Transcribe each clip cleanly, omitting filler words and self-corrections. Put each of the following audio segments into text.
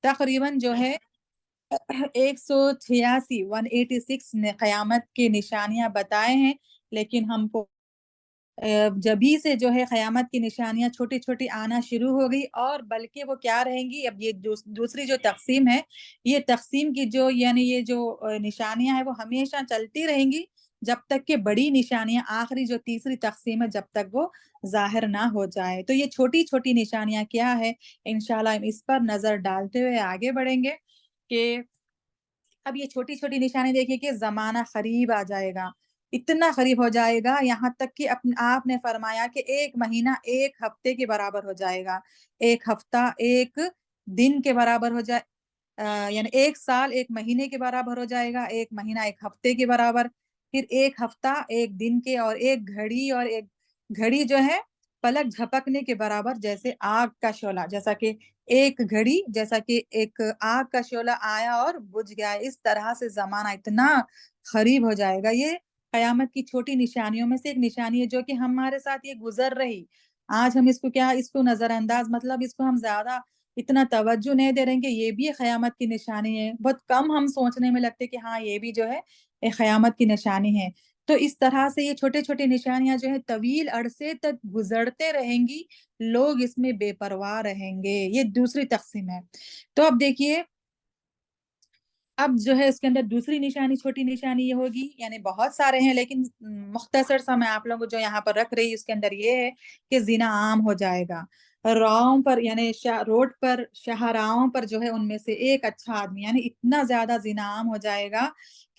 تقریباً جو ہے 186 نے قیامت کی نشانیاں بتائے ہیں، لیکن ہم کو جبھی سے جو ہے قیامت کی نشانیاں چھوٹی چھوٹی آنا شروع ہو گئی، اور بلکہ وہ کیا رہیں گی، اب یہ دوسری جو تقسیم ہے، یہ تقسیم کی جو یعنی یہ جو نشانیاں ہیں وہ ہمیشہ چلتی رہیں گی جب تک کہ بڑی نشانیاں، آخری جو تیسری تقسیم ہے، جب تک وہ ظاہر نہ ہو جائے۔ تو یہ چھوٹی چھوٹی نشانیاں کیا ہے، انشاءاللہ ہم اس پر نظر ڈالتے ہوئے آگے بڑھیں گے کہ اب یہ چھوٹی چھوٹی نشانی دیکھیے کہ زمانہ قریب آ جائے گا، اتنا قریب ہو جائے گا، یہاں تک کہ آپ نے فرمایا کہ ایک مہینہ ایک ہفتے کے برابر ہو جائے گا، ایک ہفتہ ایک دن کے برابر ہو جائے، یعنی ایک سال ایک مہینے کے برابر ہو جائے گا، ایک مہینہ ایک ہفتے کے برابر، پھر ایک ہفتہ ایک دن کے، اور ایک گھڑی جو ہے پلک جھپکنے کے برابر، جیسے آگ کا شعلہ، جیسا کہ ایک گھڑی جیسا کہ ایک آگ کا شعلہ آیا اور بجھ گیا، اس طرح سے زمانہ اتنا قریب ہو جائے گا۔ یہ قیامت کی چھوٹی نشانیوں میں سے ایک نشانی ہے جو کہ ہمارے ساتھ یہ گزر رہی، آج ہم اس کو نظر انداز، مطلب اس کو ہم زیادہ اتنا توجہ نہیں دے رہے ہیں کہ یہ بھی قیامت کی نشانی ہے، بہت کم ہم سوچنے میں لگتے کہ ہاں یہ بھی جو ہے ایک قیامت کی نشانی ہے۔ تو اس طرح سے یہ چھوٹے چھوٹے نشانیاں جو ہے طویل عرصے تک گزرتے رہیں گی، لوگ اس میں بے پرواہ رہیں گے، یہ دوسری تقسیم ہے۔ تو اب دیکھیے، اب جو ہے اس کے اندر دوسری نشانی، چھوٹی نشانی یہ ہوگی، یعنی بہت سارے ہیں لیکن مختصر سا میں آپ لوگوں کو جو یہاں پر رکھ رہی، اس کے اندر یہ ہے کہ زنا عام ہو جائے گا راہوں پر، یعنی روڈ پر، شاہراہوں پر جو ہے ان میں سے ایک اچھا آدمی، یعنی اتنا زیادہ زنا عام ہو جائے گا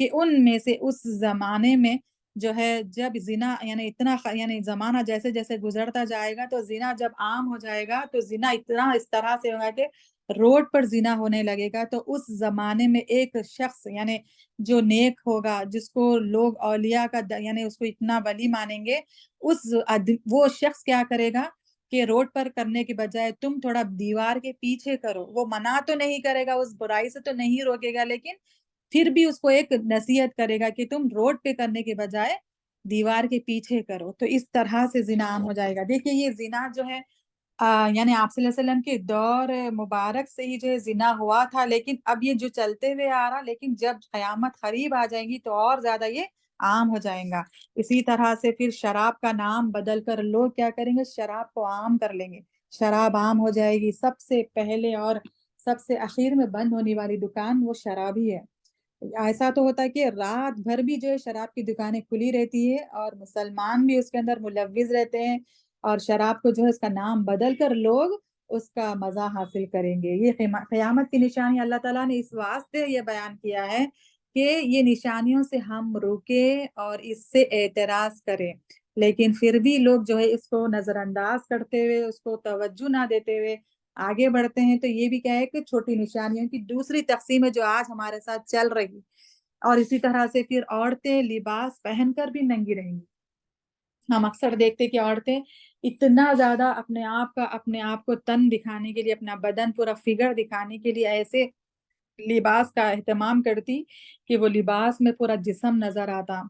کہ ان میں سے اس زمانے میں جو ہے جب زنا یعنی اتنا یعنی زمانہ جیسے جیسے گزرتا جائے گا تو زنا جب عام ہو جائے گا تو زنا اتنا اس طرح سے ہوگا کہ روڈ پر زنا ہونے لگے گا، تو اس زمانے میں ایک شخص یعنی جو نیک ہوگا، جس کو لوگ اولیاء کا یعنی اس کو اتنا ولی مانیں گے، وہ شخص کیا کرے گا کہ روڈ پر کرنے کے بجائے تم تھوڑا دیوار کے پیچھے کرو، وہ منع تو نہیں کرے گا، اس برائی سے تو نہیں روکے گا، لیکن پھر بھی اس کو ایک نصیحت کرے گا کہ تم روڈ پہ کرنے کے بجائے دیوار کے پیچھے کرو، تو اس طرح سے زنا عام ہو جائے گا۔ دیکھیے یہ زنا جو ہے یعنی آپ صلی اللہ علیہ وسلم کے دور مبارک سے ہی جو ہے زنا ہوا تھا، لیکن اب یہ جو چلتے ہوئے آ رہا، لیکن جب قیامت قریب آ جائیں گی تو اور زیادہ یہ عام ہو جائیں گا۔ اسی طرح سے پھر شراب کا نام بدل کر لوگ کیا کریں گے، شراب کو عام کر لیں گے، شراب عام ہو جائے گی، سب سے پہلے اور سب سے اخیر میں بند ہونے والی دکان وہ شراب ہی ہے۔ ایسا تو ہوتا ہے کہ رات بھر بھی جو ہے شراب کی دکانیں کھلی رہتی ہے، اور مسلمان بھی اس کے اندر ملوث رہتے ہیں، اور شراب کو جو ہے اس کا نام بدل کر لوگ اس کا مزہ حاصل کریں گے۔ یہ قیامت کی نشانی اللہ تعالیٰ نے اس واسطے یہ بیان کیا ہے کہ یہ نشانیوں سے ہم رکیں اور اس سے اعتراض کریں، لیکن پھر بھی لوگ جو ہے اس کو نظر انداز کرتے ہوئے، اس کو توجہ نہ دیتے ہوئے آگے بڑھتے ہیں۔ تو یہ بھی کیا ہے کہ چھوٹی نشانیوں کی دوسری تقسیم ہے جو آج ہمارے ساتھ چل رہی، اور اسی طرح سے پھر عورتیں لباس پہن کر بھی ننگی رہیں گی۔ ہم اکثر دیکھتے کہ عورتیں اتنا زیادہ اپنے آپ کو تن دکھانے کے لیے، اپنا بدن پورا فگر دکھانے کے لیے ایسے لباس کا اہتمام کرتی کہ وہ لباس میں پورا جسم نظر آتا،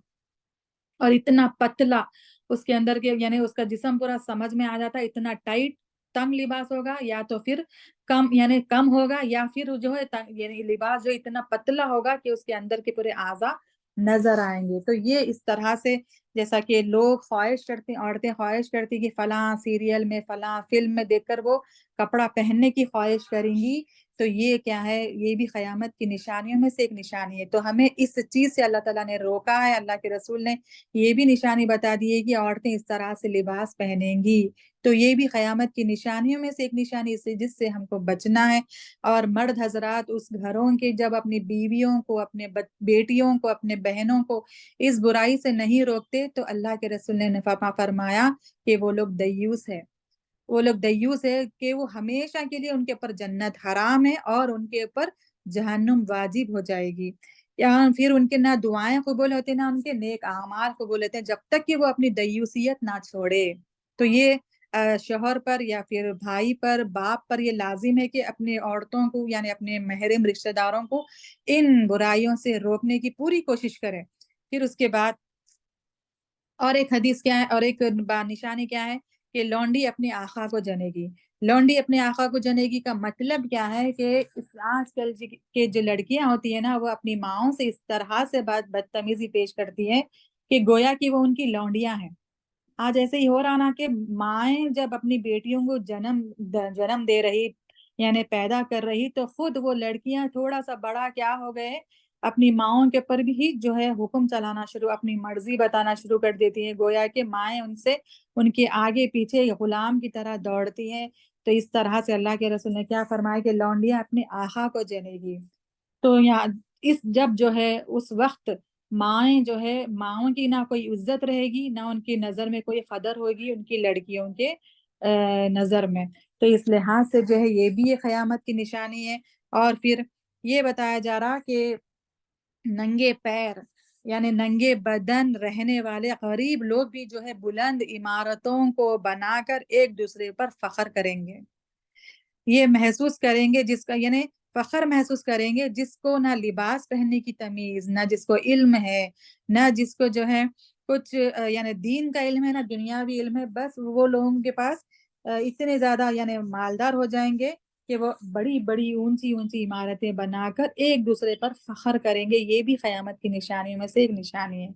اور اتنا پتلا اس کے اندر کے یعنی اس کا جسم پورا سمجھ میں آ جاتا، اتنا ٹائٹ تنگ لباس ہوگا، یا تو پھر کم ہوگا، یا پھر جو ہے یعنی لباس جو اتنا پتلا ہوگا کہ اس کے اندر کے پورے اعضاء نظر آئیں گے۔ تو یہ اس طرح سے جیسا کہ لوگ خواہش کرتے، عورتیں خواہش کرتی کہ فلاں سیریل میں، فلاں فلم میں دیکھ کر وہ کپڑا پہننے کی خواہش کریں گی، تو یہ کیا ہے، یہ بھی قیامت کی نشانیوں میں سے ایک نشانی ہے۔ تو ہمیں اس چیز سے اللہ تعالیٰ نے روکا ہے، اللہ کے رسول نے یہ بھی نشانی بتا دی ہے کہ عورتیں اس طرح سے لباس پہنیں گی، تو یہ بھی قیامت کی نشانیوں میں سے ایک نشانی سے جس سے ہم کو بچنا ہے۔ اور مرد حضرات اس گھروں کے جب اپنی بیویوں کو، اپنے بیٹیوں کو، اپنے بہنوں کو اس برائی سے نہیں روکتے تو اللہ کے رسول نے فرمایا کہ وہ لوگ دیوس ہے، وہ لوگ دیوس ہے کہ وہ ہمیشہ کے لیے ان کے اوپر جنت حرام ہے اور ان کے اوپر جہنم واجب ہو جائے گی، یا پھر ان کے نہ دعائیں قبول ہوتے نہ ان کے نیک اعمال قبول ہوتے ہیں جب تک کہ وہ اپنی دیوسیت نہ چھوڑے۔ تو یہ شوہر پر یا پھر بھائی پر، باپ پر یہ لازم ہے کہ اپنے عورتوں کو یعنی اپنے محرم رشتہ داروں کو ان برائیوں سے روکنے کی پوری کوشش کریں۔ پھر اس کے بعد اور ایک حدیث کیا ہے، اور ایک نشانی کیا ہے کہ لونڈی اپنے آقا کو جنے گی۔ لونڈی اپنے آقا کو جنے گی کا مطلب کیا ہے کہ اس آج کل کے جو لڑکیاں ہوتی ہیں نا وہ اپنی ماؤں سے اس طرح سے بدتمیزی پیش کرتی ہیں کہ گویا کہ وہ ان کی لونڈیاں ہیں۔ آج ایسے ہی ہو رہا نا کہ مائیں جب اپنی بیٹیوں کو جنم دے رہی یعنی پیدا کر رہی تو خود وہ لڑکیاں تھوڑا سا بڑا کیا ہو گئے اپنی ماؤں کے پر بھی جو ہے حکم چلانا شروع اپنی مرضی بتانا شروع کر دیتی ہیں، گویا کہ مائیں ان سے ان کے آگے پیچھے غلام کی طرح دوڑتی ہیں۔ تو اس طرح سے اللہ کے رسول نے کیا فرمایا کہ لونڈیاں اپنے آقا کو جنے گی۔ تو یہاں جب جو ہے اس وقت مائیں جو ہے ماؤں کی نہ کوئی عزت رہے گی نہ ان کی نظر میں کوئی قدر ہوگی ان کی لڑکیوں کے نظر میں۔ تو اس لحاظ سے جو ہے یہ بھی ایک قیامت کی نشانی ہے۔ اور پھر یہ بتایا جا رہا کہ ننگے پیر یعنی ننگے بدن رہنے والے غریب لوگ بھی جو ہے بلند عمارتوں کو بنا کر ایک دوسرے پر فخر کریں گے، یہ محسوس کریں گے جس کا یعنی فخر محسوس کریں گے جس کو نہ لباس پہننے کی تمیز، نہ جس کو علم ہے، نہ جس کو جو ہے کچھ یعنی دین کا علم ہے نہ دنیاوی علم ہے، بس وہ لوگوں کے پاس اتنے زیادہ یعنی مالدار ہو جائیں گے کہ وہ بڑی بڑی اونچی اونچی عمارتیں بنا کر ایک دوسرے پر فخر کریں گے۔ یہ بھی قیامت کی نشانیوں میں سے ایک نشانی ہے۔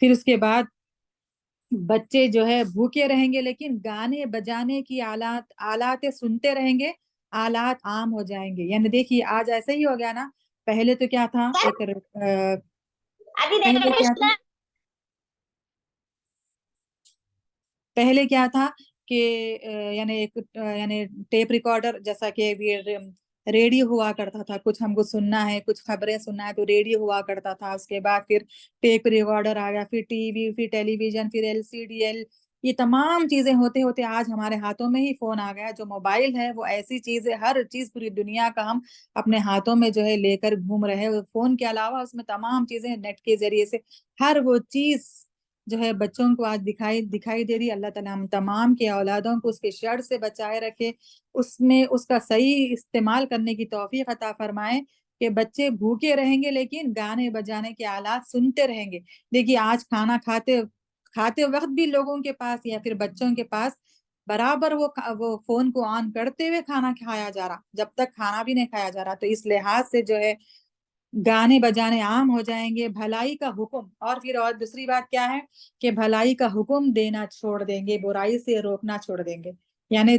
پھر اس کے بعد بچے جو ہے بھوکے رہیں گے لیکن گانے بجانے کی آلات سنتے رہیں گے، آلات عام ہو جائیں گے۔ یعنی دیکھیے آج ایسے ہی ہو گیا نا، پہلے تو کیا تھا پہلے کیا تھا کہ یعنی ٹیپ ریکارڈر جیسا کہ ریڈیو ہوا کرتا تھا، کچھ ہم کو سننا ہے کچھ خبریں سننا ہے تو ریڈیو ہوا کرتا تھا، اس کے بعد پھر ٹیپ ریکارڈر آ گیا، پھر ٹی وی، پھر ٹیلی ویژن، پھر LCD یہ تمام چیزیں ہوتے ہوتے آج ہمارے ہاتھوں میں ہی فون آ گیا۔ جو موبائل ہے وہ ایسی چیز ہے، ہر چیز پوری دنیا کا ہم اپنے ہاتھوں میں جو ہے لے کر گھوم رہے ہیں۔ فون کے علاوہ اس میں تمام چیزیں نیٹ کے ذریعے سے ہر وہ چیز جو ہے بچوں کو آج دکھائی دے رہی۔ اللہ تعالیٰ ہم تمام کے اولادوں کو اس کے شر سے بچائے رکھے، اس میں اس کا صحیح استعمال کرنے کی توفیق عطا فرمائے کہ بچے بھوکے رہیں گے لیکن گانے بجانے کے آلات سنتے رہیں گے۔ دیکھیے آج کھانا کھاتے وقت بھی لوگوں کے پاس یا پھر بچوں کے پاس برابر وہ فون کو آن کرتے ہوئے کھانا کھایا جا رہا، جب تک کھانا بھی نہیں کھایا جا رہا۔ تو اس لحاظ سے جو ہے گانے بجانے عام ہو جائیں گے، بھلائی کا حکم، اور پھر اور دوسری بات کیا ہے کہ بھلائی کا حکم دینا چھوڑ دیں گے، برائی سے روکنا چھوڑ دیں گے۔ یعنی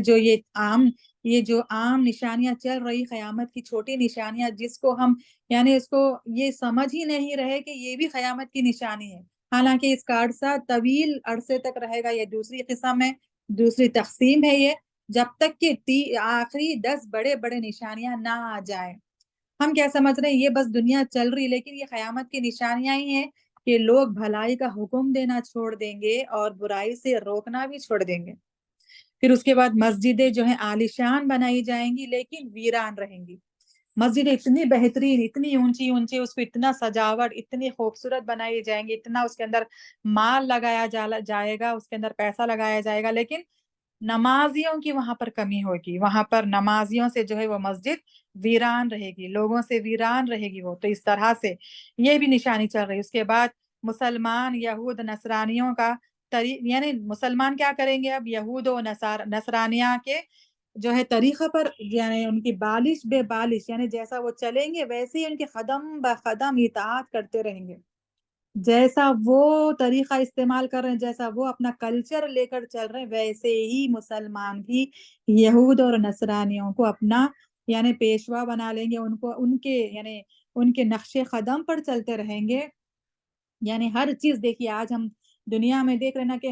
جو عام نشانیاں چل رہی قیامت کی چھوٹی نشانیاں جس کو ہم یعنی اس کو یہ سمجھ ہی نہیں رہے کہ یہ بھی قیامت کی نشانی ہے، حالانکہ اس کا عرصہ طویل عرصے تک رہے گا۔ یہ دوسری قسم ہے، دوسری تقسیم ہے یہ، جب تک کہ آخری 10 بڑے بڑے نشانیاں نہ آ جائیں۔ ہم کیا سمجھ رہے ہیں یہ بس دنیا چل رہی، لیکن یہ قیامت کی نشانیاں ہی ہیں کہ لوگ بھلائی کا حکم دینا چھوڑ دیں گے اور برائی سے روکنا بھی چھوڑ دیں گے۔ پھر اس کے بعد مسجدیں جو ہیں عالیشان بنائی جائیں گی لیکن ویران رہیں گی۔ مسجدیں اتنی بہترین، اتنی اونچی اونچی، اس کو اتنا سجاوٹ، اتنی خوبصورت بنائی جائیں گی، اتنا اس کے اندر مال لگایا جائے گا، اس کے اندر پیسہ لگایا جائے گا، لیکن نمازیوں کی وہاں پر کمی ہوگی، وہاں پر نمازیوں سے جو ہے وہ مسجد ویران رہے گی، لوگوں سے ویران رہے گی وہ۔ تو اس طرح سے یہ بھی نشانی چل رہی۔ اس کے بعد مسلمان یہود نصرانیوں کا یعنی مسلمان کیا کریں گے اب یہود و نصرانیہ کے جو ہے طریقہ پر، یعنی ان کی بالش بے بالش، یعنی جیسا وہ چلیں گے ویسے ہی ان کے قدم بقدم اطاعت کرتے رہیں گے، جیسا وہ طریقہ استعمال کر رہے ہیں، جیسا وہ اپنا کلچر لے کر چل رہے ہیں، ویسے ہی مسلمان بھی یہود اور نصرانیوں کو اپنا یعنی پیشوا بنا لیں گے، ان کو ان کے نقش قدم پر چلتے رہیں گے۔ یعنی ہر چیز دیکھیے آج ہم دنیا میں دیکھ رہے نا کہ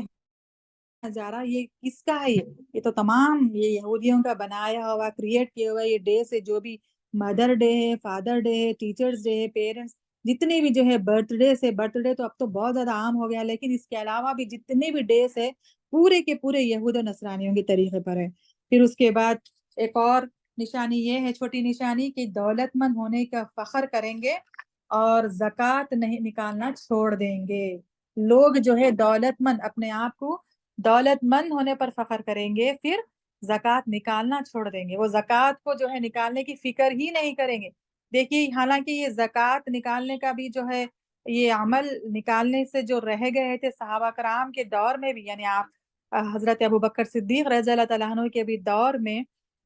نظارہ یہ کس کا ہے، یہ تو تمام یہ یہودیوں کا بنایا ہوا کریٹ کیا ہوا یہ ڈے سے، جو بھی مدر ڈے ہے، فادر ڈے ہے، ٹیچرز ڈے ہے، پیرنٹس جتنے بھی جو ہے برتھ ڈے تو اب تو بہت زیادہ عام ہو گیا، لیکن اس کے علاوہ بھی جتنے بھی ڈیز ہے پورے کے پورے یہود و نصرانیوں کے طریقے پر ہے۔ پھر اس کے بعد ایک اور نشانی یہ ہے، چھوٹی نشانی، کہ دولت مند ہونے کا فخر کریں گے اور زکوٰۃ نہیں نکالنا چھوڑ دیں گے۔ لوگ جو ہے دولت مند اپنے آپ کو دولت مند ہونے پر فخر کریں گے، پھر زکوٰۃ نکالنا چھوڑ دیں گے، وہ زکوٰۃ کو جو ہے نکالنے کی فکر ہی نہیں کریں گے۔ دیکھیے حالانکہ یہ زکوٰۃ نکالنے کا بھی جو ہے یہ عمل نکالنے سے جو رہ گئے تھے صحابہ کرام کے دور میں بھی، یعنی آپ حضرت ابوبکر صدیق رضی اللہ تعالیٰ عنہ کے بھی دور میں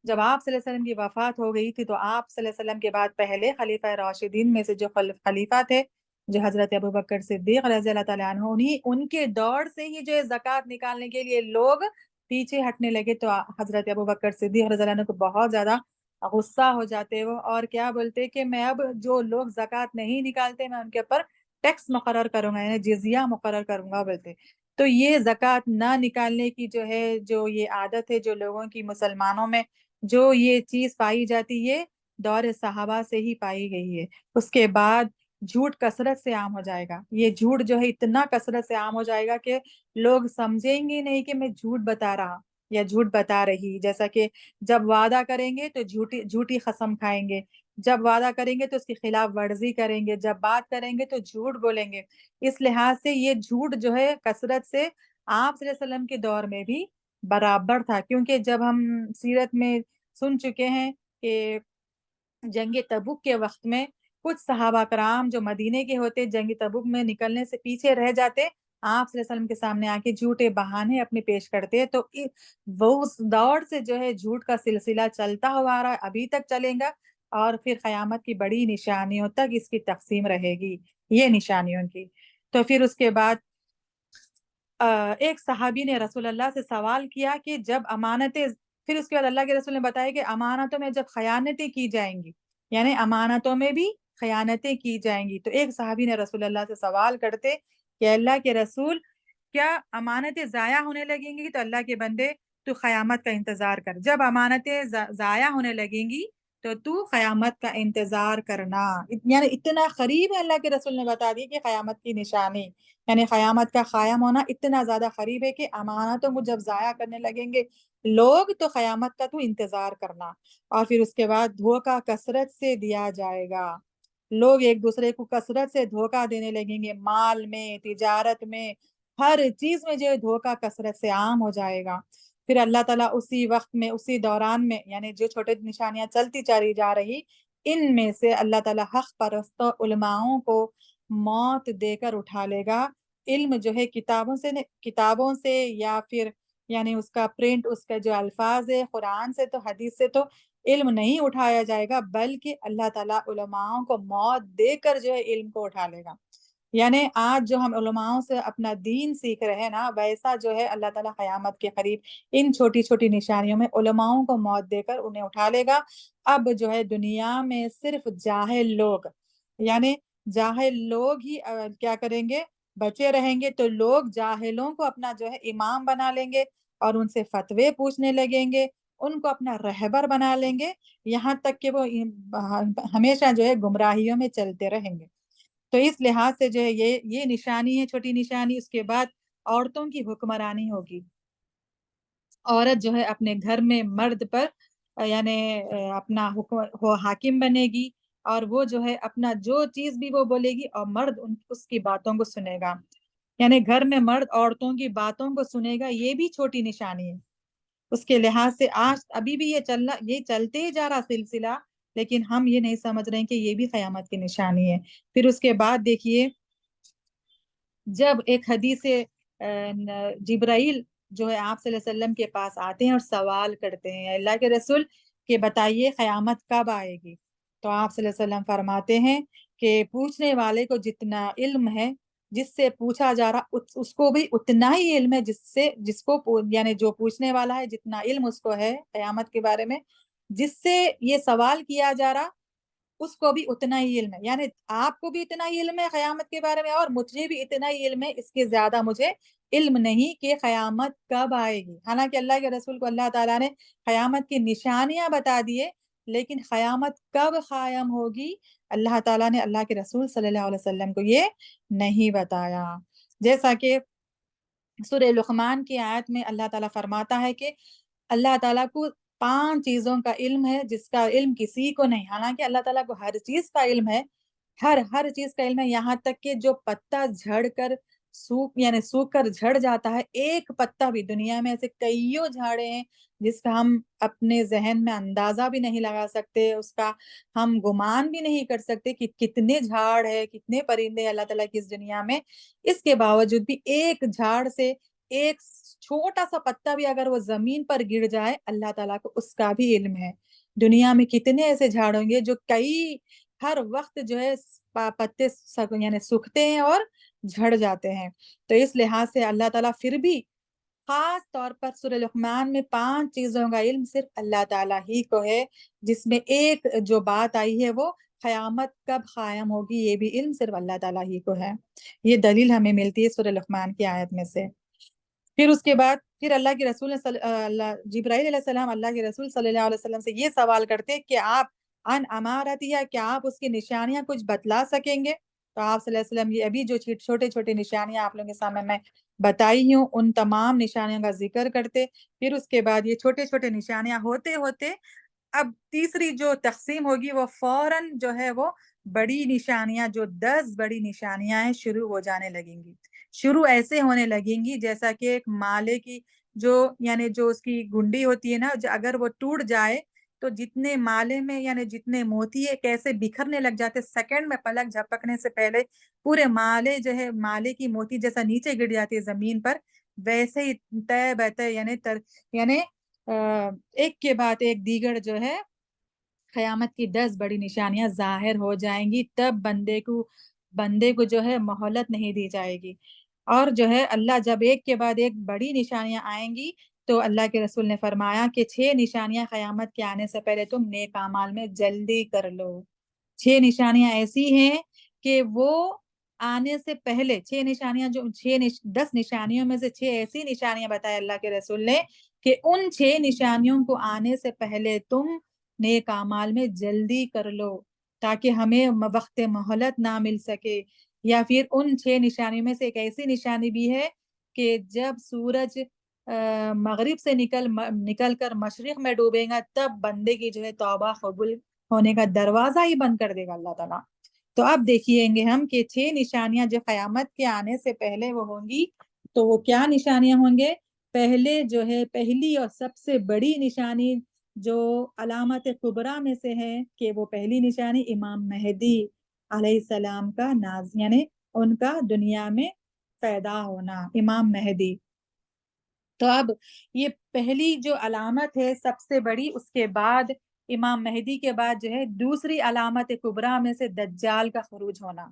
جب آپ صلی اللہ علیہ وسلم کی وفات ہو گئی تھی تو آپ صلی اللہ علیہ وسلم کے بعد پہلے خلیفہ راشدین میں سے جو خلیفہ تھے جو حضرت ابوبکر صدیق رضی اللہ تعالیٰ عنہ، ان کے دور سے ہی جو ہے زکوٰۃ نکالنے کے لیے لوگ پیچھے ہٹنے لگے، تو حضرت ابوبکر صدیق رضی اللہ عنہ کو بہت زیادہ غصہ ہو جاتے وہ، اور کیا بولتے کہ میں اب جو لوگ زکوٰۃ نہیں نکالتے میں ان کے اوپر ٹیکس مقرر کروں گا، یعنی جزیہ مقرر کروں گا بولتے۔ تو یہ زکوٰۃ نہ نکالنے کی جو ہے جو یہ عادت ہے جو لوگوں کی مسلمانوں میں جو یہ چیز پائی جاتی ہے دور صحابہ سے ہی پائی گئی ہے۔ اس کے بعد جھوٹ کثرت سے عام ہو جائے گا، یہ جھوٹ جو ہے اتنا کثرت سے عام ہو جائے گا کہ لوگ سمجھیں گے نہیں کہ میں جھوٹ بتا رہا یا جھوٹ بتا رہی، جیسا کہ جب وعدہ کریں گے تو جھوٹی قسم کھائیں گے، جب وعدہ کریں گے تو اس کی خلاف ورزی کریں گے، جب بات کریں گے تو جھوٹ بولیں گے۔ اس لحاظ سے یہ جھوٹ جو ہے کثرت سے آپ صلی اللہ علیہ وسلم کے دور میں بھی برابر تھا، کیونکہ جب ہم سیرت میں سن چکے ہیں کہ جنگ تبوک کے وقت میں کچھ صحابہ کرام جو مدینے کے ہوتے جنگ تبوک میں نکلنے سے پیچھے رہ جاتے، آپ صلی اللہ علیہ وسلم کے سامنے آ کے جھوٹے بہانے اپنے پیش کرتے، تو وہ اس دور سے جو ہے جھوٹ کا سلسلہ چلتا ہوا آ رہا ہے، ابھی تک چلے گا، اور پھر قیامت کی بڑی نشانیوں تک اس کی تقسیم رہے گی، یہ نشانیوں کی۔ تو پھر اس کے بعد ایک صحابی نے رسول اللہ سے سوال کیا کہ جب امانتیں، پھر اس کے بعد اللہ کے رسول نے بتایا کہ امانتوں میں جب خیانتیں کی جائیں گی، یعنی امانتوں میں بھی خیانتیں کی جائیں گی، تو ایک صحابی نے رسول اللہ سے سوال کرتے کہ اللہ کے رسول کیا امانتیں ضائع ہونے لگیں گی؟ تو اللہ کے بندے تو قیامت کا انتظار کر، جب امانتیں ضائع ہونے لگیں گی تو تو قیامت کا انتظار کرنا، یعنی اتنا قریب ہے، اللہ کے رسول نے بتا دی کہ قیامت کی نشانی، یعنی قیامت کا قائم ہونا اتنا زیادہ قریب ہے کہ امانتوں کو جب ضائع کرنے لگیں گے لوگ تو قیامت کا تو انتظار کرنا۔ اور پھر اس کے بعد دھوکہ کثرت سے دیا جائے گا، لوگ ایک دوسرے کو کثرت سے دھوکہ دینے لگیں گے، مال میں، تجارت میں، ہر چیز میں جو ہے دھوکہ کثرت سے عام ہو جائے گا۔ پھر اللہ تعالیٰ اسی وقت میں اسی دوران میں، یعنی جو چھوٹے نشانیاں چلتی چلی جا رہی، ان میں سے اللہ تعالیٰ حق پرست علماؤں کو موت دے کر اٹھا لے گا۔ علم جو ہے کتابوں سے یا پھر یعنی اس کا پرنٹ، اس کا جو الفاظ ہے قرآن سے تو حدیث سے تو علم نہیں اٹھایا جائے گا، بلکہ اللہ تعالیٰ علماؤں کو موت دے کر جو ہے علم کو اٹھا لے گا۔ یعنی آج جو ہم علماؤں سے اپنا دین سیکھ رہے ہیں نا، ویسا جو ہے اللہ تعالیٰ قیامت کے قریب ان چھوٹی چھوٹی نشانیوں میں علماؤں کو موت دے کر انہیں اٹھا لے گا۔ اب جو ہے دنیا میں صرف جاہل لوگ، یعنی جاہل لوگ ہی کیا کریں گے، بچے رہیں گے، تو لوگ جاہلوں کو اپنا جو ہے امام بنا لیں گے اور ان سے فتوے پوچھنے لگیں گے، ان کو اپنا رہبر بنا لیں گے، یہاں تک کہ وہ ہمیشہ جو ہے گمراہیوں میں چلتے رہیں گے۔ تو اس لحاظ سے جو ہے یہ نشانی ہے، چھوٹی نشانی۔ اس کے بعد عورتوں کی حکمرانی ہوگی، عورت جو ہے اپنے گھر میں مرد پر یعنی اپنا حاکم بنے گی، اور وہ جو ہے اپنا جو چیز بھی وہ بولے گی اور مرد اس کی باتوں کو سنے گا، یعنی گھر میں مرد عورتوں کی باتوں کو سنے گا، یہ بھی چھوٹی نشانی ہے۔ اس کے لحاظ سے آج ابھی بھی یہ چلتے ہی جا رہا سلسلہ، لیکن ہم یہ نہیں سمجھ رہے ہیں کہ یہ بھی قیامت کی نشانی ہے۔ پھر اس کے بعد دیکھیے، جب ایک حدیث جبرائیل جو ہے آپ صلی اللہ علیہ وسلم کے پاس آتے ہیں اور سوال کرتے ہیں اللہ کے رسول کہ بتائیے قیامت کب آئے گی، تو آپ صلی اللہ علیہ وسلم فرماتے ہیں کہ پوچھنے والے کو جتنا علم ہے، جس سے پوچھا جا رہا اس کو بھی اتنا ہی علم ہے، جس کو یعنی جو پوچھنے والا ہے جتنا علم اس کو ہے قیامت کے بارے میں، جس سے یہ سوال کیا جا رہا اس کو بھی اتنا ہی علم ہے، یعنی آپ کو بھی اتنا ہی علم ہے قیامت کے بارے میں، اور مجھے بھی اتنا ہی علم ہے، اس کے زیادہ مجھے علم نہیں کہ قیامت کب آئے گی۔ حالانکہ اللہ کے رسول کو اللہ تعالیٰ نے قیامت کی نشانیاں بتا دیے، لیکن قیامت کب قائم ہوگی اللہ تعالیٰ نے اللہ کے رسول صلی اللہ علیہ وسلم کو یہ نہیں بتایا۔ جیسا کہ سورہ لقمان کی آیت میں اللہ تعالیٰ فرماتا ہے کہ اللہ تعالیٰ کو 5 چیزوں کا علم ہے جس کا علم کسی کو نہیں، حالانکہ اللہ تعالیٰ کو ہر چیز کا علم ہے، ہر چیز کا علم ہے، یہاں تک کہ جو پتا جھڑ کر سوکھ کر جھڑ جاتا ہے، ایک پتا بھی، دنیا میں ایسے کئیوں جھاڑے ہیں جس کا ہم اپنے ذہن میں اندازہ بھی نہیں لگا سکتے، اس کا ہم گمان بھی نہیں کر سکتے کہ کتنے جھاڑ ہے، کتنے پرندے اللہ تعالیٰ کی اس دنیا میں، اس کے باوجود بھی ایک جھاڑ سے ایک چھوٹا سا پتا بھی اگر وہ زمین پر گر جائے اللہ تعالیٰ کو اس کا بھی علم ہے۔ دنیا میں کتنے ایسے جھاڑ ہوں گے جو ہر وقت جو ہے پتے یعنی سوکھتے ہیں اور جھڑ جاتے ہیں۔ تو اس لحاظ سے اللہ تعالیٰ پھر بھی خاص طور پر سورہ لقمان میں 5 چیزوں کا علم صرف اللہ تعالیٰ ہی کو ہے، جس میں ایک جو بات آئی ہے وہ قیامت کب قائم ہوگی، یہ بھی علم صرف اللہ تعالیٰ ہی کو ہے۔ یہ دلیل ہمیں ملتی ہے سورہ لقمان کی آیت میں سے۔ پھر اس کے بعد پھر اللہ کے رسول جبرائیل علیہ السلام اللہ کے رسول صلی اللہ علیہ وسلم سے یہ سوال کرتے کہ آپ ان امارتیا، کیا آپ اس کی نشانیاں کچھ بتلا سکیں گے؟ تو آپ صلی اللہ علیہ وسلم یہ ابھی جو چھوٹے چھوٹے نشانیاں آپ لوگوں کے سامنے میں بتائی ہوں ان تمام نشانیوں کا ذکر کرتے۔ پھر اس کے بعد یہ چھوٹے چھوٹے نشانیاں ہوتے ہوتے اب تیسری جو تقسیم ہوگی وہ فوراً جو ہے وہ بڑی نشانیاں، جو 10 بڑی نشانیاں ہیں، شروع ہو جانے لگیں گی۔ شروع ایسے ہونے لگیں گی جیسا کہ ایک مالے کی جو یعنی جو اس کی گنڈی ہوتی ہے نا، اگر وہ ٹوٹ جائے تو جتنے مالے میں یعنی جتنے موتی ہے کیسے بکھرنے لگ جاتے، سیکنڈ میں پلک جھپکنے سے پہلے پورے مالے جو ہے مالے کی موتی جیسا نیچے گر جاتی ہے زمین پر، ویسے ہی طے بتے یعنی ایک کے بعد ایک دیگر جو ہے قیامت کی 10 بڑی نشانیاں ظاہر ہو جائیں گی۔ تب بندے کو جو ہے مہلت نہیں دی جائے گی، اور جو ہے اللہ جب ایک کے بعد ایک بڑی نشانیاں آئیں گی تو اللہ کے رسول نے فرمایا کہ 6 نشانیاں قیامت کے آنے سے پہلے تم نیک اعمال میں جلدی کر لو۔ 6 نشانیاں ایسی ہیں کہ وہ آنے سے پہلے 6 نشانیاں جو 10 نشانیوں میں سے 6 ایسی نشانیاں بتائے اللہ کے رسول نے کہ ان 6 نشانیوں کو آنے سے پہلے تم نیک اعمال میں جلدی کر لو تاکہ ہمیں وقت مہلت نہ مل سکے۔ یا پھر ان 6 نشانیوں میں سے ایک ایسی نشانی بھی ہے کہ جب سورج مغرب سے نکل کر مشرق میں ڈوبے گا تب بندے کی جو ہے توبہ قبول ہونے کا دروازہ ہی بند کر دے گا اللہ تعالیٰ۔ تو اب دیکھیں گے ہم کہ 6 نشانیاں جو قیامت کے آنے سے پہلے وہ ہوں گی، تو وہ کیا نشانیاں ہوں گے؟ پہلے جو ہے پہلی اور سب سے بڑی نشانی جو علامت کبریٰ میں سے ہے کہ وہ پہلی نشانی امام مہدی علیہ السلام کا یعنی ان کا دنیا میں پیدا ہونا، امام مہدی۔ تو اب یہ پہلی جو علامت ہے سب سے بڑی، اس کے بعد امام مہدی کے بعد جو ہے دوسری علامت کبریٰ میں سے دجال کا خروج ہونا،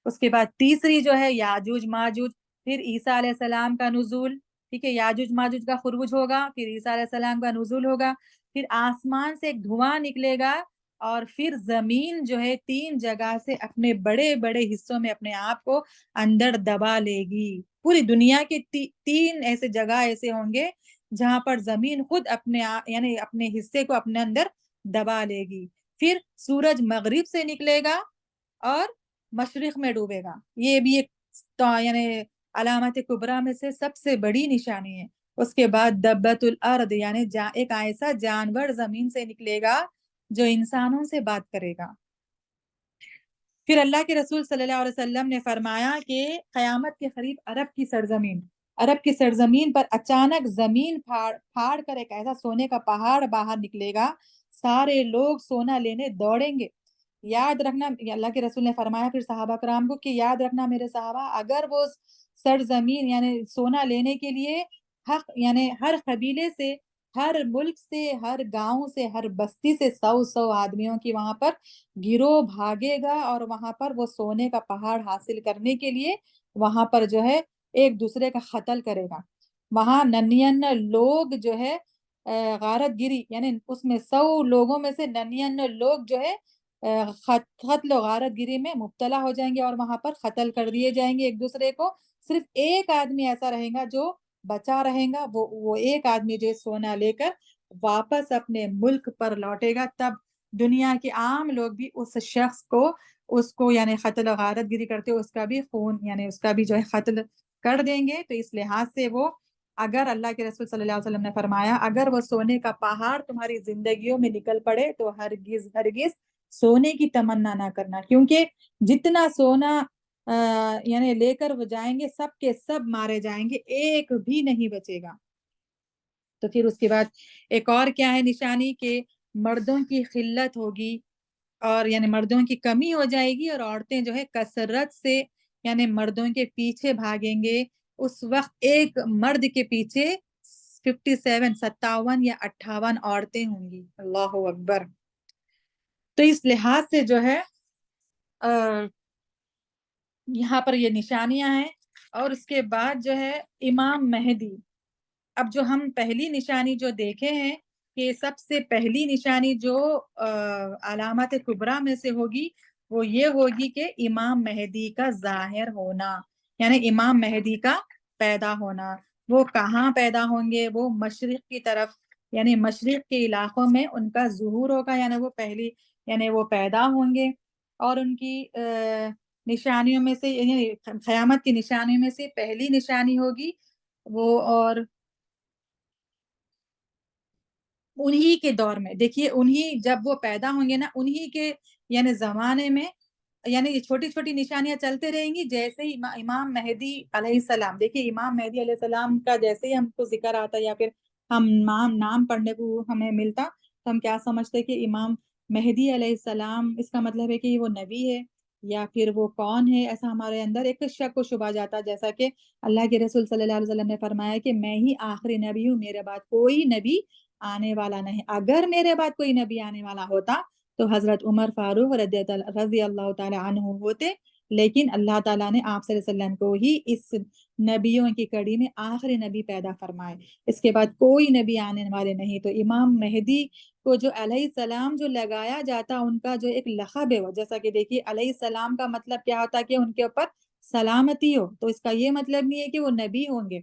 اس کے بعد تیسری جو ہے یاجوج ماجوج، پھر عیسیٰ علیہ السلام کا نزول، ٹھیک ہے، یاجوج ماجوج کا خروج ہوگا، پھر عیسیٰ علیہ السلام کا نزول ہوگا، پھر آسمان سے ایک دھواں نکلے گا، اور پھر زمین جو ہے 3 جگہ سے اپنے بڑے بڑے حصوں میں اپنے آپ کو اندر دبا لے گی۔ پوری دنیا کے 3 ایسے جگہ ایسے ہوں گے جہاں پر زمین خود یعنی اپنے حصے کو اپنے اندر دبا لے گی۔ پھر سورج مغرب سے نکلے گا اور مشرق میں ڈوبے گا، یہ بھی ایک یعنی علامت کبریٰ میں سے سب سے بڑی نشانی ہے۔ اس کے بعد دبت الارض یعنی ایک ایسا جانور زمین سے نکلے گا جو انسانوں سے بات کرے گا۔ پھر اللہ کے رسول صلی اللہ علیہ وسلم نے فرمایا کہ قیامت کے قریب عرب کی سرزمین پر اچانک زمین پھاڑ کر ایک ایسا سونے کا پہاڑ باہر نکلے گا، سارے لوگ سونا لینے دوڑیں گے۔ یاد رکھنا، اللہ کے رسول نے فرمایا پھر صحابہ کرام کو کہ یاد رکھنا میرے صحابہ، اگر وہ سرزمین یعنی سونا لینے کے لیے یعنی ہر قبیلے سے، ہر ملک سے، ہر گاؤں سے، ہر بستی سے 100 آدمیوں کی وہاں پر گروہ بھاگے گا، اور وہاں پر وہ سونے کا پہاڑ حاصل کرنے کے لیے وہاں پر جو ہے ایک دوسرے کا قتل کرے گا۔ وہاں ننیان لوگ جو ہے غارت گری یعنی اس میں 100 لوگوں میں سے ننیان لوگ جو ہے قتل و غارت گری میں مبتلا ہو جائیں گے اور وہاں پر قتل کر دیے جائیں گے ایک دوسرے کو۔ صرف ایک آدمی ایسا رہے گا جو بچا رہے گا، وہ ایک آدمی جو سونا لے کر واپس اپنے ملک پر لوٹے گا۔ تب دنیا کے عام لوگ بھی اس شخص کو یعنی قتل و غارت گری کرتے اس کا بھی خون یعنی اس کا بھی جو ہے قتل کر دیں گے۔ تو اس لحاظ سے وہ اگر اللہ کے رسول صلی اللہ علیہ وسلم نے فرمایا اگر وہ سونے کا پہاڑ تمہاری زندگیوں میں نکل پڑے تو ہرگز سونے کی تمنا نہ کرنا، کیونکہ جتنا سونا یعنی لے کر وہ جائیں گے سب کے سب مارے جائیں گے، ایک بھی نہیں بچے گا۔ تو پھر اس کے بعد ایک اور کیا ہے نشانی کہ مردوں کی قلت ہوگی، اور یعنی مردوں کی کمی ہو جائے گی، اور عورتیں جو ہے کثرت سے یعنی مردوں کے پیچھے بھاگیں گے، اس وقت ایک مرد کے پیچھے 57 یا 58 عورتیں ہوں گی. اللہ اکبر. تو اس لحاظ سے جو ہے یہاں پر یہ نشانیاں ہیں. اور اس کے بعد جو ہے امام مہدی. اب جو ہم پہلی نشانی جو دیکھے ہیں کہ سب سے پہلی نشانی جو علامات کبریٰ میں سے ہوگی وہ یہ ہوگی کہ امام مہدی کا ظاہر ہونا، یعنی امام مہدی کا پیدا ہونا. وہ کہاں پیدا ہوں گے؟ وہ مشرق کی طرف، یعنی مشرق کے علاقوں میں ان کا ظہور ہوگا، یعنی وہ پیدا ہوں گے. اور ان کی نشانیوں میں سے، یعنی قیامت کی نشانیوں میں سے پہلی نشانی ہوگی وہ. اور انہی کے دور میں دیکھیے، انہی جب وہ پیدا ہوں گے نا، انہی کے یعنی زمانے میں، یعنی یہ چھوٹی چھوٹی نشانیاں چلتے رہیں گی. جیسے ہی امام مہدی علیہ السلام، دیکھیے امام مہدی علیہ السلام کا جیسے ہی ہم کو ذکر آتا یا پھر ہم نام پڑھنے کو ہمیں ملتا تو ہم کیا سمجھتے کہ امام مہدی علیہ السلام، اس کا مطلب ہے کہ وہ نبی ہے یا پھر وہ کون ہے. ایسا ہمارے اندر ایک شک و شبہ جاتا، جیسا کہ اللہ کے رسول صلی اللہ علیہ وسلم نے فرمایا کہ میں ہی آخری نبی ہوں، میرے بعد کوئی نبی آنے والا نہیں. اگر میرے بعد کوئی نبی آنے والا ہوتا تو حضرت عمر فاروق رضی اللہ تعالی عنہ ہوتے، لیکن اللہ تعالیٰ نے آپ صلی اللہ علیہ وسلم کو ہی اس نبیوں کی کڑی میں آخری نبی پیدا فرمائے. اس کے بعد کوئی نبی آنے والے نہیں. تو امام مہدی کو جو علیہ السلام جو لگایا جاتا، ان کا جو ایک لقب ہے، جیسا کہ دیکھیے علیہ السلام کا مطلب کیا ہوتا کہ ان کے اوپر سلامتی ہو. تو اس کا یہ مطلب نہیں ہے کہ وہ نبی ہوں گے.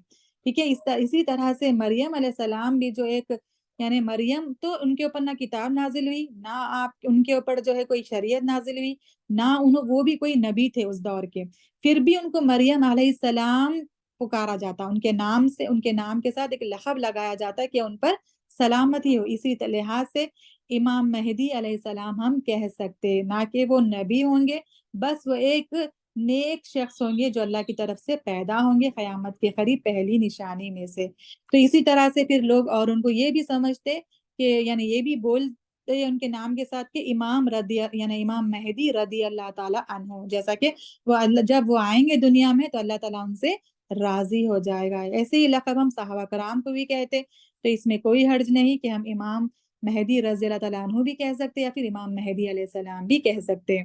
ٹھیک ہے. اسی طرح سے مریم علیہ السلام بھی جو ایک، یعنی مریم تو ان کے اوپر نہ کتاب نازل ہوئی، نہ آپ ان کے اوپر جو ہے کوئی شریعت نازل ہوئی، نہ وہ بھی کوئی نبی تھے اس دور کے. پھر بھی ان کو مریم علیہ السلام پکارا جاتا، ان کے نام سے، ان کے نام کے ساتھ ایک لقب لگایا جاتا ہے کہ ان پر سلامتی ہو. اسی لحاظ سے امام مہدی علیہ السلام ہم کہہ سکتے، نہ کہ وہ نبی ہوں گے، بس وہ ایک نیک شخص ہوں گے جو اللہ کی طرف سے پیدا ہوں گے قیامت کے قریب پہلی نشانی میں سے. تو اسی طرح سے پھر لوگ اور ان کو یہ بھی سمجھتے کہ، یعنی یہ بھی بولتے ان کے نام کے ساتھ کہ یعنی امام مہدی رضی اللہ تعالی عنہ، جیسا کہ وہ جب وہ آئیں گے دنیا میں تو اللہ تعالیٰ ان سے راضی ہو جائے گا. ایسے ہی لقب ہم صحابہ کرام کو بھی کہتے. تو اس میں کوئی حرج نہیں کہ ہم امام مہدی رضی اللہ تعالیٰ عنہ بھی کہہ سکتے یا پھر امام مہدی علیہ السلام بھی کہہ سکتے.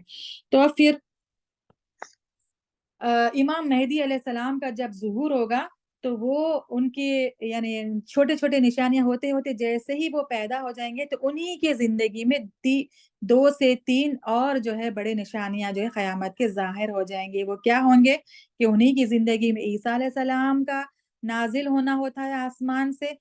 تو پھر امام مہدی علیہ السلام کا جب ظہور ہوگا تو وہ ان کی یعنی چھوٹے چھوٹے نشانیاں ہوتے ہوتے جیسے ہی وہ پیدا ہو جائیں گے تو انہی کے زندگی میں 2 سے 3 اور جو ہے بڑے نشانیاں جو ہے قیامت کے ظاہر ہو جائیں گے. وہ کیا ہوں گے کہ انہی کی زندگی میں عیسیٰ علیہ السلام کا نازل ہونا ہوتا ہے آسمان سے،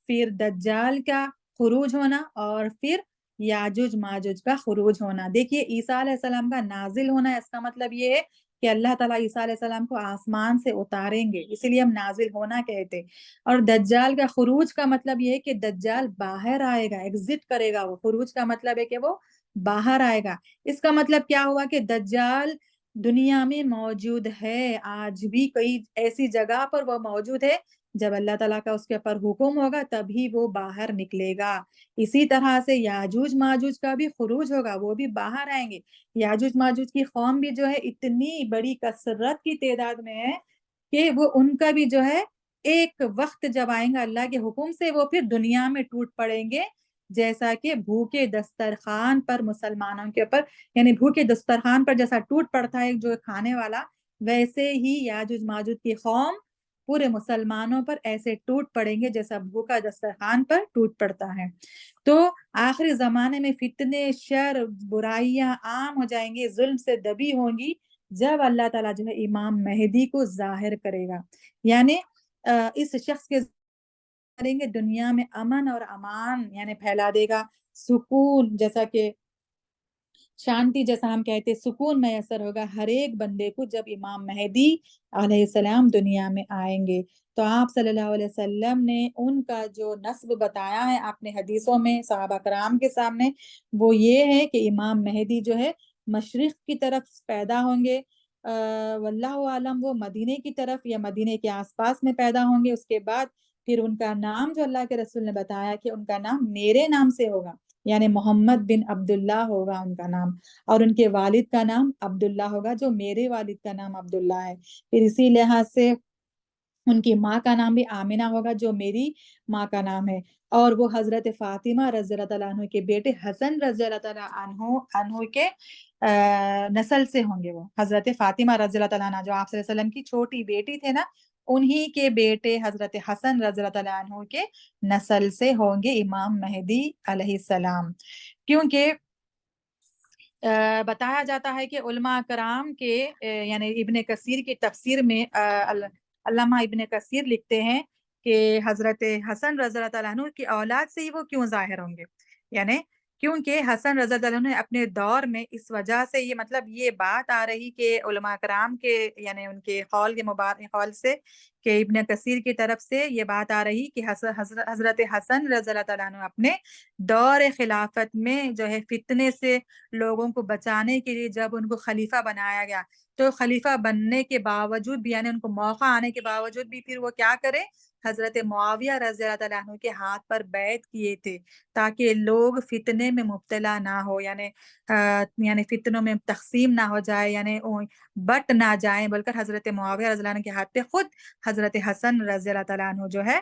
پھر دجال کا خروج ہونا، اور پھر یاجوج ماجوج کا خروج ہونا. دیکھیے عیسیٰ علیہ السلام کا نازل ہونا، اس کا مطلب یہ ہے کہ اللہ تعالیٰ عیسیٰ علیہ السلام کو آسمان سے اتاریں گے، اسی لیے ہم نازل ہونا کہتے. اور دجال کا خروج کا مطلب یہ ہے کہ دجال باہر آئے گا، ایگزٹ کرے گا. وہ خروج کا مطلب ہے کہ وہ باہر آئے گا. اس کا مطلب کیا ہوا کہ دجال دنیا میں موجود ہے، آج بھی کئی ایسی جگہ پر وہ موجود ہے. جب اللہ تعالیٰ کا اس کے اوپر حکم ہوگا تبھی وہ باہر نکلے گا. اسی طرح سے یاجوج ماجوج کا بھی خروج ہوگا، وہ بھی باہر آئیں گے. یاجوج ماجوج کی قوم بھی جو ہے اتنی بڑی کثرت کی تعداد میں ہے کہ وہ ان کا بھی جو ہے ایک وقت جب آئیں گا اللہ کے حکم سے وہ پھر دنیا میں ٹوٹ پڑیں گے. جیسا کہ بھوکے دسترخوان پر مسلمانوں کے اوپر، یعنی بھوکے دسترخوان پر جیسا ٹوٹ پڑتا ہے جو کھانے والا، ویسے ہی یاجوج ماجوج کی قوم پورے مسلمانوں پر ایسے ٹوٹ پڑیں گے جیسا بھوکا دسترخوان پر ٹوٹ پڑتا ہے. تو آخری زمانے میں فتنے، شر، برائیاں عام ہو جائیں گے، ظلم سے دبی ہوں گی جب اللہ تعالیٰ جو ہے امام مہدی کو ظاہر کرے گا. یعنی اس شخص کے کریں گے دنیا میں امن اور امان یعنی پھیلا دے گا، سکون، جیسا کہ شانتی جیسا ہم کہتے سکون میسر ہوگا ہر ایک بندے کو جب امام مہدی علیہ السلام دنیا میں آئیں گے. تو آپ صلی اللہ علیہ وسلم نے ان کا جو نسب بتایا ہے اپنے حدیثوں میں صحابہ کرام کے سامنے، وہ یہ ہے کہ امام مہدی جو ہے مشرق کی طرف پیدا ہوں گے، واللہ عالم وہ مدینے کی طرف یا مدینے کے آس پاس میں پیدا ہوں گے. اس کے بعد پھر ان کا نام جو اللہ کے رسول نے بتایا کہ ان کا نام میرے نام سے ہوگا، یعنی محمد بن عبداللہ ہوگا ان کا نام، اور ان کے والد کا نام عبداللہ ہوگا جو میرے والد کا نام عبداللہ ہے. پھر اسی لحاظ سے ان کی ماں کا نام بھی آمنہ ہوگا جو میری ماں کا نام ہے، اور وہ حضرت فاطمہ رضی اللہ تعالیٰ عنہ کے بیٹے حسن رضی اللہ تعالیٰ عنہ کے نسل سے ہوں گے۔ وہ حضرت فاطمہ رضی اللہ تعالیٰ عنہ جو آپ صلی اللہ علیہ وسلم کی چھوٹی بیٹی تھے نا، انہی کے بیٹے حضرت حسن رضی اللہ تعالیٰ عنہ کے نسل سے ہوں گے امام مہدی علیہ السلام۔ کیونکہ بتایا جاتا ہے کہ علماء کرام کے یعنی ابن کثیر کی تفسیر میں علامہ ابن کثیر لکھتے ہیں کہ حضرت حسن رضی اللہ تعالیٰ عنہ کی اولاد سے ہی وہ کیوں ظاہر ہوں گے، یعنی کیونکہ حسن رضی اللہ عنہ نے اپنے دور میں اس وجہ سے یہ مطلب یہ بات آ رہی کہ علماء کرام کے یعنی ان کے قول کے مبارک قول سے کہ ابن کثیر کی طرف سے یہ بات آ رہی کہ حضرت حسن رضی اللہ تعالیٰ عنہ اپنے دور خلافت میں جو ہے فتنے سے لوگوں کو بچانے کے لیے جب ان کو خلیفہ بنایا گیا، تو خلیفہ بننے کے باوجود بھی یعنی ان کو موقع آنے کے باوجود بھی پھر وہ کیا کرے، حضرت معاویہ رضی اللہ تعالیٰ عنہ کے ہاتھ پر بیعت کیے تھے تاکہ لوگ فتنے میں مبتلا نہ ہو، یعنی فتنوں میں تقسیم نہ ہو جائے، یعنی بٹ نہ جائیں، بلکہ حضرت معاویہ رضی اللہ عنہ کے ہاتھ پہ خود حضرت حسن رضی اللہ تعالیٰ عنہ جو ہے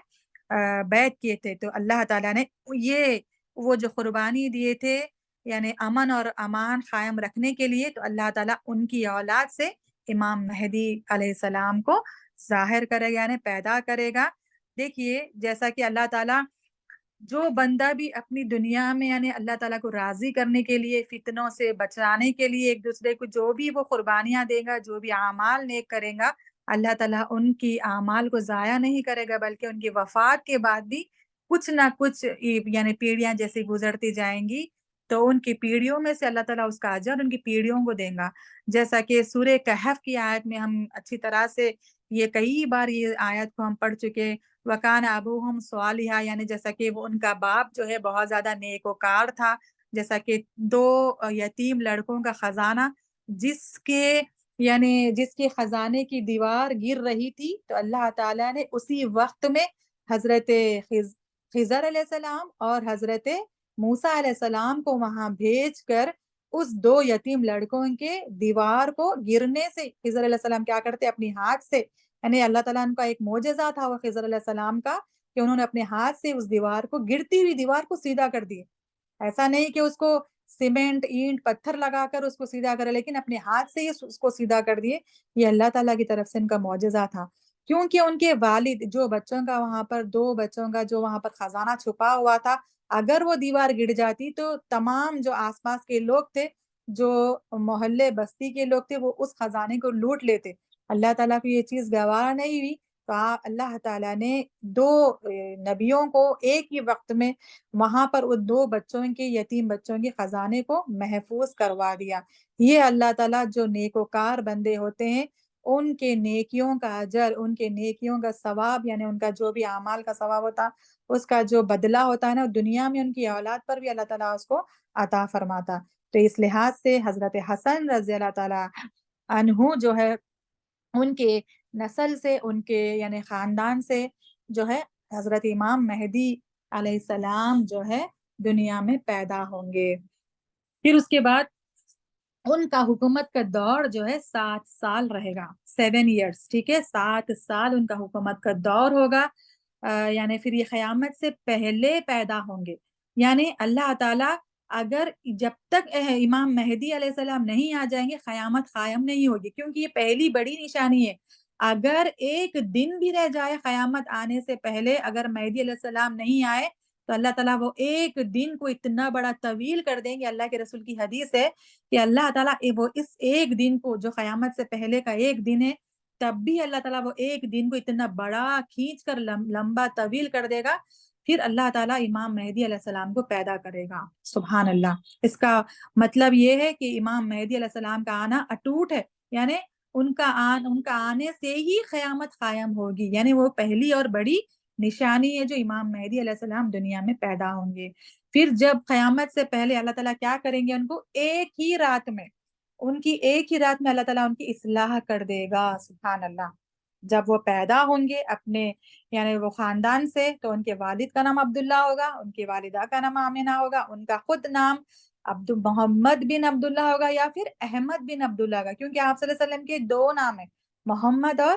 بیعت کیے تھے۔ تو اللہ تعالیٰ نے یہ وہ جو قربانی دیے تھے یعنی امن اور امان قائم رکھنے کے لیے، تو اللہ تعالیٰ ان کی اولاد سے امام مہدی علیہ السلام کو ظاہر کرے گا، یعنی پیدا کرے گا۔ دیکھیے جیسا کہ اللہ تعالیٰ جو بندہ بھی اپنی دنیا میں یعنی اللہ تعالیٰ کو راضی کرنے کے لیے، فتنوں سے بچانے کے لیے ایک دوسرے کو جو بھی وہ قربانیاں دے گا، جو بھی اعمال نیک کرے گا، اللہ تعالیٰ ان کی اعمال کو ضائع نہیں کرے گا، بلکہ ان کی وفات کے بعد بھی کچھ نہ کچھ یعنی پیڑھیاں جیسے گزرتی جائیں گی، تو ان کی پیڑھیوں میں سے اللہ تعالیٰ اس کا اجر ان کی پیڑھیوں کو دے گا۔ جیسا کہ سورہ کہف کی آیت میں ہم اچھی طرح سے یہ کئی بار یہ آیت کو ہم پڑھ چکے، وکان ابوہم صالحا، یعنی جیسا کہ وہ ان کا باپ جو ہے بہت زیادہ نیکوکار تھا، جیسا کہ 2 یتیم لڑکوں کا خزانہ جس کے خزانے کی دیوار گر رہی تھی، تو اللہ تعالیٰ نے اسی وقت میں حضرت خضر علیہ السلام اور حضرت موسیٰ علیہ السلام کو وہاں بھیج کر اس 2 یتیم لڑکوں کے دیوار کو گرنے سے، خضر علیہ السلام کیا کرتے اپنی ہاتھ سے، یعنی اللہ تعالیٰ ان کا ایک معجزہ تھا وہ خضر علیہ السلام کا کہ انہوں نے اپنے ہاتھ سے اس دیوار کو، گرتی ہوئی دیوار کو سیدھا کر دیے۔ ایسا نہیں کہ اس کو سیمنٹ اینٹ پتھر لگا کر اس کو سیدھا کرے، لیکن اپنے ہاتھ سے ہی اس کو سیدھا کر دیے۔ یہ اللہ تعالیٰ کی طرف سے ان کا معجزہ تھا، کیونکہ ان کے والد جو بچوں کا وہاں پر 2 بچوں کا جو وہاں پر خزانہ چھپا ہوا تھا، اگر وہ دیوار گر جاتی تو تمام جو آس پاس کے لوگ تھے، جو محلے بستی کے لوگ تھے، وہ اس خزانے کو لوٹ لیتے۔ اللہ تعالیٰ کو یہ چیز گوارا نہیں ہوئی، تو اللہ تعالیٰ نے 2 نبیوں کو ایک ہی وقت میں وہاں پر ان 2 بچوں کے یتیم بچوں کے خزانے کو محفوظ کروا دیا۔ یہ اللہ تعالیٰ جو نیکوکار بندے ہوتے ہیں، ان کے نیکیوں کا اجر، ان کے نیکیوں کا ثواب، یعنی ان کا جو بھی اعمال کا ثواب ہوتا، اس کا جو بدلہ ہوتا ہے نا، دنیا میں ان کی اولاد پر بھی اللہ تعالیٰ اس کو عطا فرماتا۔ تو اس لحاظ سے حضرت حسن رضی اللہ تعالیٰ عنہ جو ہے ان کے نسل سے، ان کے یعنی خاندان سے جو ہے حضرت امام مہدی علیہ السلام جو ہے دنیا میں پیدا ہوں گے۔ پھر اس کے بعد ان کا حکومت کا دور جو ہے 7 سال رہے گا، 7 ایئرس، ٹھیک ہے، 7 سال ان کا حکومت کا دور ہوگا۔ یعنی پھر یہ قیامت سے پہلے پیدا ہوں گے، یعنی اللہ تعالیٰ اگر جب تک امام مہدی علیہ السلام نہیں آ جائیں گے قیامت قائم نہیں ہوگی، کیونکہ یہ پہلی بڑی نشانی ہے۔ اگر ایک دن بھی رہ جائے قیامت آنے سے پہلے، اگر مہدی علیہ السلام نہیں آئے، تو اللہ تعالیٰ وہ ایک دن کو اتنا بڑا طویل کر دیں گے۔ اللہ کے رسول کی حدیث ہے کہ اللہ تعالیٰ وہ اس ایک دن کو جو قیامت سے پہلے کا ایک دن ہے، تب بھی اللہ تعالیٰ وہ ایک دن کو اتنا بڑا کھینچ کر لمبا طویل کر دے گا، پھر اللہ تعالیٰ امام مہدی علیہ السلام کو پیدا کرے گا۔ سبحان اللہ۔ اس کا مطلب یہ ہے کہ امام مہدی علیہ السلام کا آنا اٹوٹ ہے، یعنی ان کا آنے سے ہی قیامت قائم ہوگی، یعنی وہ پہلی اور بڑی نشانی ہے جو امام مہدی علیہ السلام دنیا میں پیدا ہوں گے۔ پھر جب قیامت سے پہلے اللہ تعالیٰ کیا کریں گے، ان کو ایک ہی رات میں اللہ تعالیٰ ان کی اصلاح کر دے گا۔ سبحان اللہ۔ جب وہ پیدا ہوں گے اپنے یعنی وہ خاندان سے، تو ان کے والد کا نام عبداللہ ہوگا، ان کی والدہ کا نام آمنہ ہوگا، ان کا خود نام محمد بن عبداللہ ہوگا یا پھر احمد بن عبداللہ ہوگا، کیونکہ آپ صلی اللہ علیہ وسلم کے 2 نام ہیں، محمد اور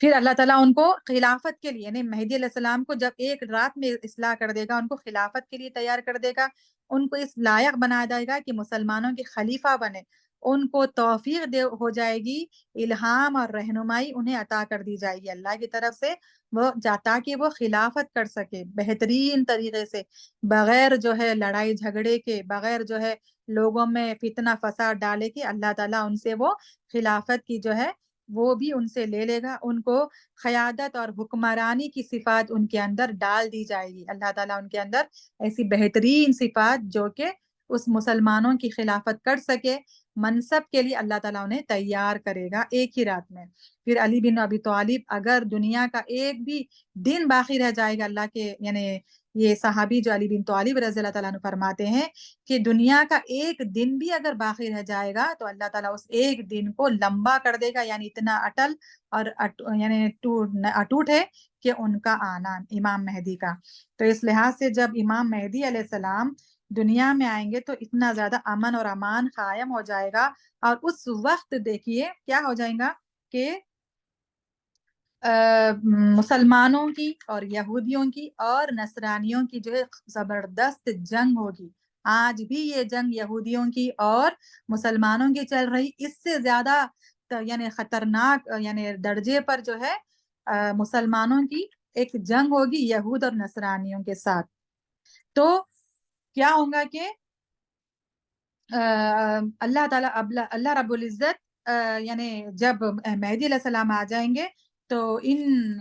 پھر اللہ تعالیٰ ان کو خلافت کے لیے، یعنی مہدی علیہ السلام کو جب ایک رات میں اصلاح کر دے گا، ان کو خلافت کے لیے تیار کر دے گا، ان کو اس لائق بنا دے گا کہ مسلمانوں کے خلیفہ بنے، ان کو توفیق ہو جائے گی، الہام اور رہنمائی انہیں عطا کر دی جائے گی اللہ کی طرف سے، وہ تاکہ وہ خلافت کر سکے بہترین طریقے سے، بغیر جو ہے لڑائی جھگڑے کے، بغیر جو ہے لوگوں میں فتنہ فساد ڈالے کے، اللہ تعالیٰ ان سے وہ خلافت کی جو ہے وہ بھی ان سے لے لے گا، ان کو قیادت اور حکمرانی کی صفات ان کے اندر ڈال دی جائے گی، اللہ تعالیٰ ان کے اندر ایسی بہترین صفات جو کہ اس مسلمانوں کی خلافت کر سکے، منصب کے لیے اللہ تعالیٰ انہیں تیار کرے گا ایک ہی رات میں۔ پھر علی بن ابی طالب، اگر دنیا کا ایک بھی دن باقی رہ جائے گا، اللہ کے یعنی یہ صحابی جو علی بن طالب رضی اللہ تعالیٰ عنہ فرماتے ہیں کہ دنیا کا ایک دن بھی اگر باقی رہ جائے گا تو اللہ تعالیٰ اس ایک دن کو لمبا کر دے گا، یعنی اتنا اٹل اور یعنی اٹوٹ ہے کہ ان کا آنا امام مہدی کا۔ تو اس لحاظ سے جب امام مہدی علیہ السلام دنیا میں آئیں گے تو اتنا زیادہ امن اور امان قائم ہو جائے گا، اور اس وقت دیکھیے کیا ہو جائے گا کہ مسلمانوں کی اور یہودیوں کی اور نصرانیوں کی جو ہے زبردست جنگ ہوگی۔ آج بھی یہ جنگ یہودیوں کی اور مسلمانوں کی چل رہی، اس سے زیادہ یعنی خطرناک یعنی درجے پر جو ہے مسلمانوں کی ایک جنگ ہوگی یہود اور نصرانیوں کے ساتھ۔ تو کیا ہوگا کہ اللہ تعالیٰ اللہ رب العزت یعنی جب مہدی علیہ السلام آ جائیں گے تو ان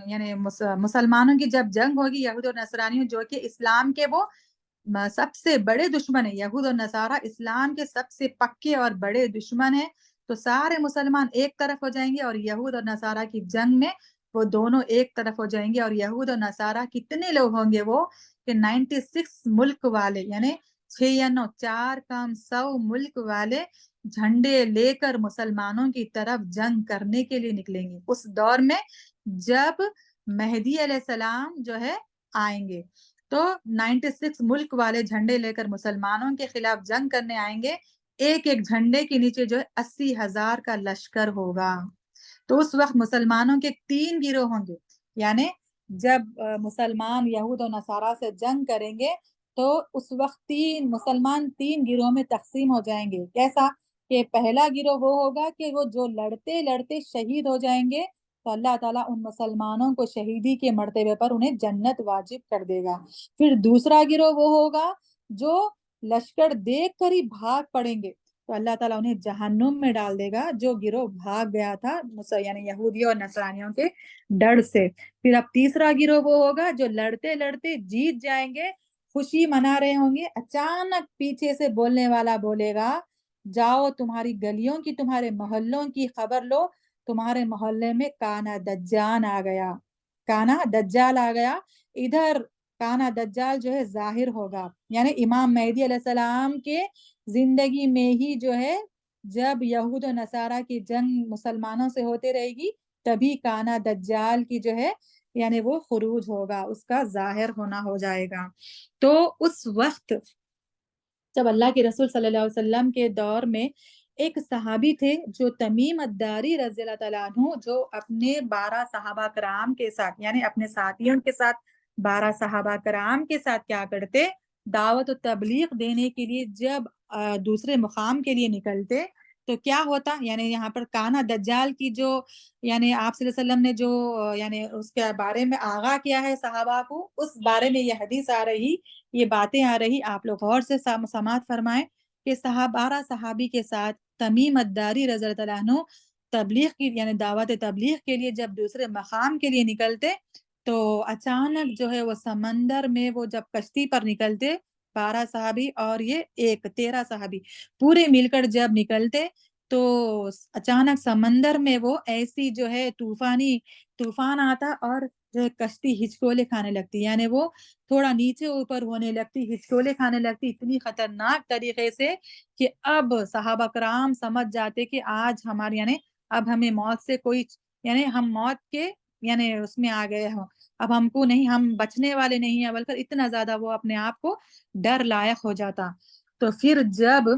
یعنی مسلمانوں کی جب جنگ ہوگی یہود اور نصرانیوں، جو کہ اسلام کے وہ سب سے بڑے دشمن ہیں، یہود اور نصارہ اسلام کے سب سے پکے اور بڑے دشمن ہیں، تو سارے مسلمان ایک طرف ہو جائیں گے اور یہود اور نصارہ کی جنگ میں وہ دونوں ایک طرف ہو جائیں گے۔ اور یہود اور نصارہ کتنے لوگ ہوں گے وہ کہ 96 ملک والے، یعنی 400 ملک والے جھنڈے لے کر مسلمانوں کی طرف جنگ کرنے کے لیے نکلیں گے اس دور میں جب مہدی علیہ السلام جو ہے آئیں گے۔ تو 96 ملک والے جھنڈے لے کر مسلمانوں کے خلاف جنگ کرنے آئیں گے، ایک ایک جھنڈے کے نیچے جو ہے 80,000 کا لشکر ہوگا۔ تو اس وقت مسلمانوں کے 3 گروہ ہوں گے، یعنی جب مسلمان یہود و نصارہ سے جنگ کریں گے تو اس وقت مسلمان 3 گروہ میں تقسیم ہو جائیں گے۔ کیسا کہ پہلا گروہ وہ ہوگا کہ وہ جو لڑتے لڑتے شہید ہو جائیں گے تو اللہ تعالیٰ ان مسلمانوں کو شہیدی کے مرتبے پر انہیں جنت واجب کر دے گا۔ پھر دوسرا گروہ وہ ہوگا جو لشکر دیکھ کر ہی بھاگ پڑیں گے تو اللہ تعالیٰ انہیں جہنم میں ڈال دے گا، جو گروہ بھاگ گیا تھا یعنی یہودیوں اور نصرانیوں کے ڈر سے۔ پھر اب تیسرا گروہ وہ ہوگا جو لڑتے لڑتے جیت جائیں گے، خوشی منا رہے ہوں گے، اچانک پیچھے سے بولنے والا بولے گا جاؤ تمہاری گلیوں کی تمہارے محلوں کی خبر لو، تمہارے محلے میں کانا دجال آ گیا، کانا دجال آ گیا، ادھر کانا دجال جو ہے ظاہر ہوگا۔ یعنی امام مہدی علیہ السلام کے زندگی میں ہی جو ہے جب یہود و نصارہ کی جنگ مسلمانوں سے ہوتے رہے گی تبھی کانا دجال کی جو ہے یعنی وہ خروج ہوگا، اس کا ظاہر ہونا ہو جائے گا۔ تو اس وقت جب اللہ کے رسول صلی اللہ علیہ وسلم کے دور میں ایک صحابی تھے جو تمیم الداری رضی اللہ تعالیٰ عنہ، جو اپنے 12 صحابہ کرام کے ساتھ یعنی اپنے ساتھیوں کے ساتھ 12 صحابہ کرام کے ساتھ کیا کرتے، دعوت و تبلیغ دینے کے لیے جب دوسرے مقام کے لیے نکلتے تو کیا ہوتا، یعنی یہاں پر کانا دجال کی جو یعنی آپ صلی اللہ علیہ وسلم نے جو یعنی اس کے بارے میں آگاہ کیا ہے صحابہ کو، اس بارے میں یہ حدیث آ رہی، یہ باتیں آ رہی، آپ لوگ غور سے سماعت فرمائیں کہ 12 صحابی کے ساتھ تمیم الداری رضی اللہ عنہ تبلیغ کی یعنی دعوت تبلیغ کے لیے جب دوسرے مقام کے لیے نکلتے تو اچانک جو ہے وہ سمندر میں وہ جب کشتی پر نکلتے 12 صحابی اور یہ 13 صحابی پورے مل کر جب نکلتے تو اچانک سمندر میں وہ ایسی جو ہے طوفان آتا اور جو ہے کشتی ہچکولے کھانے لگتی، یعنی وہ تھوڑا نیچے اوپر ہونے لگتی، ہچکولے کھانے لگتی اتنی خطرناک طریقے سے کہ اب صحابہ کرام سمجھ جاتے کہ آج ہمارے یعنی اب ہمیں موت سے کوئی یعنی ہم موت کے یعنی اس میں آ گئے ہوں، اب ہم کو نہیں، ہم بچنے والے نہیں ہیں، بلکہ اتنا زیادہ وہ اپنے آپ کو ڈر لائق ہو جاتا۔ تو پھر جب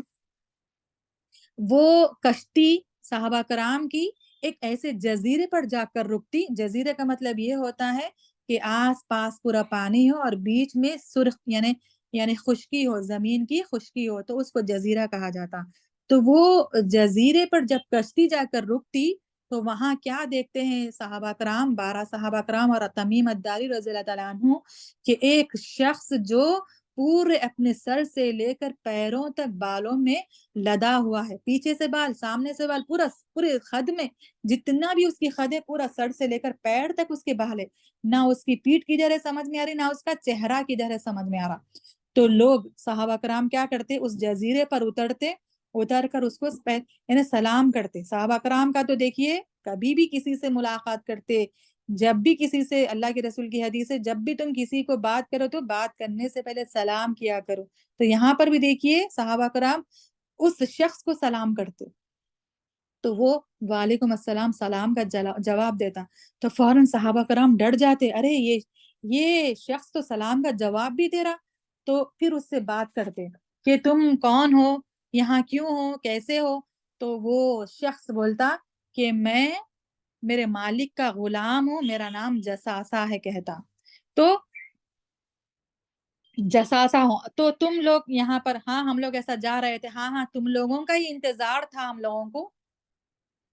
وہ کشتی صحابہ کرام کی ایک ایسے جزیرے پر جا کر رکتی. جزیرے کا مطلب یہ ہوتا ہے کہ آس پاس پورا پانی ہو اور بیچ میں سرخ یعنی خشکی ہو، زمین کی خشکی ہو، تو اس کو جزیرہ کہا جاتا. تو وہ جزیرے پر جب کشتی جا کر رکتی تو وہاں کیا دیکھتے ہیں صحابہ کرام، 12 صحابہ کرام اور تمیم الداری رضی اللہ تعالیٰ عنہ، کہ ایک شخص جو پورے اپنے سر سے لے کر پیروں تک بالوں میں لدا ہوا ہے، پیچھے سے بال، سامنے سے بال، پورے خد میں جتنا بھی اس کی خد ہے، پورا سر سے لے کر پیر تک اس کے بال ہے. نہ اس کی پیٹھ کی جگہ سمجھ میں آ رہی، نہ اس کا چہرہ کی جگہ سمجھ میں آ رہا. تو لوگ صحابہ کرام کیا کرتے، اس جزیرے پر اتر کر اس کو یعنی سلام کرتے. صحابہ کرام کا تو دیکھیے کبھی بھی کسی سے ملاقات کرتے، جب بھی کسی سے، اللہ کے رسول کی حدیث ہے، جب بھی تم کسی کو بات کرو تو بات کرنے سے پہلے سلام کیا کرو. تو یہاں پر بھی دیکھیے صحابہ کرام اس شخص کو سلام کرتے تو وہ وعلیکم السلام، سلام کا جواب دیتا. تو فوراً صحابہ کرام ڈر جاتے، ارے یہ شخص تو سلام کا جواب بھی دے رہا. تو پھر اس سے بات کرتے کہ تم کون ہو، یہاں کیوں ہو، کیسے ہو. تو وہ شخص بولتا کہ میں میرے مالک کا غلام ہوں، میرا نام جساسا ہے کہتا. تو جساسا ہو تو تم لوگ یہاں پر، ہاں ہم لوگ ایسا جا رہے تھے، ہاں تم لوگوں کا ہی انتظار تھا ہم لوگوں کو،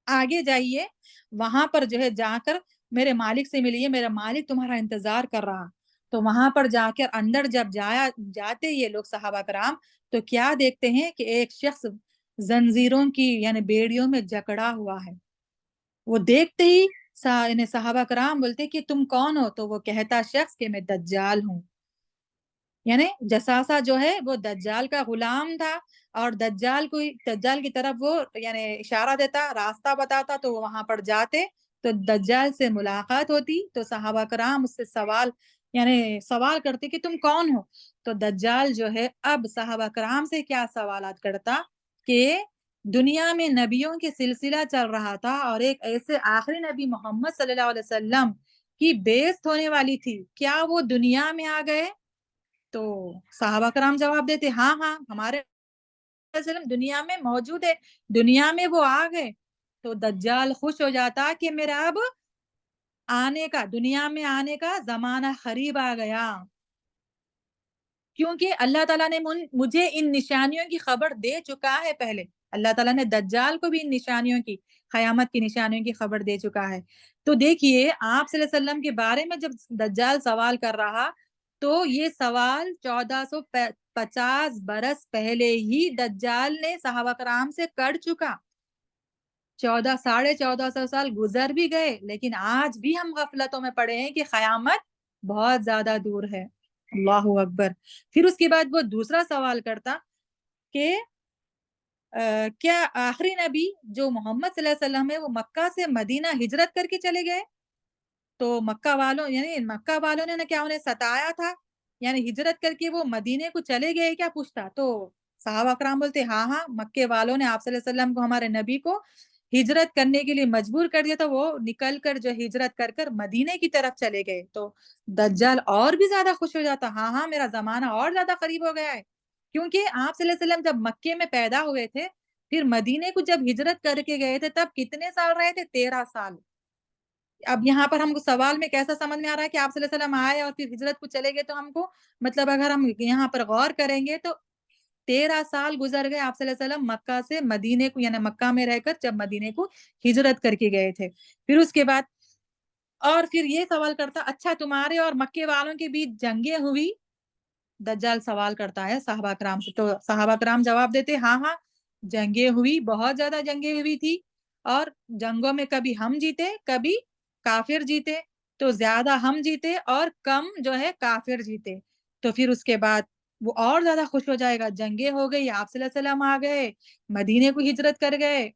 آگے جائیے، وہاں پر جو ہے جا کر میرے مالک سے ملیے، میرا مالک تمہارا انتظار کر رہا. تو وہاں پر جا کر اندر جب جاتے یہ لوگ صحابہ کرام، تو کیا دیکھتے ہیں کہ ایک شخص زنجیروں کی یعنی بیڑیوں میں جکڑا ہوا ہے. وہ دیکھتے ہی یعنی صحابہ کرام بولتے کہ تم کون ہو. تو وہ کہتا شخص کہ میں دجال ہوں. یعنی جساسا جو ہے وہ دجال کا غلام تھا، اور دجال کی طرف وہ یعنی اشارہ دیتا، راستہ بتاتا، تو وہ وہاں پر جاتے تو دجال سے ملاقات ہوتی. تو صحابہ کرام اس سے سوال کرتے کہ تم کون ہو. تو دجال جو ہے اب صحابہ کرام سے کیا سوالات کرتا کہ دنیا میں نبیوں کے سلسلہ چل رہا تھا، اور ایک ایسے آخری نبی محمد صلی اللہ علیہ وسلم کی بیعت ہونے والی تھی، کیا وہ دنیا میں آ گئے؟ تو صحابہ کرام جواب دیتے ہاں ہمارے وسلم دنیا میں موجود ہے، دنیا میں وہ آ گئے. تو دجال خوش ہو جاتا کہ میرا اب دنیا میں آنے کا زمانہ قریب آ گیا، کیونکہ اللہ تعالیٰ نے مجھے ان نشانیوں کی خبر دے چکا ہے پہلے. اللہ تعالیٰ نے دجال کو بھی ان نشانیوں کی، قیامت کی نشانیوں کی خبر دے چکا ہے. تو دیکھیے آپ صلی اللہ علیہ وسلم کے بارے میں جب دجال سوال کر رہا، تو یہ سوال 1450 برس پہلے ہی دجال نے صحابہ کرام سے کر چکا. 1450 سال گزر بھی گئے، لیکن آج بھی ہم غفلتوں میں پڑے ہیں کہ قیامت بہت زیادہ دور ہے. اللہ اکبر. پھر اس کے بعد وہ دوسرا سوال کرتا کہ کیا آخری نبی جو محمد صلی اللہ علیہ وسلم ہے وہ مکہ سے مدینہ ہجرت کر کے چلے گئے؟ تو مکہ والوں نے کیا انہیں ستایا تھا، یعنی ہجرت کر کے وہ مدینے کو چلے گئے کیا پوچھتا. تو صحابہ کرام بولتے ہاں مکے والوں نے آپ صلی اللہ علیہ وسلم کو، ہمارے نبی کو ہجرت کرنے کے لیے مجبور کر دیا تھا، وہ نکل کر جو ہجرت کر مدینے کی طرف چلے گئے. تو دجال اور بھی زیادہ خوش ہو جاتا، ہاں میرا زمانہ اور زیادہ قریب ہو گیا ہے، کیونکہ آپ صلی اللہ علیہ وسلم جب مکے میں پیدا ہوئے تھے، پھر مدینے کو جب ہجرت کر کے گئے تھے تب کتنے سال رہے تھے؟ 13 سال. اب یہاں پر ہم کو سوال میں کیسا سمجھ میں آ رہا ہے کہ آپ صلی اللہ علیہ وسلم آئے اور پھر ہجرت کو چلے گئے. تو ہم کو مطلب اگر ہم یہاں پر غور کریں گے تو 13 سال گزر گئے آپ صلی اللہ علیہ وسلم مکہ سے مدینے کو، یعنی مکہ میں رہ کر جب مدینے کو ہجرت کر کے گئے تھے. پھر اس کے بعد اور پھر یہ سوال کرتا اچھا تمہارے اور مکے والوں کے بیچ جنگیں ہوئی؟ دجال سوال کرتا ہے صحابہ کرام سے. تو صحابہ کرام جواب دیتے ہاں جنگیں ہوئی، بہت زیادہ جنگیں ہوئی تھی، اور جنگوں میں کبھی ہم جیتے کبھی کافر جیتے، تو زیادہ ہم جیتے اور کم جو ہے کافر جیتے. تو پھر اس کے بعد وہ اور زیادہ خوش ہو جائے گا، جنگیں ہو گئی، آپ صلی اللہ علیہ وسلم آ گئے، مدینے کو ہجرت کر گئے.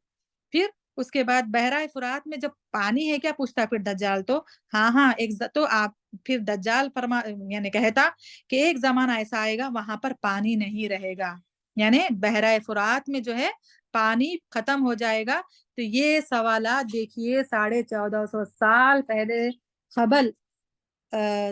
پھر اس کے بعد بحیرہ فرات میں جب پانی ہے کیا پوچھتا پھر دجال. تو ہاں تو آپ پھر دجال یعنی کہتا کہ ایک زمانہ ایسا آئے گا وہاں پر پانی نہیں رہے گا، یعنی بحیرہ فرات میں جو ہے پانی ختم ہو جائے گا. تو یہ سوالات دیکھیے 1450 سال پہلے قبل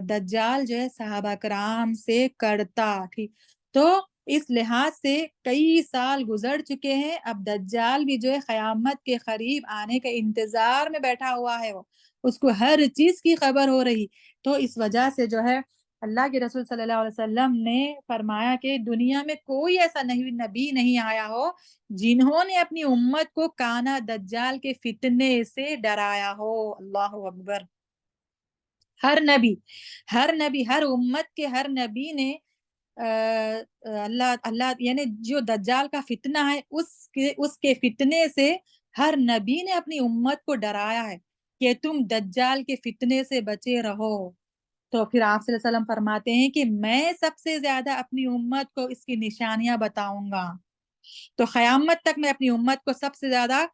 دجال جو ہے صحابہ کرام سے کرتا. ٹھیک. تو اس لحاظ سے کئی سال گزر چکے ہیں، اب دجال بھی جو ہے قیامت کے قریب آنے کے انتظار میں بیٹھا ہوا ہے، وہ اس کو ہر چیز کی خبر ہو رہی۔ تو اس وجہ سے جو ہے اللہ کے رسول صلی اللہ علیہ وسلم نے فرمایا کہ دنیا میں کوئی ایسا نبی نہیں آیا ہو جنہوں نے اپنی امت کو کانا دجال کے فتنے سے ڈرایا ہو۔ اللہ اکبر! ہر نبی، ہر امت کے ہر نبی نے اللہ یعنی جو دجال کا فتنہ ہے اس کے فتنے سے ہر نبی نے اپنی امت کو ڈرایا ہے کہ تم دجال کے فتنے سے بچے رہو۔ تو پھر آپ صلی اللہ علیہ وسلم فرماتے ہیں کہ میں سب سے زیادہ اپنی امت کو اس کی نشانیاں بتاؤں گا۔ تو قیامت تک میں اپنی امت کو سب سے زیادہ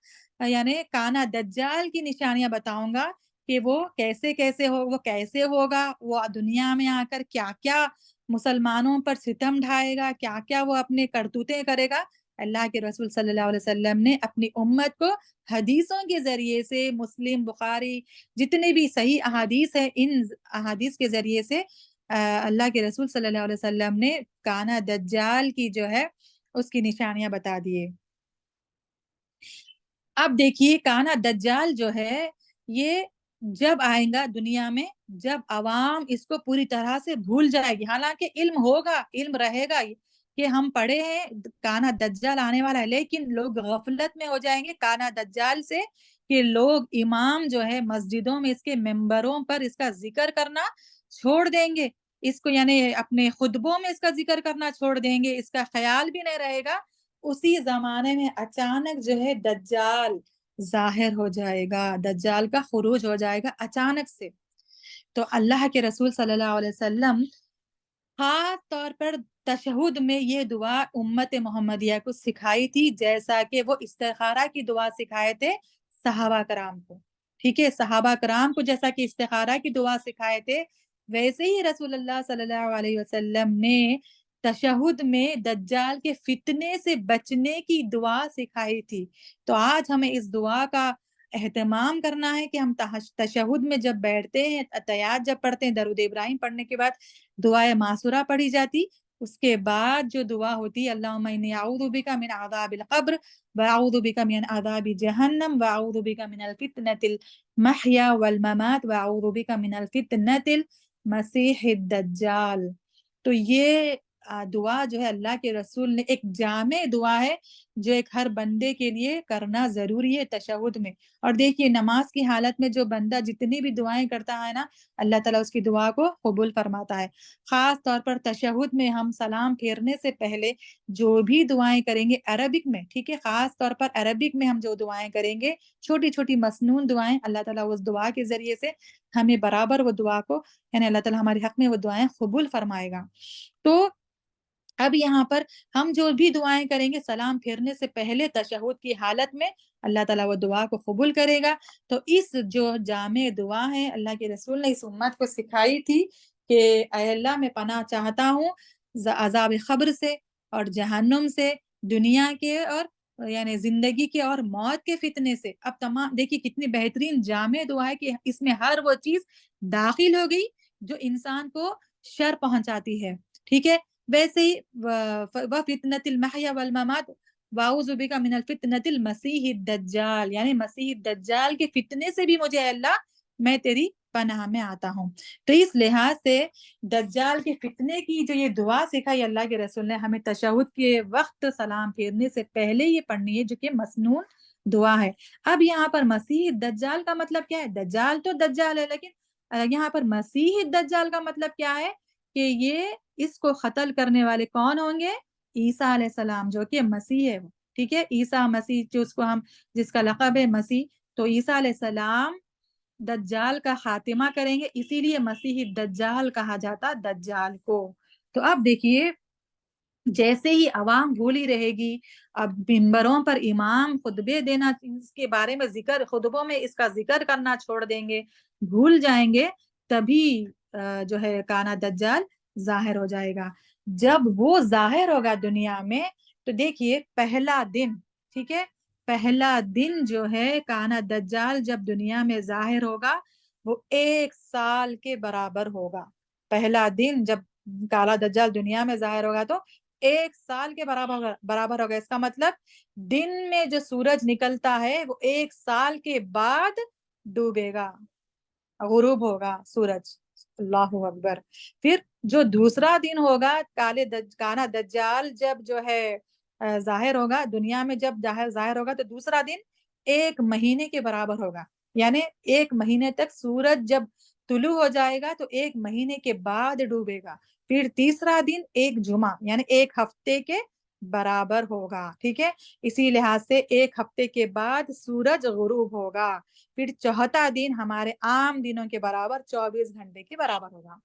یعنی کانا دجال کی نشانیاں بتاؤں گا کہ وہ کیسے ہوگا، وہ دنیا میں آ کر کیا کیا مسلمانوں پر ستم ڈھائے گا، کیا کیا وہ اپنے کرتوتیں کرے گا۔ اللہ کے رسول صلی اللہ علیہ وسلم نے اپنی امت کو حدیثوں کے ذریعے سے، مسلم، بخاری، جتنے بھی صحیح احادیث ہیں، ان احادیث کے ذریعے سے اللہ کے رسول صلی اللہ علیہ وسلم نے کانا دجال کی جو ہے اس کی نشانیاں بتا دیے۔ اب دیکھیے کانا دجال جو ہے یہ جب آئیں گا دنیا میں، جب عوام اس کو پوری طرح سے بھول جائے گی، حالانکہ علم ہوگا، علم رہے گا کہ ہم پڑھے ہیں کانا دجال آنے والا ہے، لیکن لوگ غفلت میں ہو جائیں گے کانا دجال سے کہ لوگ امام جو ہے مسجدوں میں اس کے ممبروں پر اس کا ذکر کرنا چھوڑ دیں گے، اس کو یعنی اپنے خطبوں میں اس کا ذکر کرنا چھوڑ دیں گے، اس کا خیال بھی نہیں رہے گا۔ اسی زمانے میں اچانک جو ہے دجال ظاہر ہو جائے گا، دجال کا خروج ہو جائے گا اچانک سے۔ تو اللہ کے رسول صلی اللہ علیہ وسلم خاص طور پر تشہد میں یہ دعا امت محمدیہ کو سکھائی تھی، جیسا کہ وہ استخارہ کی دعا سکھائے تھے صحابہ کرام کو۔ ٹھیک ہے، صحابہ کرام کو جیسا کہ استخارہ کی دعا سکھائے تھے، ویسے ہی رسول اللہ صلی اللہ علیہ وسلم نے تشہد میں دجال کے فتنے سے بچنے کی دعا سکھائی تھی۔ تو آج ہمیں اس دعا کا اہتمام کرنا ہے کہ ہم تشہد میں جب بیٹھتے ہیں، اتحیات جب پڑھتے ہیں، درود ابراہیم پڑھنے کے بعد دعائے معصورہ پڑھی جاتی، اس کے بعد جو دعا ہوتی اللہم انی اعوذ بک من عذاب القبر واعوذ بک من عذاب جہنم واعوذ بک من الفتنة المحیا والممات واعوذ بک من الفتنة المسیح الدجال۔ تو یہ دعا جو ہے اللہ کے رسول نے ایک جامع دعا ہے جو ایک ہر بندے کے لیے کرنا ضروری ہے تشہد میں۔ اور دیکھیے نماز کی حالت میں جو بندہ جتنی بھی دعائیں کرتا ہے نا، اللہ تعالیٰ اس کی دعا کو قبول فرماتا ہے۔ خاص طور پر تشہد میں ہم سلام پھیرنے سے پہلے جو بھی دعائیں کریں گے عربک میں، ٹھیک ہے، خاص طور پر عربک میں ہم جو دعائیں کریں گے، چھوٹی چھوٹی مسنون دعائیں، اللہ تعالیٰ اس دعا کے ذریعے سے ہمیں برابر وہ دعا کو یعنی اللہ تعالیٰ ہمارے حق میں وہ دعائیں قبول فرمائے گا۔ تو اب یہاں پر ہم جو بھی دعائیں کریں گے سلام پھیرنے سے پہلے تشہد کی حالت میں، اللہ تعالیٰ وہ دعا کو قبول کرے گا۔ تو اس جو جامع دعا ہے اللہ کے رسول نے اس امت کو سکھائی تھی کہ اے اللہ میں پناہ چاہتا ہوں عذاب قبر سے اور جہنم سے، دنیا کے اور یعنی زندگی کے اور موت کے فتنے سے۔ اب تمام دیکھیے کتنی بہترین جامع دعا ہے کہ اس میں ہر وہ چیز داخل ہو گئی جو انسان کو شر پہنچاتی ہے، ٹھیک ہے۔ ویسے ہی وَفِتْنَةِ الْمَحْيَا وَالْمَمَاتِ وَأَعُوذُ بِكَ مِنَ الْفِتْنَةِ الْمَسِيحِ الدَّجَّالِ، یعنی مسیح الدجال کے فتنے سے بھی مجھے اللہ میں تیری پناہ میں آتا ہوں۔ تو اس لحاظ سے دجال کے فتنے کی جو یہ دعا سکھائی اللہ کے رسول نے ہمیں تشہد کے وقت سلام پھیرنے سے پہلے یہ پڑھنی ہے، جو کہ مسنون دعا ہے۔ اب یہاں پر مسیح الدجال کا مطلب کیا ہے؟ دجال تو دجال ہے، لیکن یہاں پر مسیح الدجال کا مطلب کیا ہے کہ یہ اس کو قتل کرنے والے کون ہوں گے؟ عیسیٰ علیہ السلام، جو کہ مسیح ہے، ٹھیک ہے، عیسیٰ مسیح جس کا لقب ہے مسیح، تو عیسیٰ علیہ السلام دجال کا خاتمہ کریں گے، اسی لیے مسیح الدجال کہا جاتا دجال کو۔ تو اب دیکھیے جیسے ہی عوام بھولی رہے گی، اب ممبروں پر امام خطبے دینا، اس کے بارے میں خطبوں میں اس کا ذکر کرنا چھوڑ دیں گے، بھول جائیں گے، تبھی جو ہے کانا دجال ظاہر ہو جائے گا۔ جب وہ ظاہر ہوگا دنیا میں تو دیکھیے پہلا دن، ٹھیک ہے، پہلا دن جو ہے کانا دجال جب دنیا میں ظاہر ہوگا وہ 1 سال کے برابر ہوگا۔ پہلا دن جب کالا دجال دنیا میں ظاہر ہوگا تو ایک سال کے برابر ہوگا. اس کا مطلب دن میں جو سورج نکلتا ہے وہ ایک سال کے بعد ڈوبے گا، غروب ہوگا سورج. اللہ اکبر. پھر جو دوسرا دن ہوگا کانا دجال جب جو ہے ظاہر ہوگا دنیا میں، جب ظاہر ہوگا تو دوسرا دن ایک مہینے کے برابر ہوگا. یعنی ایک مہینے تک سورج جب طلوع ہو جائے گا تو ایک مہینے کے بعد ڈوبے گا. پھر تیسرا دن ایک جمعہ یعنی ایک ہفتے کے برابر ہوگا. ٹھیک ہے، اسی لحاظ سے ایک ہفتے کے بعد سورج غروب ہوگا. پھر چوتھا دن ہمارے عام دنوں کے برابر 24 گھنٹے کے برابر ہوگا.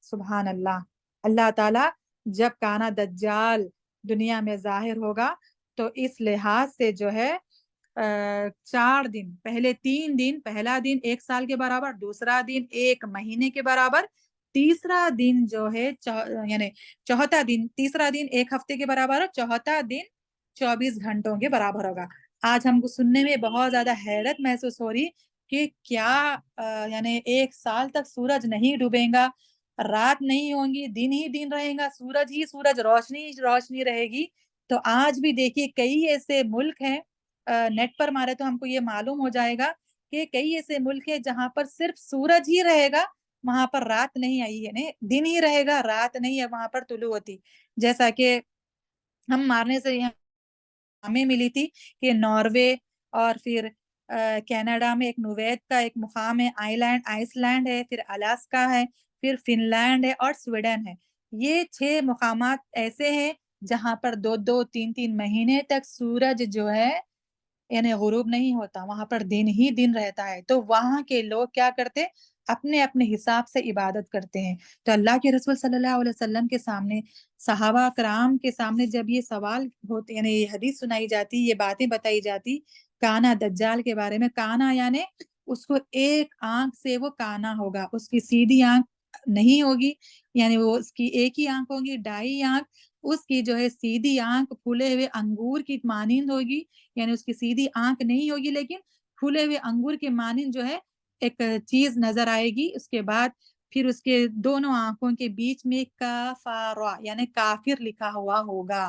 سبحان اللہ. اللہ تعالیٰ جب کانا دجال دنیا میں ظاہر ہوگا تو اس لحاظ سے جو ہے 4 دن، پہلے 3 دن، پہلا دن ایک سال کے برابر، دوسرا دن ایک مہینے کے برابر، تیسرا دن جو ہے یعنی چوتھا دن، تیسرا دن ایک ہفتے کے برابر، چوتھا دن 24 گھنٹوں کے برابر ہوگا. آج ہم کو سننے میں بہت زیادہ حیرت محسوس ہو رہی کہ کیا یعنی ایک سال تک سورج نہیں ڈوبے گا، رات نہیں ہوں گی، دن ہی دن رہے گا، سورج ہی سورج، روشنی ہی روشنی رہے گی. تو آج بھی دیکھیے کئی ایسے ملک ہیں، نیٹ پر مارے تو ہم کو یہ معلوم ہو جائے گا کہ کئی ایسے ملک ہیں جہاں پر صرف سورج ہی رہے گا، وہاں پر رات نہیں آئی ہے، نہیں دن ہی رہے گا، رات نہیں ہے وہاں پر طلوع ہوتی. جیسا کہ ہم مارنے سے ہمیں ملی تھی کہ ناروے اور پھر کینیڈا میں ایک نوید کا ایک مقام ہے، آئس لینڈ ہے، پھر الاسکا ہے، پھر فن لینڈ ہے اور سویڈن ہے. یہ 6 مقامات ایسے ہیں جہاں پر 2-2 3-3 مہینے تک سورج جو ہے یعنی غروب نہیں ہوتا، وہاں پر دن ہی دن رہتا ہے. تو وہاں کے لوگ کیا کرتے، اپنے اپنے حساب سے عبادت کرتے ہیں. تو اللہ کے رسول صلی اللہ علیہ وسلم کے سامنے، صحابہ کرام کے سامنے جب یہ سوال ہوتے یعنی یہ حدیث سنائی جاتی، یہ باتیں بتائی جاتی کانا دجال کے بارے میں. کانا یعنی اس کو ایک آنکھ سے وہ کانا ہوگا، اس کی سیدھی آنکھ نہیں ہوگی، یعنی وہ اس کی ایک ہی آنکھ ہوگی، ڈائی آنکھ. اس کی جو ہے سیدھی آنکھ پھولے ہوئے انگور کی مانند ہوگی، یعنی اس کی سیدھی آنکھ نہیں ہوگی لیکن پھولے ہوئے انگور کے مانند جو ہے ایک چیز نظر آئے گی. اس کے بعد پھر اس کے دونوں آنکھوں کے بیچ میں کافارا یعنی کافر لکھا ہوا ہوگا.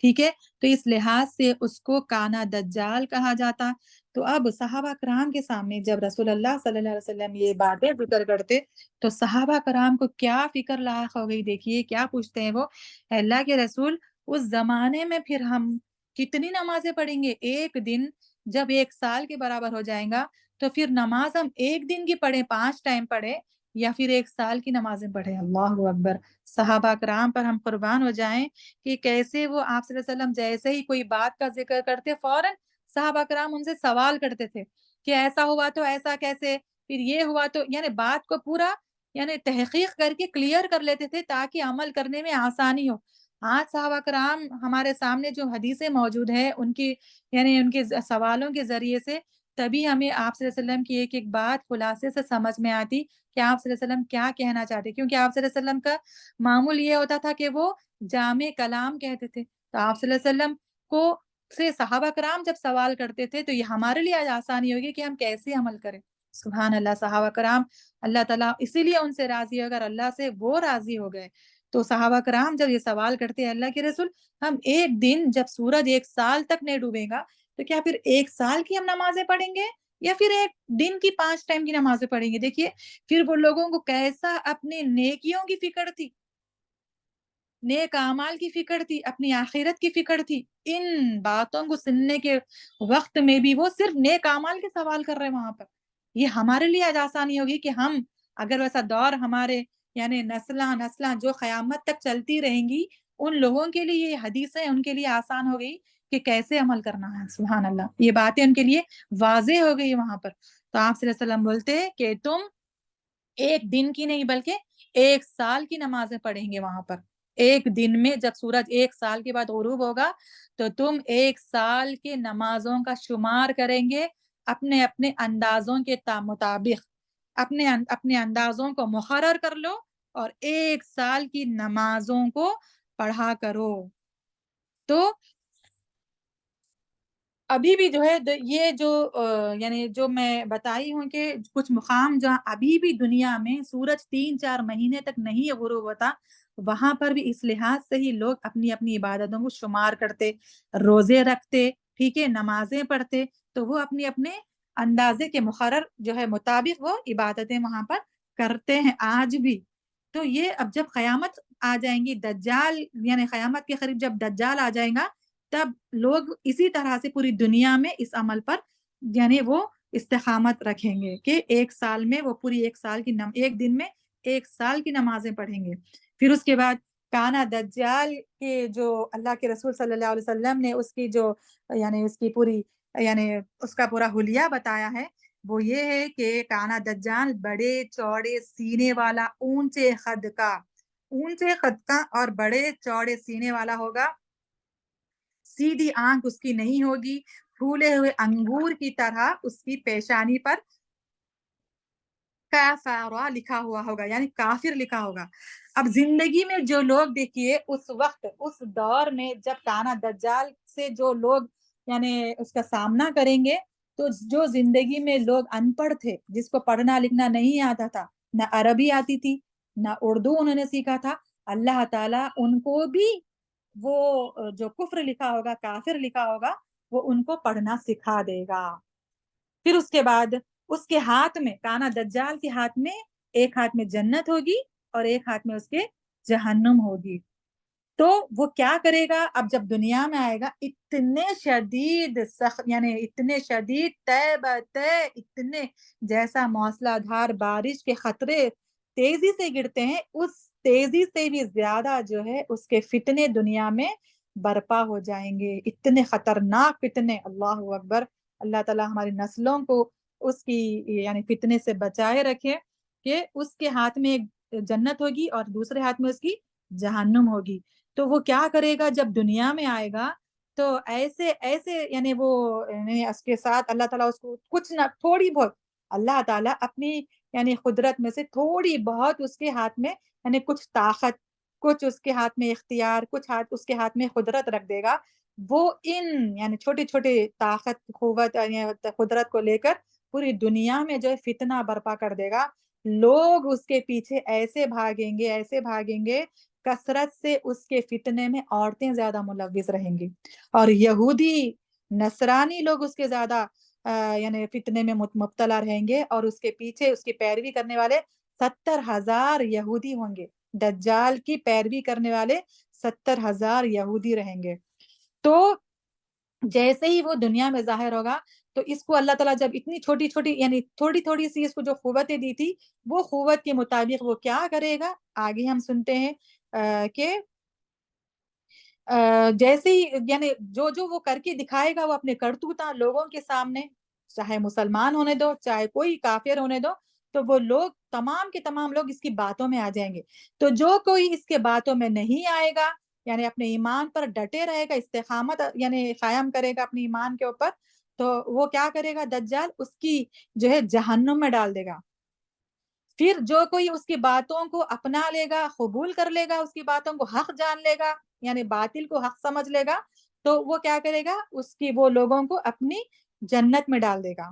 ٹھیک ہے، تو اس لحاظ سے اس کو کانا دجال کہا جاتا. تو اب صحابہ کرام کے سامنے جب رسول اللہ صلی اللہ علیہ وسلم یہ باتیں ذکر کرتے تو صحابہ کرام کو کیا فکر لاحق ہو گئی. دیکھیے کیا پوچھتے ہیں وہ، اللہ کے رسول اس زمانے میں پھر ہم کتنی نمازیں پڑھیں گے؟ ایک دن جب ایک سال کے برابر ہو جائیں گا تو پھر نماز ہم ایک دن کی پڑھیں، 5 ٹائم پڑھیں، یا پھر ایک سال کی نمازیں پڑھیں؟ اللہ اکبر. صحابہ کرام پر ہم قربان ہو جائیں کہ کیسے وہ آپ صلی اللہ علیہ وسلم جیسے ہی کوئی بات کا ذکر کرتے فوراً صحابہ کرام ان سے سوال کرتے تھے کہ ایسا ہوا تو ایسا کیسے، پھر یہ ہوا تو، یعنی بات کو پورا یعنی تحقیق کر کے کلیئر کر لیتے تھے تاکہ عمل کرنے میں آسانی ہو. آج صحابہ کرام ہمارے سامنے جو حدیثیں موجود ہیں ان کی یعنی ان کے سوالوں کے ذریعے سے تبھی ہمیں آپ صلی اللہ علیہ وسلم کی ایک ایک بات خلاصے سے سمجھ میں آتی کہ آپ صلی اللہ علیہ وسلم کیا کہنا چاہتے. کیونکہ آپ صلی اللہ علیہ وسلم کا معمول یہ ہوتا تھا کہ وہ جامع کلام کہتے تھے. تو آپ صلی اللہ علیہ وسلم کو سے صحابہ کرام جب سوال کرتے تھے تو یہ ہمارے لیے آج آسانی ہوگی کہ ہم کیسے عمل کریں. سبحان اللہ. صحابہ کرام اللہ تعالیٰ اسی لیے ان سے راضی ہو، اگر اللہ سے وہ راضی ہو گئے تو صحابہ کرام جب یہ سوال کرتے ہیں اللہ کے رسول ہم ایک دن جب سورج ایک سال تک نہیں ڈوبے گا تو کیا پھر ایک سال کی ہم نمازیں پڑھیں گے یا پھر ایک دن کی 5 ٹائم کی نمازیں پڑھیں گے؟ دیکھیے پھر وہ لوگوں کو کیسا اپنے نیکیوں کی فکر تھی، نیک اعمال کی فکر تھی، اپنی آخرت کی فکر تھی. ان باتوں کو سننے کے وقت میں بھی وہ صرف نیک اعمال کے سوال کر رہے ہیں وہاں پر. یہ ہمارے لیے آج آسانی ہوگی کہ ہم اگر ویسا دور ہمارے یعنی نسلاں جو قیامت تک چلتی رہیں گی ان لوگوں کے لیے یہ حدیثیں ان کے لیے آسان ہو گئی کہ کیسے عمل کرنا ہے. سبحان اللہ. یہ باتیں ان کے لیے واضح ہو گئی وہاں پر. تو آپ صلی اللہ علیہ وسلم بولتے کہ تم ایک دن کی نہیں بلکہ ایک سال کی نمازیں پڑھیں گے وہاں پر. ایک دن میں جب سورج ایک سال کے بعد غروب ہوگا تو تم ایک سال کے نمازوں کا شمار کریں گے اپنے اپنے اندازوں کے مطابق. اپنے اندازوں کو مقرر کر لو اور ایک سال کی نمازوں کو پڑھا کرو. تو ابھی بھی جو ہے یہ جو یعنی جو میں بتائی ہوں کہ کچھ مقام جہاں ابھی بھی دنیا میں سورج 3-4 مہینے تک نہیں غروب ہوتا وہاں پر بھی اس لحاظ سے ہی لوگ اپنی اپنی عبادتوں کو شمار کرتے، روزے رکھتے، ٹھیک ہے، نمازیں پڑھتے، تو وہ اپنے اپنے اندازے کے مقرر جو ہے مطابق وہ عبادتیں وہاں پر کرتے ہیں آج بھی۔ تو یہ اب جب قیامت آ جائیں گی، دجال یعنی قیامت کے قریب جب دجال آ جائے گا، تب لوگ اسی طرح سے پوری دنیا میں اس عمل پر یعنی وہ استقامت رکھیں گے کہ ایک سال میں وہ پوری ایک دن میں 1 سال کی نمازیں پڑھیں گے۔ پھر اس کے بعد کانا دجال کے جو اللہ کے رسول صلی اللہ علیہ وسلم نے اس کی جو یعنی اس کی پوری یعنی اس کا پورا حلیہ بتایا ہے، وہ یہ ہے کہ کانا دجال بڑے چوڑے سینے والا، اونچے قد کا اور بڑے چوڑے سینے والا ہوگا، سیدھی آنکھ اس کی نہیں ہوگی، پھولے ہوئے انگور کی طرح اس کی پیشانی پر کافر لکھا ہوا ہوگا، یعنی کافر لکھا ہوگا۔ اب زندگی میں جو لوگ دیکھیے اس وقت اس دور میں جب کانا دجال سے جو لوگ یعنی اس کا سامنا کریں گے، تو جو زندگی میں لوگ ان پڑھ تھے، جس کو پڑھنا لکھنا نہیں آتا تھا، نہ عربی آتی تھی نہ اردو انہوں نے سیکھا تھا، اللہ تعالیٰ ان کو بھی وہ جو کفر لکھا ہوگا، کافر لکھا ہوگا، وہ ان کو پڑھنا سکھا دے گا۔ پھر اس کے بعد اس کے ہاتھ میں کانا دجال کے ہاتھ میں ایک ہاتھ میں جنت ہوگی اور ایک ہاتھ میں اس کے جہنم ہوگی۔ تو وہ کیا کرے گا اب جب دنیا میں آئے گا، اتنے شدید سخت یعنی اتنے شدید تے بتے اتنے جیسا موسلا دھار بارش کے خطرے تیزی سے گرتے ہیں، اس تیزی سے بھی زیادہ جو ہے اس کے فتنے دنیا میں برپا ہو جائیں گے، اتنے خطرناک فتنے، اللہ اکبر۔ اللہ تعالیٰ ہماری نسلوں کو اس کی یعنی فتنے سے بچائے رکھے کہ اس کے ہاتھ میں ایک جنت ہوگی اور دوسرے ہاتھ میں اس کی جہنم ہوگی۔ تو وہ کیا کرے گا جب دنیا میں آئے گا، تو ایسے ایسے یعنی وہ یعنی اس کے ساتھ اللہ تعالیٰ اس کو کچھ نہ تھوڑی بہت اللہ تعالیٰ اپنی یعنی قدرت میں سے تھوڑی بہت اس کے ہاتھ میں یعنی کچھ طاقت، کچھ اس کے ہاتھ میں اختیار، کچھ اس کے ہاتھ میں قدرت رکھ دے گا۔ وہ ان یعنی چھوٹے چھوٹے طاقت قوت یعنی قدرت کو لے کر پوری دنیا میں جو ہے فتنہ برپا کر دے گا۔ لوگ اس کے پیچھے ایسے بھاگیں گے، کثرت سے اس کے فتنے میں عورتیں زیادہ ملوث رہیں گی، اور یہودی نصرانی لوگ اس کے زیادہ یعنی فتنے میں مبتلا رہیں گے، اور اس کے پیچھے اس کی پیروی کرنے والے 70,000 یہودی ہوں گے۔ دجال کی پیروی کرنے والے 70,000 یہودی رہیں گے۔ تو جیسے ہی وہ دنیا میں ظاہر ہوگا، تو اس کو اللہ تعالیٰ جب اتنی چھوٹی چھوٹی یعنی تھوڑی تھوڑی سی اس کو جو قوتیں دی تھی، وہ قوت کے مطابق وہ کیا کرے گا آگے ہم سنتے ہیں کہ جیسے ہی یعنی جو جو وہ کر کے دکھائے گا، وہ اپنے کرتوتاں لوگوں کے سامنے، چاہے مسلمان ہونے دو چاہے کوئی کافر ہونے دو، تو وہ لوگ تمام کے تمام لوگ اس کی باتوں میں آ جائیں گے۔ تو جو کوئی اس کے باتوں میں نہیں آئے گا، یعنی اپنے ایمان پر ڈٹے رہے گا، استقامت یعنی قائم کرے گا اپنے ایمان کے اوپر، تو وہ کیا کرے گا دجال اس کی جو ہے جہنم میں ڈال دے گا۔ پھر جو کوئی اس کی باتوں کو اپنا لے گا، قبول کر لے گا، اس کی باتوں کو حق جان لے گا، یعنی باطل کو حق سمجھ لے گا، تو وہ کیا کرے گا اس کی وہ لوگوں کو اپنی جنت میں ڈال دے گا۔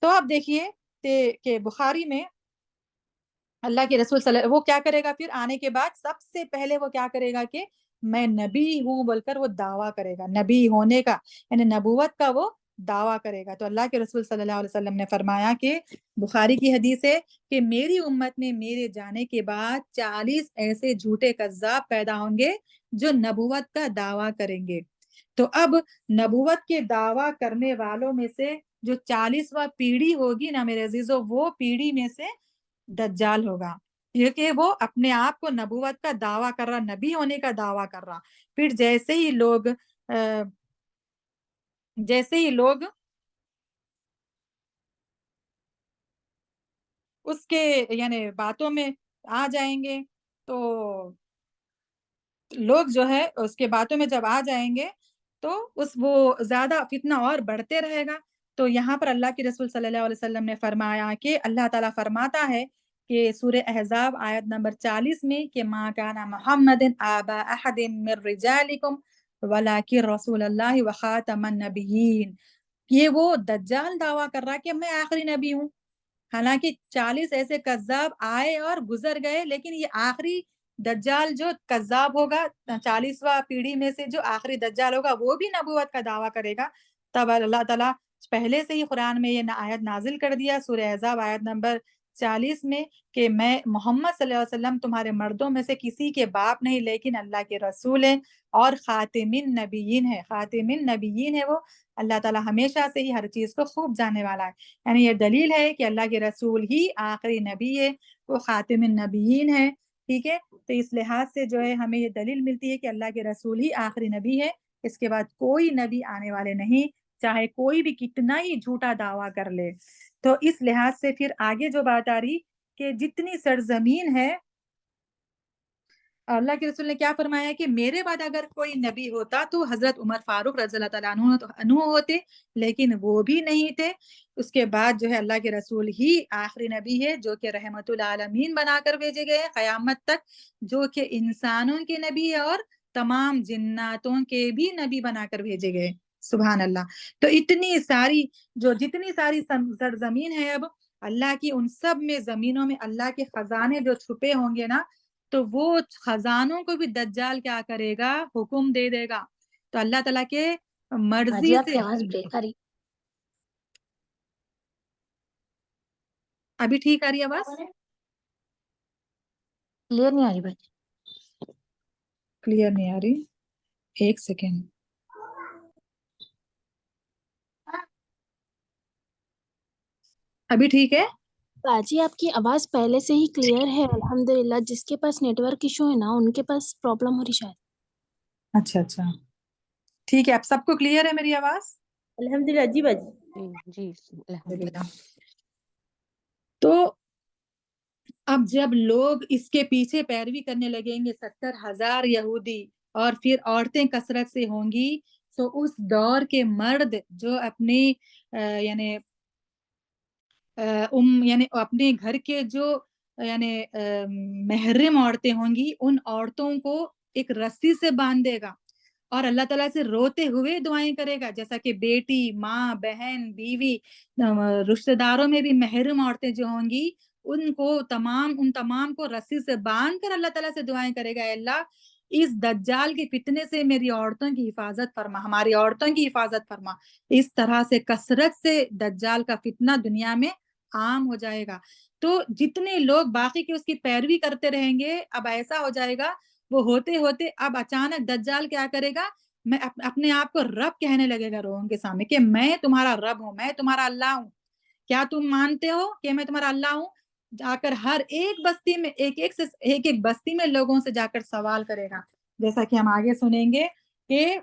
تو آپ دیکھیے کہ بخاری میں اللہ کے رسول وہ کیا کرے گا پھر آنے کے بعد سب سے پہلے وہ کیا کرے گا کہ میں نبی ہوں بول کر وہ دعویٰ کرے گا، نبی ہونے کا یعنی نبوت کا وہ دعویٰ کرے گا۔ تو اللہ کے رسول صلی اللہ علیہ وسلم نے فرمایا کہ بخاری کی حدیث ہے کہ میری امت میں میرے جانے کے بعد 40 ایسے جھوٹے کذاب پیدا ہوں گے جو نبوت کا دعویٰ کریں گے۔ تو اب نبوت کے دعویٰ کرنے والوں میں سے جو 40واں پیڑھی ہوگی نا میرے عزیزو، وہ پیڑھی میں سے دجال ہوگا، کیونکہ وہ اپنے آپ کو نبوت کا دعویٰ کر رہا، نبی ہونے کا دعویٰ کر رہا۔ پھر جیسے ہی لوگ اس کے یعنی باتوں میں آ جائیں گے، تو لوگ جو ہے اس کے باتوں میں جب آ جائیں گے، تو وہ زیادہ فتنہ اور بڑھتے رہے گا۔ تو یہاں پر اللہ کے رسول صلی اللہ علیہ وسلم نے فرمایا کہ اللہ تعالیٰ فرماتا ہے کہ سورہ احزاب آیت نمبر 40 میں کہ ما کان محمد آبا احد من رجالکم ولکن رسول اللہ وخاتم النبیین۔ یہ وہ دجال دعویٰ کر رہا کہ میں آخری نبی ہوں، حالانکہ 40 ایسے کذاب آئے اور گزر گئے، لیکن یہ آخری دجال جو کذاب ہوگا 40واں پیڑھی میں سے جو آخری دجال ہوگا وہ بھی نبوت کا دعویٰ کرے گا، تب اللہ تعالیٰ پہلے سے ہی قرآن میں یہ آیت نازل کر دیا سورہ احزاب آیت نمبر 40 میں کہ میں محمد صلی اللہ علیہ وسلم تمہارے مردوں میں سے کسی کے باپ نہیں لیکن اللہ کے رسول ہیں اور خاتم النبیین ہے، خاتم النبیین ہے وہ، اللہ تعالیٰ ہمیشہ سے ہی ہر چیز کو خوب جاننے والا ہے، یعنی یہ دلیل ہے کہ اللہ کے رسول ہی آخری نبی ہے، وہ خاتم النبیین ہے، ٹھیک ہے۔ تو اس لحاظ سے جو ہے ہمیں یہ دلیل ملتی ہے کہ اللہ کے رسول ہی آخری نبی ہے، اس کے بعد کوئی نبی آنے والے نہیں، چاہے کوئی بھی کتنا ہی جھوٹا دعویٰ کر لے۔ تو اس لحاظ سے پھر آگے جو بات آ رہی کہ جتنی سرزمین ہے، اللہ کے رسول نے کیا فرمایا کہ میرے بعد اگر کوئی نبی ہوتا تو حضرت عمر فاروق رضی اللہ تعالیٰ عنہ ہوتے، لیکن وہ بھی نہیں تھے۔ اس کے بعد جو ہے اللہ کے رسول ہی آخری نبی ہے جو کہ رحمت العالمین بنا کر بھیجے گئے قیامت تک، جو کہ انسانوں کے نبی ہے اور تمام جناتوں کے بھی نبی بنا کر بھیجے گئے، سبحان اللہ۔ تو جتنی ساری سرزمین ہے اب اللہ کی، ان سب میں زمینوں میں اللہ کے خزانے جو چھپے ہوں گے نا، تو وہ خزانوں کو بھی دجال کیا کرے گا، حکم دے دے گا۔ تو اللہ تعالیٰ کے مرضی آپ سے، کی آواز بریک آ رہی، ابھی ٹھیک آ رہی ہے آواز؟ کلیئر نہیں آ رہی بھائی؟ کلیئر نہیں آ رہی، ایک سیکنڈ، ابھی ٹھیک ہے؟ باجی آپ کی آواز پہلے سے ہی کلیئر ہے الحمدللہ، جس کے پاس نیٹ ورک ایشو ہے نا ان کے پاس پرابلم ہو رہی شاید۔ اچھا اچھا ٹھیک ہے، اب سب کو کلیئر ہے میری آواز؟ الحمدللہ جی باجی۔ جی الحمدللہ۔ تو اب جب لوگ اس کے پیچھے پیروی کرنے لگیں گے 70,000 یہودی، اور پھر عورتیں کثرت سے ہوں گی، تو اس دور کے مرد جو اپنی یعنی یعنی اپنے گھر کے جو یعنی محرم عورتیں ہوں گی، ان عورتوں کو ایک رسی سے باندھ دے گا اور اللہ تعالیٰ سے روتے ہوئے دعائیں کرے گا، جیسا کہ بیٹی، ماں، بہن، بیوی، رشتہ داروں میں بھی محرم عورتیں جو ہوں گی، ان تمام کو رسی سے باندھ کر اللہ تعالیٰ سے دعائیں کرے گا، اے اللہ اس دجال کے فتنے سے میری عورتوں کی حفاظت فرما، ہماری عورتوں کی حفاظت فرما۔ اس طرح سے کثرت سے دجال کا فتنہ دنیا میں عام ہو جائے گا۔ تو جتنے لوگ باقی کے اس کی پیروی کرتے رہیں گے، اب ایسا ہو جائے گا، وہ ہوتے ہوتے اب اچانک دجال کیا کرے گا، میں اپنے آپ کو رب کہنے لگے گا لوگوں کے سامنے کہ میں تمہارا رب ہوں، میں تمہارا اللہ ہوں، کیا تم مانتے ہو کہ میں تمہارا اللہ ہوں؟ جا کر ہر ایک بستی میں ایک بستی میں لوگوں سے جا کر سوال کرے گا، جیسا کہ ہم آگے سنیں گے کہ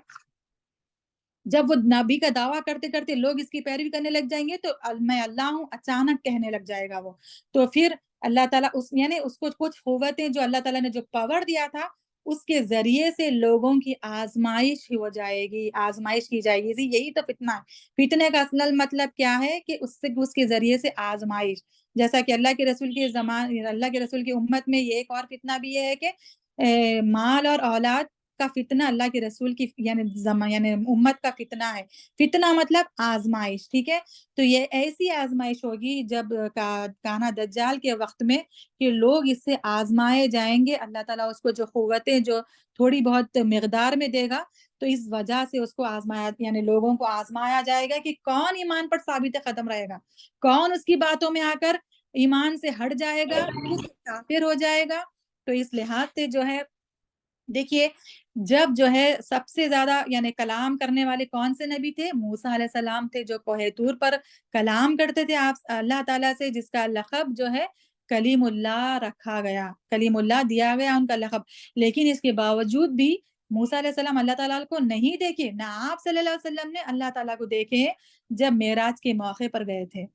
جب وہ نبی کا دعویٰ کرتے کرتے لوگ اس کی پیروی کرنے لگ جائیں گے تو میں اللہ ہوں اچانک کہنے لگ جائے گا وہ، تو پھر اللہ تعالیٰ یعنی اس کو کچھ قوتیں جو اللہ تعالیٰ نے جو پاور دیا تھا اس کے ذریعے سے لوگوں کی آزمائش ہو جائے گی، آزمائش کی جائے گی، یہی تو فتنہ ہے۔ فتنے کا اصل مطلب کیا ہے کہ اس کے ذریعے سے آزمائش، جیسا کہ اللہ کے رسول کی امت میں یہ ایک اور فتنہ بھی یہ ہے کہ مال اور اولاد کا فتنہ اللہ کے رسول کی یعنی امت کا فتنہ ہے۔ فتنہ مطلب آزمائش، ٹھیک ہے؟ تو یہ ایسی آزمائش ہوگی جب کانا دجال کے وقت میں کہ لوگ اس سے آزمائے جائیں گے، اللہ تعالیٰ اس کو جو قوتیں جو تھوڑی بہت مقدار میں دے گا، تو اس وجہ سے اس کو آزمایا یعنی لوگوں کو آزمایا جائے گا کہ کون ایمان پر ثابت قدم رہے گا، کون اس کی باتوں میں آ کر ایمان سے ہٹ جائے گا، کافر ہو جائے گا۔ تو اس لحاظ سے جو ہے دیکھیے، جب جو ہے سب سے زیادہ یعنی کلام کرنے والے کون سے نبی تھے؟ موسیٰ علیہ السلام تھے، جو کوہ طور پر کلام کرتے تھے آپ اللہ تعالیٰ سے، جس کا لقب جو ہے کلیم اللہ رکھا گیا، کلیم اللہ دیا گیا ان کا لقب۔ لیکن اس کے باوجود بھی موسیٰ علیہ السلام اللہ تعالیٰ کو نہیں دیکھے، نہ آپ صلی اللہ علیہ وسلم نے اللہ تعالیٰ کو دیکھے جب معراج کے موقع پر گئے تھے،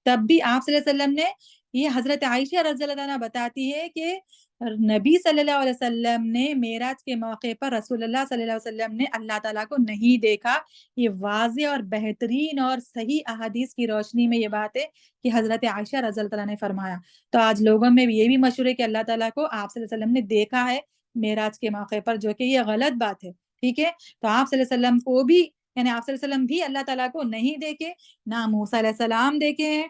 تب بھی آپ صلی اللہ علیہ وسلم نے، یہ حضرت عائشہ رضی اللہ عنہا بتاتی ہے کہ نبی صلی اللہ علیہ وسلم نے معراج کے موقع پر رسول اللہ صلی اللہ علیہ وسلم نے اللہ تعالیٰ کو نہیں دیکھا۔ یہ واضح اور بہترین اور صحیح احادیث کی روشنی میں یہ بات ہے کہ حضرت عائشہ رضی اللہ عنہا نے فرمایا۔ تو آج لوگوں میں یہ بھی مشہور ہے کہ اللہ تعالیٰ کو آپ صلی اللہ علیہ وسلم نے دیکھا ہے معراج کے موقع پر، جو کہ یہ غلط بات ہے، ٹھیک ہے؟ تو آپ صلی اللہ علیہ وسلم کو بھی یعنی آپ صلی اللہ علیہ وسلم بھی اللہ تعالیٰ کو نہیں دیکھے، نہ موسیٰ علیہ السلام دیکھے ہیں،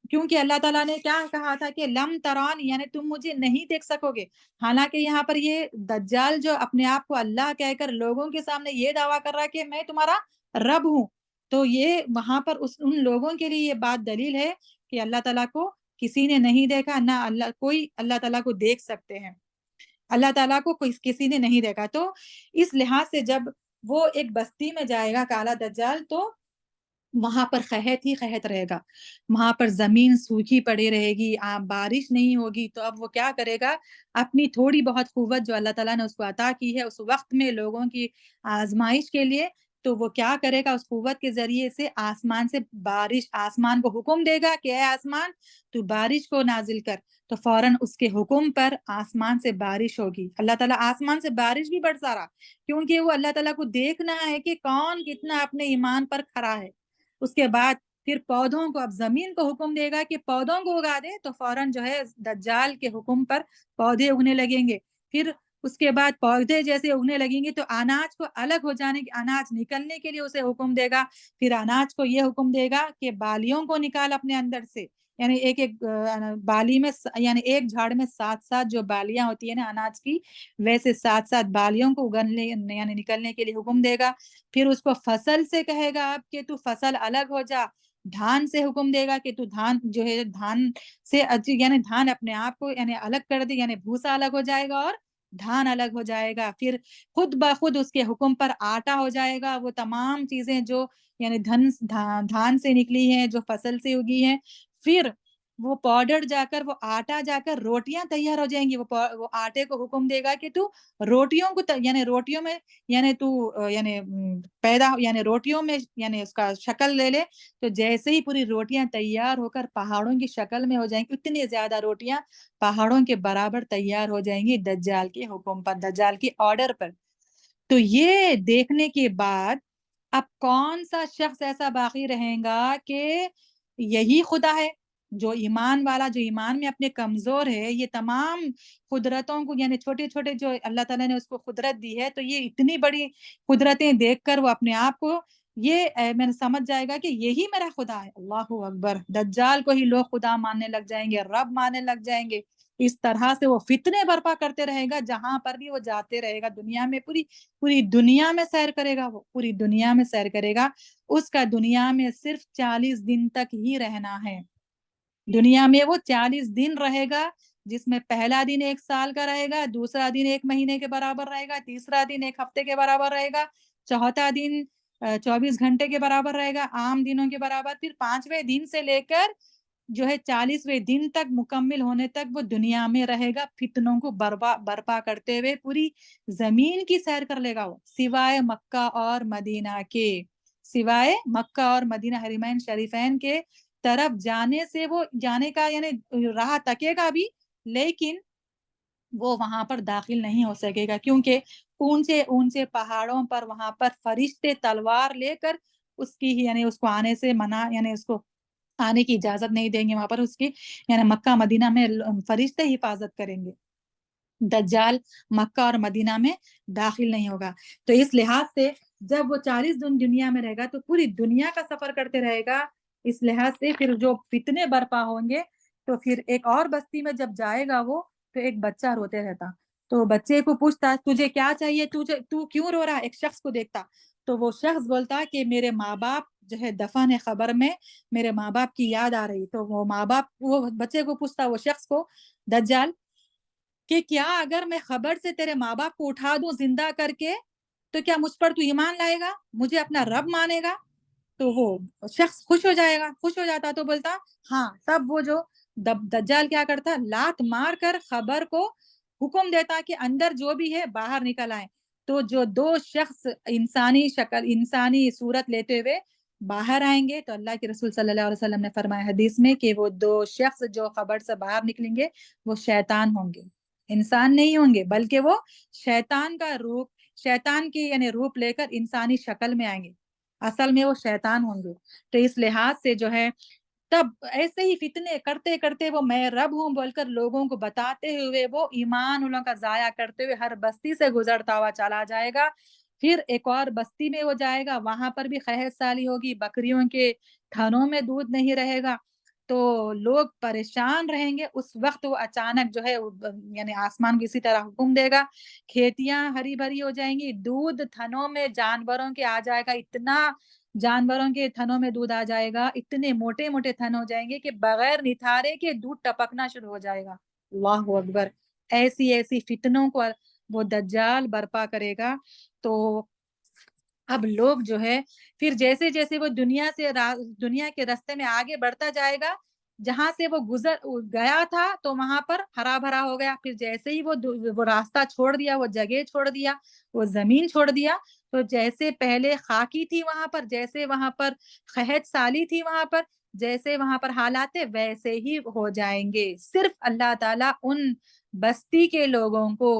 کیونکہ اللہ تعالیٰ نے کیا کہا تھا کہ لم تران، یعنی تم مجھے نہیں دیکھ سکو گے۔ حالانکہ یہاں پر یہ دجال جو اپنے آپ کو اللہ کہہ کر لوگوں کے سامنے یہ دعویٰ کر رہا ہے کہ میں تمہارا رب ہوں، تو یہ وہاں پر ان لوگوں کے لیے یہ بات دلیل ہے کہ اللہ تعالیٰ کو کسی نے نہیں دیکھا، نہ کوئی اللہ تعالیٰ کو دیکھ سکتے ہیں، اللہ تعالیٰ کو کسی نے نہیں دیکھا۔ تو اس لحاظ سے جب وہ ایک بستی میں جائے گا کالا دجال، تو وہاں پر قحط ہی قحط رہے گا، وہاں پر زمین سوکھی پڑی رہے گی، بارش نہیں ہوگی۔ تو اب وہ کیا کرے گا، اپنی تھوڑی بہت قوت جو اللہ تعالیٰ نے اس کو عطا کی ہے اس وقت میں لوگوں کی آزمائش کے لیے، تو وہ کیا کرے گا، اس قوت کے ذریعے سے آسمان سے بارش، آسمان کو حکم دے گا کہ اے آسمان تو بارش کو نازل کر، تو فوراً اس کے حکم پر آسمان سے بارش ہوگی۔ اللہ تعالیٰ آسمان سے بارش بھی برسا رہا، کیونکہ وہ اللہ تعالیٰ کو دیکھنا ہے کہ کون کتنا اپنے ایمان پر کھڑا ہے۔ اس کے بعد پھر پودوں کو، اب زمین کو حکم دے گا کہ پودوں کو اگا دے، تو فوراً جو ہے دجال کے حکم پر پودے اگنے لگیں گے۔ پھر اس کے بعد پودے جیسے اگنے لگیں گے تو اناج کو الگ ہو جانے کے، اناج نکلنے کے لیے اسے حکم دے گا۔ پھر اناج کو یہ حکم دے گا کہ بالیوں کو نکال اپنے اندر سے، یعنی ایک ایک بالی میں، یعنی ایک جھاڑ میں 7 جو بالیاں ہوتی ہیں نا اناج کی، ویسے 7 بالیوں کو اگلنے یعنی نکلنے کے لیے حکم دے گا۔ پھر اس کو فصل سے کہے گا اب کہ تو فصل الگ ہو جا، دھان سے حکم دے گا کہ تو دھان جو ہے دھان سے یعنی دھان اپنے آپ کو یعنی الگ کر دے، یعنی بھوسا الگ ہو جائے گا اور دھان الگ ہو جائے گا۔ پھر خود بخود اس کے حکم پر آٹا ہو جائے گا، وہ تمام چیزیں جو یعنی دھان سے نکلی ہیں، جو فصل سے اگی ہیں، پھر وہ پاؤڈر جا کر، وہ آٹا جا کر روٹیاں تیار ہو جائیں گی۔ وہ آٹے کو حکم دے گا کہ تو روٹیوں کو یعنی روٹیوں میں یعنی تو یعنی پیدا یعنی روٹیوں میں یعنی اس کا شکل لے لے، تو جیسے ہی پوری روٹیاں تیار ہو کر پہاڑوں کی شکل میں ہو جائیں گی، اتنی زیادہ روٹیاں پہاڑوں کے برابر تیار ہو جائیں گی دجال کے حکم پر، دجال کی آرڈر پر۔ تو یہ دیکھنے کے بعد اب کون سا شخص ایسا باقی رہے گا کہ یہی خدا ہے، جو ایمان والا، جو ایمان میں اپنے کمزور ہے، یہ تمام قدرتوں کو یعنی چھوٹے چھوٹے جو اللہ تعالیٰ نے اس کو قدرت دی ہے، تو یہ اتنی بڑی قدرتیں دیکھ کر وہ اپنے آپ کو یہ میں نے سمجھ جائے گا کہ یہی میرا خدا ہے۔ اللہ اکبر، دجال کو ہی لوگ خدا ماننے لگ جائیں گے، رب ماننے لگ جائیں گے۔ اس طرح سے وہ فتنے برپا کرتے رہے گا، جہاں پر بھی وہ جاتے رہے گا دنیا میں، پوری دنیا میں سیر کرے گا، وہ پوری دنیا میں سیر کرے گا۔ اس کا دنیا میں صرف 40 دن تک ہی رہنا ہے، دنیا میں وہ 40 دن رہے گا، جس میں پہلا دن 1 سال کا رہے گا، دوسرا دن 1 مہینے کے برابر رہے گا، تیسرا دن 1 ہفتے کے برابر رہے گا، چوتھا دن 24 گھنٹے کے برابر رہے گا، عام دنوں کے برابر۔ پھر 5ویں دن سے لے کر جو ہے 40ویں دن تک مکمل ہونے تک وہ دنیا میں رہے گا، فتنوں کو برپا کرتے ہوئے پوری زمین کی سیر کر لے گا وہ، سوائے مکہ اور مدینہ کے، سوائے مکہ اور مدینہ حرمین شریفین کے طرف جانے سے وہ جانے کا یعنی راہ تکے گا بھی، لیکن وہ وہاں پر داخل نہیں ہو سکے گا، کیونکہ اونچے اونچے پہاڑوں پر وہاں پر فرشتے تلوار لے کر اس کی یعنی اس کو آنے سے منع یعنی اس کو آنے کی اجازت نہیں دیں گے، وہاں پر اس کی یعنی مکہ مدینہ میں فرشتے حفاظت کریں گے، دجال مکہ اور مدینہ میں داخل نہیں ہوگا۔ تو اس لحاظ سے جب وہ 40 دن دنیا میں رہے گا تو پوری دنیا کا سفر کرتے رہے گا، اس لحاظ سے پھر جو فتنے برپا ہوں گے، تو پھر ایک اور بستی میں جب جائے گا وہ، تو ایک بچہ روتے رہتا، تو بچے کو پوچھتا تجھے کیا چاہیے، تو کیوں رو رہا، ایک شخص کو دیکھتا، تو وہ شخص بولتا کہ میرے ماں باپ جو ہے دفن ہے خبر میں، میرے ماں باپ کی یاد آ رہی۔ تو وہ ماں باپ وہ بچے کو پوچھتا، وہ شخص کو، دجال، کہ کیا اگر میں خبر سے تیرے ماں باپ کو اٹھا دوں زندہ کر کے، تو کیا مجھ پر تو ایمان لائے گا، مجھے اپنا رب مانے گا؟ تو وہ شخص خوش ہو جائے گا، خوش ہو جاتا، تو بولتا ہاں۔ تب وہ جو دجال کیا کرتا، لات مار کر خبر کو حکم دیتا کہ اندر جو بھی ہے باہر نکل آئیں۔ تو جو 2 شخص انسانی شکل، انسانی صورت لیتے ہوئے باہر آئیں گے، تو اللہ کے رسول صلی اللہ علیہ وسلم نے فرمایا حدیث میں کہ وہ 2 شخص جو خبر سے باہر نکلیں گے وہ شیطان ہوں گے، انسان نہیں ہوں گے، بلکہ وہ شیطان کا روپ، شیطان کی یعنی روپ لے کر انسانی شکل میں آئیں گے، اصل میں وہ شیطان ہوں گے۔ تو اس لحاظ سے جو ہے تب ایسے ہی فتنے کرتے کرتے وہ میں رب ہوں بول کر لوگوں کو بتاتے ہوئے وہ ایمان ان لوگوں کا ضائع کرتے ہوئے ہر بستی سے گزرتا ہوا چلا جائے گا۔ پھر ایک اور بستی میں وہ جائے گا، وہاں پر بھی قحط سالی ہوگی، بکریوں کے تھنوں میں دودھ نہیں رہے گا، تو لوگ پریشان رہیں گے۔ اس وقت وہ اچانک جو ہے یعنی آسمان کو اسی طرح حکم دے گا، کھیتیاں ہری بھری ہو جائیں گی، دودھ تھنوں میں جانوروں کے آ جائے گا، اتنا جانوروں کے تھنوں میں دودھ آ جائے گا، اتنے موٹے موٹے تھن ہو جائیں گے کہ بغیر نتھارے کے دودھ ٹپکنا شروع ہو جائے گا۔ اللہ اکبر، ایسی ایسی فتنوں کو وہ دجال برپا کرے گا۔ تو اب لوگ جو ہے پھر جیسے جیسے وہ دنیا کے راستے میں آگے بڑھتا جائے گا، جہاں سے وہ گزر گیا تھا تو وہاں پر ہرا بھرا ہو گیا، پھر جیسے ہی وہ راستہ چھوڑ دیا، وہ جگہ چھوڑ دیا، وہ زمین چھوڑ دیا، تو جیسے پہلے خاکی تھی وہاں پر، جیسے وہاں پر قحط سالی تھی وہاں پر، جیسے وہاں پر حالات تھے ویسے ہی ہو جائیں گے۔ صرف اللہ تعالیٰ ان بستی کے لوگوں کو،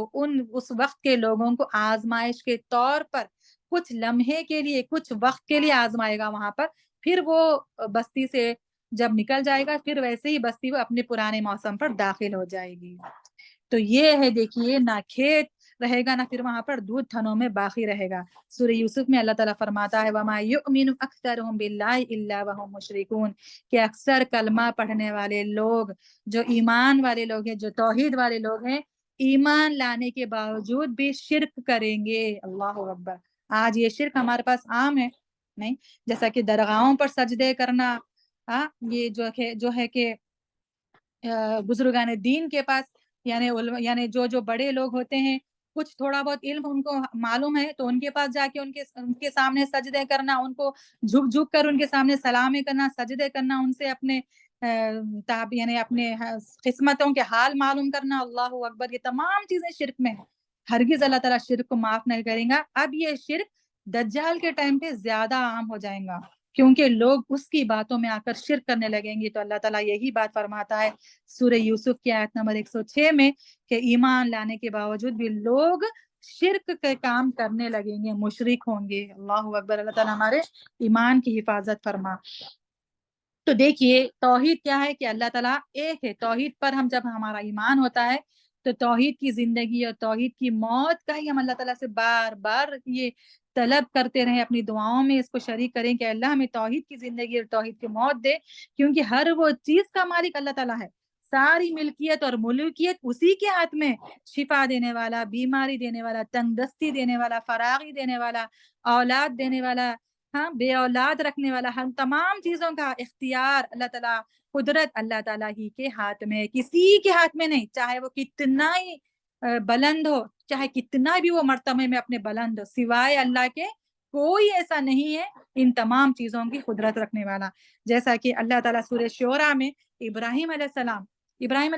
اس وقت کے لوگوں کو آزمائش کے طور پر کچھ لمحے کے لیے، کچھ وقت کے لیے آزمائے گا وہاں پر، پھر وہ بستی سے جب نکل جائے گا، پھر ویسے ہی بستی وہ اپنے پرانے موسم پر داخل ہو جائے گی۔ تو یہ ہے، دیکھیے، نہ کھیت رہے گا، نہ پھر وہاں پر دودھ تھنوں میں باقی رہے گا۔ سورہ یوسف میں اللہ تعالیٰ فرماتا ہے وَمَا يُؤْمِنُ أَكْثَرُهُم بِاللَّهِ إِلَّا وَهُم مُشْرِكُونَ، کہ اکثر کلمہ پڑھنے والے لوگ، جو ایمان والے لوگ ہیں، جو توحید والے لوگ ہیں، ایمان لانے کے باوجود بھی شرک کریں گے۔ اللہ اکبر، آج یہ شرک ہمارے پاس عام ہے، نہیں؟ جیسا کہ درگاہوں پر سجدے کرنا، یہ جو ہے کہ بزرگان دین کے پاس، یعنی جو بڑے لوگ ہوتے ہیں، کچھ تھوڑا بہت علم ان کو معلوم ہے، تو ان کے پاس جا کے ان کے سامنے سجدے کرنا، ان کو جھک جھک کر ان کے سامنے سلامیں کرنا، سجدے کرنا، ان سے اپنے یعنی اپنے قسمتوں کے حال معلوم کرنا۔ اللہ اکبر، یہ تمام چیزیں شرک میں ہیں۔ ہرگز اللہ تعالیٰ شرک کو معاف نہیں کریں گا۔ اب یہ شرک دجال کے ٹائم پہ زیادہ عام ہو جائیں گا، کیونکہ لوگ اس کی باتوں میں آ کر شرک کرنے لگیں گے۔ تو اللہ تعالیٰ یہی بات فرماتا ہے سورہ یوسف کی آیت نمبر 106 میں کہ ایمان لانے کے باوجود بھی لوگ شرک کے کام کرنے لگیں گے، مشرک ہوں گے۔ اللہ اکبر، اللہ تعالیٰ ہمارے ایمان کی حفاظت فرما۔ تو دیکھیے، توحید کیا ہے کہ اللہ تعالیٰ ایک ہے۔ توحید پر ہم جب ہمارا ایمان ہوتا ہے تو توحید کی زندگی اور توحید کی موت کا ہی ہم اللہ تعالیٰ سے بار بار یہ طلب کرتے رہیں، اپنی دعاؤں میں اس کو شریک کریں کہ اللہ ہمیں توحید کی زندگی اور توحید کی موت دے، کیونکہ ہر وہ چیز کا مالک اللہ تعالیٰ ہے۔ ساری ملکیت اور ملوکیت اسی کے ہاتھ میں، شفا دینے والا، بیماری دینے والا، تنگ دستی دینے والا، فراغی دینے والا، اولاد دینے والا، بے اولاد رکھنے والا، ہم تمام چیزوں کا اختیار اللہ تعالیٰ، قدرت اللہ تعالیٰ ہی کے ہاتھ میں، کسی کے ہاتھ میں نہیں، چاہے وہ کتنا ہی بلند ہو، چاہے کتنا بھی وہ مرتبے میں اپنے بلند ہو، سوائے اللہ کے کوئی ایسا نہیں ہے ان تمام چیزوں کی قدرت رکھنے والا۔ جیسا کہ اللہ تعالیٰ سورہ شعراء میں ابراہیم علیہ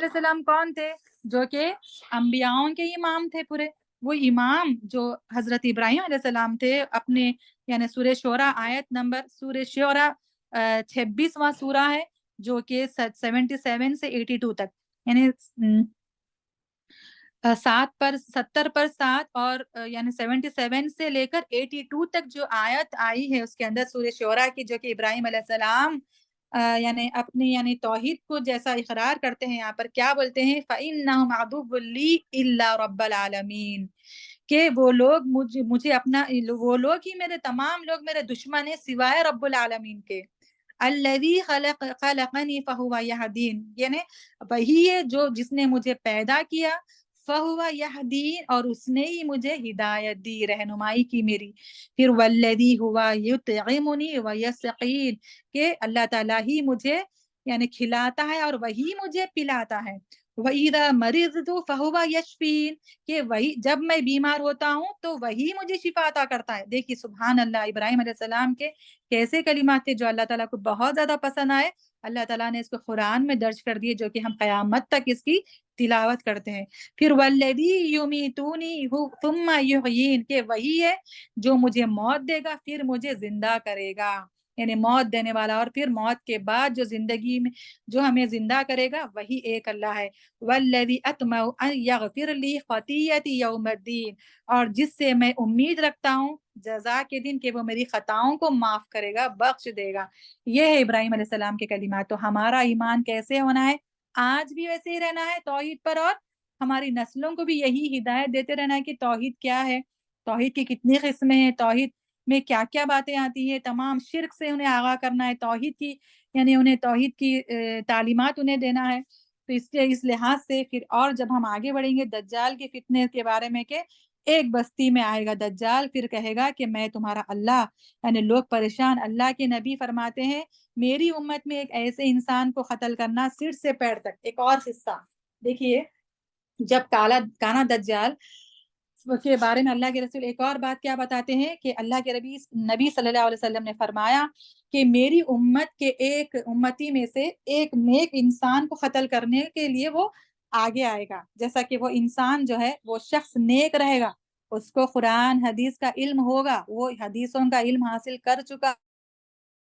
السلام کون تھے؟ جو کہ انبیاؤں کے امام تھے پورے۔ وہ امام جو حضرت ابراہیم علیہ السلام تھے، اپنے یعنی سورہ شعراء آیت نمبر، سورہ شعراء 26واں سورہ ہے، جو کہ 77 سے 82 تک، یعنی 70 پر 7 اور یعنی 77 سے لے کر 82 تک جو آیت آئی ہے اس کے اندر سورہ شعراء کی، جو کہ ابراہیم علیہ السلام یعنی اپنی توحید کو جیسا اقرار کرتے ہیں، یہاں پر کیا بولتے ہیں، فَإِنَّهُمْ عَدُوٌّ لِّي إِلَّا رَبَّ الْعَالَمِينَ، کہ وہ لوگ مجھے اپنا، وہ لوگ ہی میرے، تمام لوگ میرے دشمن ہیں سوائے رب العالمین کے۔ الذی خلقنی فہو یہدین، یعنی وہی ہے جو جس نے مجھے پیدا کیا، فہو یہدین، اور اس نے ہی مجھے ہدایت دی، رہنمائی کی میری۔ پھر والذی ہوا یطعمنی ویسقین، کہ اللہ تعالیٰ ہی مجھے یعنی کھلاتا ہے اور وہی مجھے پلاتا ہے۔ وَإِذَا مَرِضْتُ فَهُوَ يَشْفِينِ، کہ وہی جب میں بیمار ہوتا ہوں تو وہی مجھے شفا عطا کرتا ہے۔ دیکھیے سبحان اللہ، ابراہیم علیہ السلام کے کیسے کلمات تھے جو اللہ تعالیٰ کو بہت زیادہ پسند آئے۔ اللہ تعالیٰ نے اس کو قرآن میں درج کر دیے، جو کہ ہم قیامت تک اس کی تلاوت کرتے ہیں۔ پھر وَالَّذِي يُمِيتُنِي ثُمَّ يُحْيِينِ، کہ وہی ہے جو مجھے موت دے گا پھر مجھے زندہ کرے گا، یعنی موت دینے والا، اور پھر موت کے بعد جو زندگی میں جو ہمیں زندہ کرے گا وہی ایک اللہ ہے۔ وَالَّذِي أَطْمَعُ أَن يَغْفِرَ لِي خَطِيئَتِي يَوْمَ الدِّينِ، اور جس سے میں امید رکھتا ہوں جزا کے دن کہ وہ میری خطاؤں کو معاف کرے گا، بخش دے گا۔ یہ ہے ابراہیم علیہ السلام کے کلمات۔ تو ہمارا ایمان کیسے ہونا ہے؟ آج بھی ویسے ہی رہنا ہے توحید پر، اور ہماری نسلوں کو بھی یہی ہدایت دیتے رہنا ہے کہ توحید کیا ہے، توحید کی کتنی قسمیں ہیں، توحید میں کیا کیا باتیں آتی ہیں، تمام شرک سے انہیں آگاہ کرنا ہے، توحید کی یعنی انہیں توحید کی تعلیمات انہیں دینا ہے۔ تو اس لحاظ سے پھر اور جب ہم آگے بڑھیں گے دجال کے فتنے کے بارے میں کہ ایک بستی میں آئے گا دجال، پھر کہے گا کہ میں تمہارا اللہ، یعنی لوگ پریشان۔ اللہ کے نبی فرماتے ہیں میری امت میں ایک ایسے انسان کو قتل کرنا سر سے پیر تک۔ ایک اور قصہ دیکھیے، جب کانا دجال کے بارے میں اللہ کے رسول ایک اور بات کیا بتاتے ہیں کہ اللہ کے نبی صلی اللہ علیہ وسلم نے فرمایا کہ میری امت کے ایک امتی میں سے ایک نیک انسان کو قتل کرنے کے لیے وہ آگے آئے گا، جیسا کہ وہ انسان جو ہے وہ شخص نیک رہے گا، اس کو قرآن حدیث کا علم ہوگا، وہ حدیثوں کا علم حاصل کر چکا،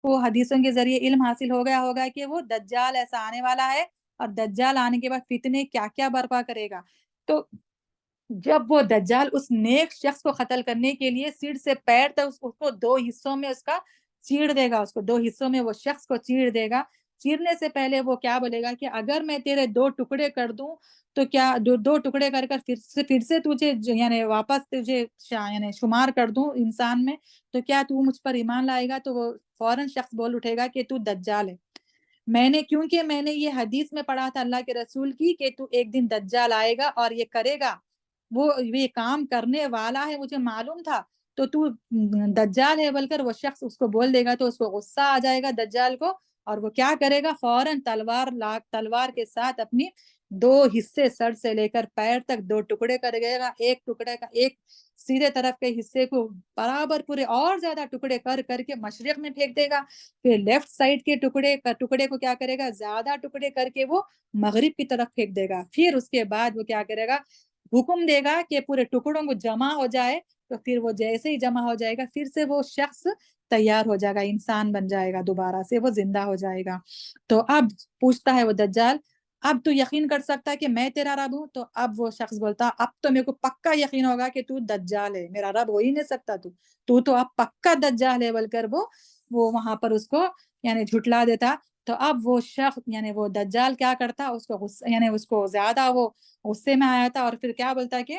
وہ حدیثوں کے ذریعے علم حاصل ہو گیا ہوگا کہ وہ دجال ایسا آنے والا ہے اور دجال آنے کے بعد فتنے کیا کیا برپا کرے گا۔ تو جب وہ دجال اس نیک شخص کو قتل کرنے کے لیے سر سے پیر تک اس کو دو حصوں میں اس کا چیڑ دے گا، اس کو دو حصوں میں وہ شخص کو چیڑ دے گا، چیرنے سے پہلے وہ کیا بولے گا کہ اگر میں تیرے دو ٹکڑے کر دوں تو کیا دو ٹکڑے کر کر پھر سے تجھے یعنی واپس تجھے یعنی شمار کر دوں انسان میں، تو کیا تو مجھ پر ایمان لائے گا؟ تو وہ فوراً شخص بول اٹھے گا کہ تو دجال ہے، کیونکہ میں نے یہ حدیث میں پڑھا تھا اللہ کے رسول کی کہ تو ایک دن دجال آئے گا اور یہ کرے گا، وہ یہ کام کرنے والا ہے، مجھے معلوم تھا، تو دجال ہے بول کر وہ شخص اس کو بول دے گا، تو اس کو غصہ آ جائے گا دجال کو، اور وہ کیا کرے گا فوراً تلوار کے ساتھ اپنی دو حصے سر سے لے کر پیر تک دو ٹکڑے کر گئے گا، ایک ٹکڑے کا ایک سیدھے طرف کے حصے کو برابر پورے اور زیادہ ٹکڑے کر کر کے مشرق میں پھینک دے گا، پھر لیفٹ سائڈ کے ٹکڑے کو کیا کرے گا زیادہ ٹکڑے کر کے وہ مغرب کی طرف پھینک دے گا، پھر اس کے بعد وہ کیا کرے گا حکم دے گا کہ پورے ٹکڑوں کو جمع ہو جائے، تو پھر وہ جیسے ہی جمع ہو جائے گا پھر سے وہ شخص تیار ہو جائے گا، انسان بن جائے گا، دوبارہ سے وہ زندہ ہو جائے گا۔ تو اب پوچھتا ہے وہ دجال اب تو یقین کر سکتا ہے کہ میں تیرا رب ہوں؟ تو اب وہ شخص بولتا اب تو میرے کو پکا یقین ہوگا کہ تو دجال ہے، میرا رب ہو ہی نہیں سکتا، تو اب پکا دجال ہے بول کر وہ وہاں پر اس کو یعنی جھٹلا دیتا۔ تو اب وہ شخص یعنی وہ دجال کیا کرتا، اس کو غصہ یعنی اس کو زیادہ وہ غصے میں آیا تھا، اور پھر کیا بولتا کہ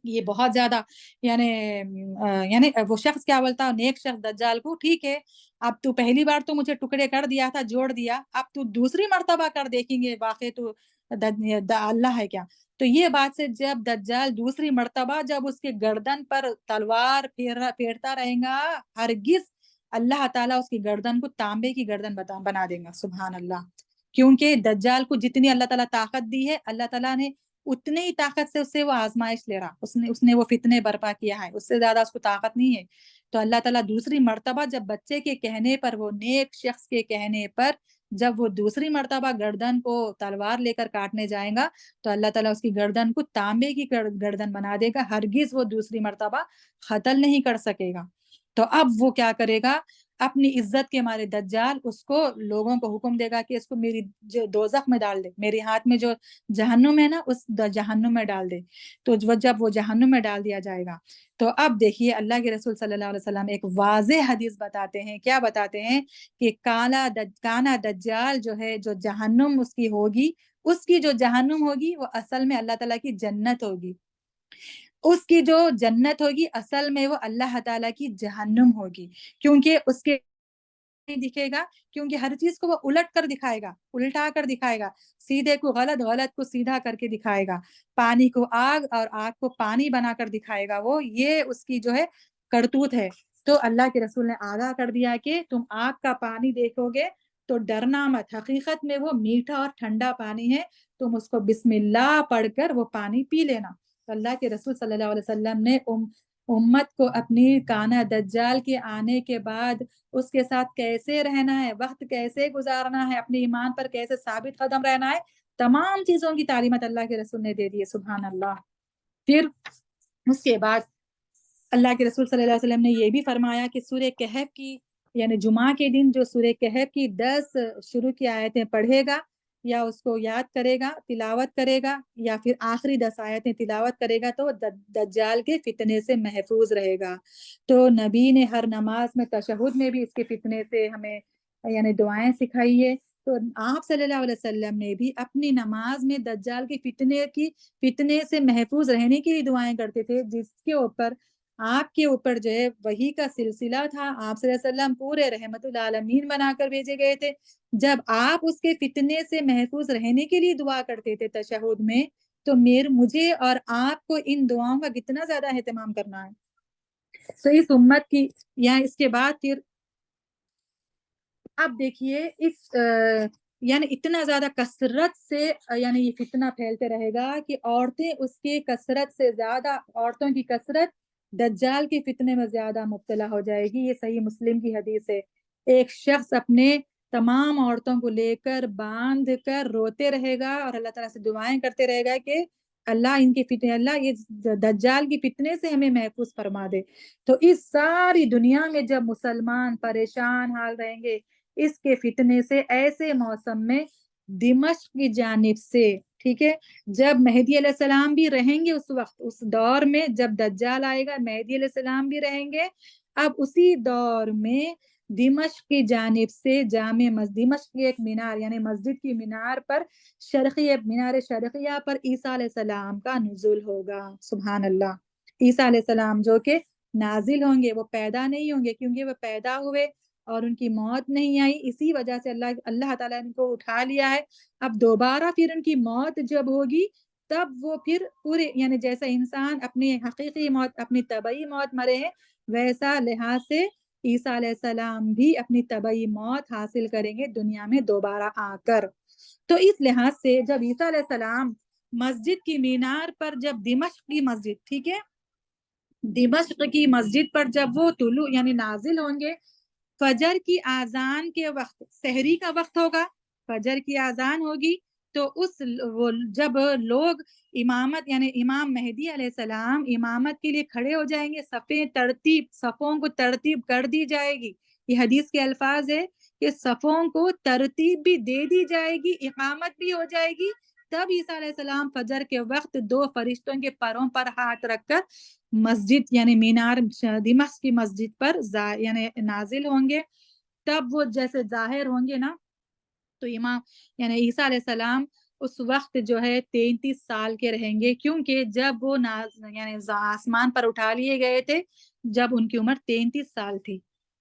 یہ بہت زیادہ یعنی وہ شخص کیا بولتا نیک شخص دجال کو، ٹھیک ہے اب تو پہلی بار تو مجھے ٹکڑے کر دیا تھا، جوڑ دیا، اب تو دوسری مرتبہ کر دیکھیں گے واقعی تو اللہ ہے کیا۔ تو یہ بات سے جب دجال دوسری مرتبہ جب اس کے گردن پر تلوار پھیرتا رہے گا، ہرگز اللہ تعالیٰ اس کی گردن کو تانبے کی گردن بنا دے گا، سبحان اللہ، کیونکہ دجال کو جتنی اللہ تعالیٰ طاقت دی ہے، اللہ تعالیٰ نے اتنی ہی طاقت سے اس سے وہ آزمائش لے رہا، اس نے وہ فتنے برپا کیا ہے، اس سے زیادہ اس کو طاقت نہیں ہے۔ تو اللہ تعالیٰ دوسری مرتبہ جب بچے کے کہنے پر، وہ نیک شخص کے کہنے پر جب وہ دوسری مرتبہ گردن کو تلوار لے کر کاٹنے جائیں گا، تو اللہ تعالیٰ اس کی گردن کو تانبے کی گردن بنا دے گا، ہرگز وہ دوسری مرتبہ قتل نہیں کر سکے گا۔ تو اب وہ کیا کرے گا، اپنی عزت کے مارے دجال اس کو لوگوں کو حکم دے گا کہ اس کو میری دوزخ میں ڈال دے، میرے ہاتھ میں جو جہنم ہے نا اس جہنم میں ڈال دے۔ تو جب وہ جہنم میں ڈال دیا جائے گا، تو اب دیکھیے اللہ کے رسول صلی اللہ علیہ وسلم ایک واضح حدیث بتاتے ہیں، کیا بتاتے ہیں کہ کانا دجال جو ہے، جو جہنم اس کی ہوگی، اس کی جو جہنم ہوگی وہ اصل میں اللہ تعالیٰ کی جنت ہوگی، اس کی جو جنت ہوگی اصل میں وہ اللہ تعالیٰ کی جہنم ہوگی، کیونکہ اس کے دکھے گا، کیونکہ ہر چیز کو وہ الٹ کر دکھائے گا، الٹا کر دکھائے گا، سیدھے کو غلط، غلط کو سیدھا کر کے دکھائے گا، پانی کو آگ اور آگ کو پانی بنا کر دکھائے گا، وہ یہ اس کی جو ہے کرتوت ہے۔ تو اللہ کے رسول نے آگاہ کر دیا کہ تم آگ کا پانی دیکھو گے تو ڈرنا مت، حقیقت میں وہ میٹھا اور ٹھنڈا پانی ہے، تم اس کو بسم اللہ پڑھ کر وہ پانی پی لینا۔ تو اللہ کے رسول صلی اللہ علیہ وسلم نے امت کو اپنی کانا دجال کے آنے کے بعد اس کے ساتھ کیسے رہنا ہے، وقت کیسے گزارنا ہے، اپنے ایمان پر کیسے ثابت قدم رہنا ہے، تمام چیزوں کی تعلیمات اللہ کے رسول نے دے دی ہے، سبحان اللہ۔ پھر اس کے بعد اللہ کے رسول صلی اللہ علیہ وسلم نے یہ بھی فرمایا کہ سورہ کہف کی یعنی جمعہ کے دن جو سورہ کہف کی 10 شروع کی آیتیں پڑھے گا یا اس کو یاد کرے گا، تلاوت کرے گا، یا پھر آخری 10 آیتیں تلاوت کرے گا، تو دجال کے فتنے سے محفوظ رہے گا۔ تو نبی نے ہر نماز میں تشہد میں بھی اس کے فتنے سے ہمیں یعنی دعائیں سکھائی ہے۔ تو آپ صلی اللہ علیہ وسلم نے بھی اپنی نماز میں دجال کے فتنے سے محفوظ رہنے کی دعائیں کرتے تھے، جس کے اوپر آپ کے اوپر جو ہے وحی کا سلسلہ تھا، آپ صلی اللہ علیہ وسلم پورے رحمت العالمین بنا کر بھیجے گئے تھے، جب آپ اس کے فتنے سے محفوظ رہنے کے لیے دعا کرتے تھے تشہد میں، تو مجھے اور آپ کو ان دعاؤں کا کتنا زیادہ اہتمام کرنا ہے۔ تو اس امت کی یا اس کے بعد پھر اب دیکھیے اس یعنی اتنا زیادہ کثرت سے یعنی یہ فتنہ پھیلتے رہے گا کہ عورتیں اس کے کثرت سے زیادہ، عورتوں کی کثرت دجال کے فتنے میں زیادہ مبتلا ہو جائے گی۔ یہ صحیح مسلم کی حدیث ہے، ایک شخص اپنے تمام عورتوں کو لے کر باندھ کر روتے رہے گا اور اللہ تعالیٰ سے دعائیں کرتے رہے گا کہ اللہ ان کے فتنے، اللہ یہ دجال کی فتنے سے ہمیں محفوظ فرما دے۔ تو اس ساری دنیا میں جب مسلمان پریشان حال رہیں گے اس کے فتنے سے، ایسے موسم میں دمشق کی جانب سے، ٹھیک ہے، جب مہدی علیہ السلام بھی رہیں گے اس وقت، اس دور میں جب دجال آئے گا مہدی علیہ السلام بھی رہیں گے، اب اسی دور میں دمشق کی جانب سے جامع مسجد، دمشق کی ایک مینار یعنی مسجد کی مینار پر شرقی مینار شرقیہ پر عیسیٰ علیہ السلام کا نزول ہوگا۔ سبحان اللہ، عیسیٰ علیہ السلام جو کہ نازل ہوں گے، وہ پیدا نہیں ہوں گے، کیونکہ وہ پیدا ہوئے اور ان کی موت نہیں آئی، اسی وجہ سے اللہ تعالیٰ نے ان کو اٹھا لیا ہے۔ اب دوبارہ پھر ان کی موت جب ہوگی تب وہ پھر پورے یعنی جیسا انسان اپنی حقیقی موت، اپنی طبعی موت مرے ہیں، ویسا لحاظ سے عیسیٰ علیہ السلام بھی اپنی طبعی موت حاصل کریں گے دنیا میں دوبارہ آ کر۔ تو اس لحاظ سے جب عیسیٰ علیہ السلام مسجد کی مینار پر، جب دمشق کی مسجد، ٹھیک ہے، دمشق کی مسجد پر جب وہ طلوع یعنی نازل ہوں گے، فجر کی اذان کے وقت، سحری کا وقت ہوگا، فجر کی اذان ہوگی، تو جب لوگ امامت یعنی امام مہدی علیہ السلام امامت کے لیے کھڑے ہو جائیں گے، صفوں کو ترتیب کر دی جائے گی، یہ حدیث کے الفاظ ہے کہ صفوں کو ترتیب بھی دے دی جائے گی، اقامت بھی ہو جائے گی، تب عیسیٰ علیہ السلام فجر کے وقت دو فرشتوں کے پروں پر ہاتھ رکھ کر مسجد یعنی مینار دمشق کی مسجد پر یعنی نازل ہوں گے۔ تب وہ جیسے ظاہر ہوں گے نا، تو امام یعنی عیسیٰ علیہ السلام اس وقت جو ہے 33 سال کے رہیں گے، کیونکہ جب وہ یعنی آسمان پر اٹھا لیے گئے تھے جب ان کی عمر 33 سال تھی،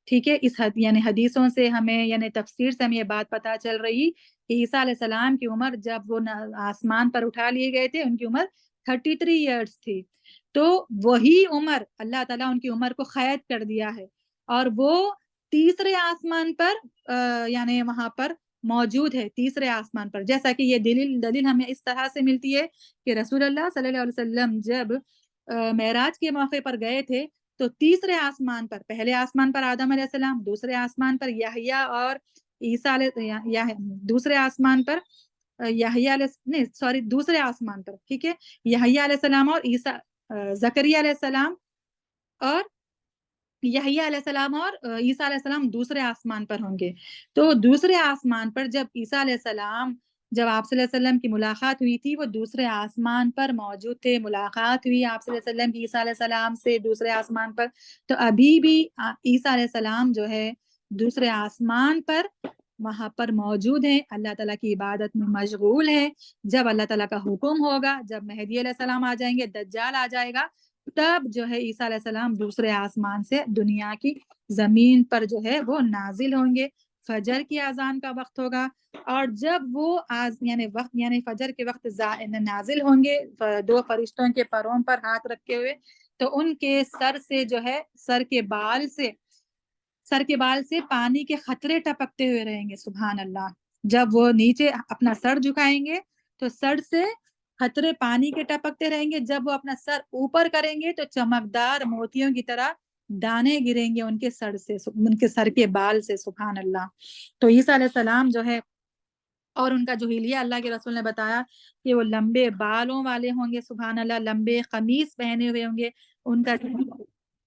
ٹھیک ہے۔ اس یعنی حدیثوں سے ہمیں یعنی تفسیر سے ہمیں یہ بات پتہ چل رہی کہ عیسیٰ علیہ السلام کی عمر جب وہ آسمان پر اٹھا لیے گئے تھے ان کی عمر 33 ایئرس تھی، تو وہی عمر اللہ تعالیٰ ان کی عمر کو قید کر دیا ہے، اور وہ تیسرے آسمان پر یعنی وہاں پر موجود ہے، تیسرے آسمان پر، جیسا کہ یہ دلیل ہمیں اس طرح سے ملتی ہے کہ رسول اللہ صلی اللہ علیہ وسلم جب معراج کے موقع پر گئے تھے تو تیسرے آسمان پر، پہلے آسمان پر آدم علیہ السلام، دوسرے آسمان پر یحییٰ اور عیسیٰ دوسرے آسمان پر دوسرے آسمان پر، ٹھیک ہے، یحییٰ علیہ السلام اور زکریا علیہ السلام اور یحییٰ علیہ السلام اور عیسیٰ علیہ السلام دوسرے آسمان پر ہوں گے۔ تو دوسرے آسمان پر جب عیسیٰ علیہ السلام، جب آپ صلی اللہ علیہ وسلم کی ملاقات ہوئی تھی، وہ دوسرے آسمان پر موجود تھے، ملاقات ہوئی آپ صلی اللہ علیہ وسلم کی عیسیٰ علیہ السلام سے دوسرے آسمان پر، تو ابھی بھی عیسیٰ علیہ السلام جو ہے دوسرے آسمان پر وہاں پر موجود ہیں، اللہ تعالیٰ کی عبادت میں مشغول ہے۔ جب اللہ تعالیٰ کا حکم ہوگا، جب مہدی علیہ السلام آ جائیں گے، دجال آ جائے گا، تب جو ہے عیسیٰ علیہ السلام دوسرے آسمان سے دنیا کی زمین پر جو ہے وہ نازل ہوں گے، فجر کی اذان کا وقت ہوگا، اور جب وہ یعنی فجر کے وقت نازل ہوں گے دو فرشتوں کے پروں پر ہاتھ رکھے ہوئے، تو ان کے سر سے جو ہے سر کے بال سے پانی کے قطرے ٹپکتے ہوئے رہیں گے، سبحان اللہ۔ جب وہ نیچے اپنا سر جھکائیں گے تو سر سے قطرے پانی کے ٹپکتے رہیں گے، جب وہ اپنا سر اوپر کریں گے تو چمکدار موتیوں کی طرح دانے گریں گے ان کے سر سے، ان کے سر کے بال سے، سبحان اللہ۔ تو عیسیٰ علیہ السلام جو ہے، اور ان کا جو حلیہ اللہ کے رسول نے بتایا کہ وہ لمبے بالوں والے ہوں گے، سبحان اللہ، لمبے قمیص پہنے ہوئے ہوں گے،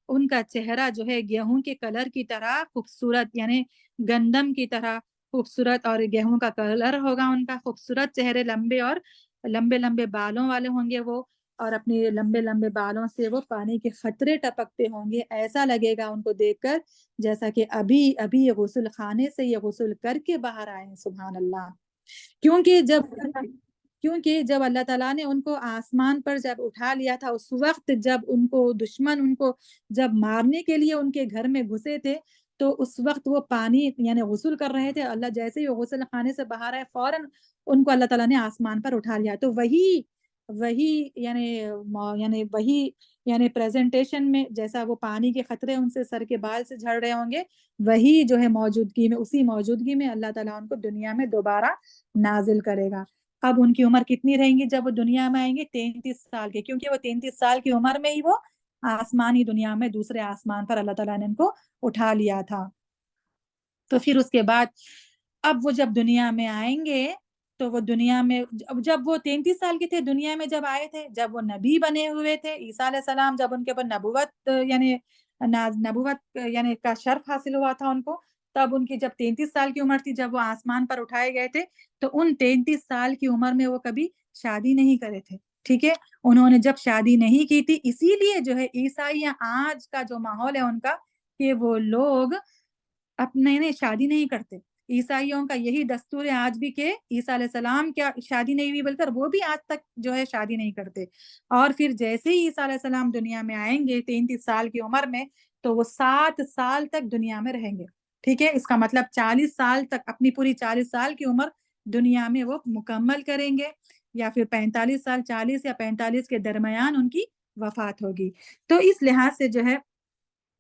ان کا چہرہ جو ہے گیہوں کے کلر کی طرح خوبصورت، یعنی گندم کی طرح خوبصورت، اور گیہوں کا کلر ہوگا ان کا، خوبصورت چہرے، لمبے اور لمبے بالوں والے ہوں گے وہ، اور اپنے لمبے بالوں سے وہ پانی کے قطرے ٹپکتے ہوں گے، ایسا لگے گا ان کو دیکھ کر جیسا کہ ابھی غسل خانے سے یہ غسل کر کے باہر آئے ہیں، سبحان اللہ۔ کیونکہ کیونکہ جب اللہ تعالیٰ نے ان کو آسمان پر جب اٹھا لیا تھا، اس وقت جب ان کو دشمن ان کو جب مارنے کے لیے ان کے گھر میں گھسے تھے، تو اس وقت وہ پانی یعنی غسل کر رہے تھے، اللہ جیسے ہی وہ غسل خانے سے باہر آئے فوراً ان کو اللہ تعالیٰ نے آسمان پر اٹھا لیا. تو وہی یعنی پریزنٹیشن میں جیسا وہ پانی کے قطرے ان سے سر کے بال سے جھڑ رہے ہوں گے، وہی جو ہے موجودگی میں، اسی موجودگی میں اللہ تعالیٰ ان کو دنیا میں دوبارہ نازل کرے گا. اب ان کی عمر کتنی رہیں گی جب وہ دنیا میں آئیں گے؟ 33 سال کے، کیونکہ وہ 33 سال کی عمر میں ہی وہ آسمانی دنیا میں دوسرے آسمان پر اللہ تعالیٰ نے ان کو اٹھا لیا تھا. تو پھر اس کے بعد اب وہ جب دنیا میں آئیں گے تو وہ دنیا میں جب وہ 33 سال کے تھے دنیا میں جب آئے تھے، جب وہ نبی بنے ہوئے تھے، عیسیٰ علیہ السلام جب ان کے اوپر نبوت یعنی کا شرف حاصل ہوا تھا ان کو، تب ان کی جب 33 سال کی عمر تھی، جب وہ آسمان پر اٹھائے گئے تھے، تو ان 33 سال کی عمر میں وہ کبھی شادی نہیں کرے تھے. ٹھیک ہے، انہوں نے جب شادی نہیں کی تھی، اسی لیے جو ہے عیسائیاں آج کا جو ماحول ہے ان کا، کہ وہ لوگ اپنے شادی نہیں کرتے. عیسائیوں کا یہی دستور ہے آج بھی کہ عیسیٰ علیہ السلام کیا شادی نہیں ہوئی، بلکہ وہ بھی آج تک جو ہے شادی نہیں کرتے. اور پھر جیسے ہی عیسیٰ علیہ السلام دنیا میں آئیں گے 33 سال کی عمر میں، تو وہ 7 سال تک دنیا میں رہیں گے. ٹھیک ہے، اس کا مطلب 40 سال تک، اپنی پوری 40 سال کی عمر دنیا میں وہ مکمل کریں گے، یا پھر 45 سال، 40 یا 45 کے درمیان ان کی وفات ہوگی. تو اس لحاظ سے جو ہے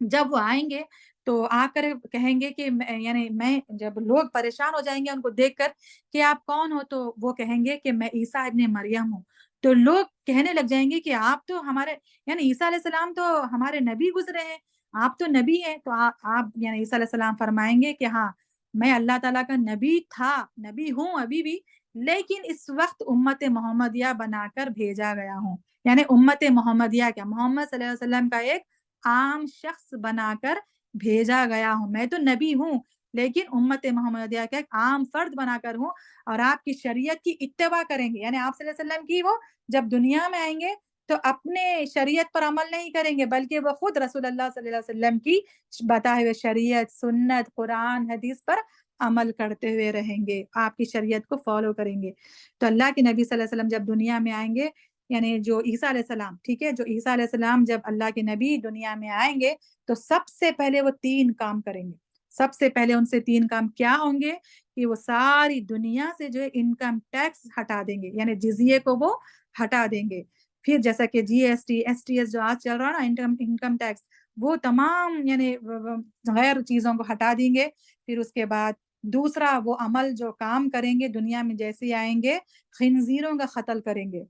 جب وہ آئیں گے تو آ کر کہیں گے کہ میں جب لوگ پریشان ہو جائیں گے ان کو دیکھ کر کہ آپ کون ہو، تو وہ کہیں گے کہ میں عیسیٰ ابن مریم ہوں. تو لوگ کہنے لگ جائیں گے کہ آپ تو ہمارے عیسیٰ علیہ السلام تو ہمارے نبی گزرے ہیں، آپ تو نبی ہیں. تو آپ عیسیٰ علیہ السلام فرمائیں گے کہ ہاں، میں اللہ تعالیٰ کا نبی تھا، نبی ہوں ابھی بھی، لیکن اس وقت امت محمدیہ بنا کر بھیجا گیا ہوں. امت محمدیہ کیا، محمد صلی اللہ علیہ وسلم کا ایک عام شخص بنا کر بھیجا گیا ہوں. میں تو نبی ہوں، لیکن امت محمدیہ کا ایک عام فرد بنا کر ہوں، اور آپ کی شریعت کی اتباع کریں گے. آپ صلی اللہ علیہ وسلم کی وہ جب دنیا میں آئیں گے تو اپنے شریعت پر عمل نہیں کریں گے، بلکہ وہ خود رسول اللہ صلی اللہ علیہ وسلم کی بتائے ہوئے شریعت، سنت، قرآن، حدیث پر عمل کرتے ہوئے رہیں گے، آپ کی شریعت کو فالو کریں گے. تو اللہ کے نبی صلی اللہ علیہ وسلم جب دنیا میں آئیں گے، جو عیسیٰ علیہ السلام، ٹھیک ہے، جو عیسیٰ علیہ السلام جب اللہ کے نبی دنیا میں آئیں گے تو سب سے پہلے وہ 3 کام کریں گے. سب سے پہلے ان سے 3 کام کیا ہوں گے کہ وہ ساری دنیا سے جو ہے انکم ٹیکس ہٹا دیں گے، جزیے کو وہ ہٹا دیں گے. پھر جیسا کہ G S T, S T S جو آج چل رہا نا، انکم ٹیکس، وہ تمام غیر چیزوں کو ہٹا دیں گے. پھر اس کے بعد دوسرا وہ عمل جو کام کریں گے دنیا میں جیسے ہی آئیں گے، خنزیروں کا قتل کریں گے.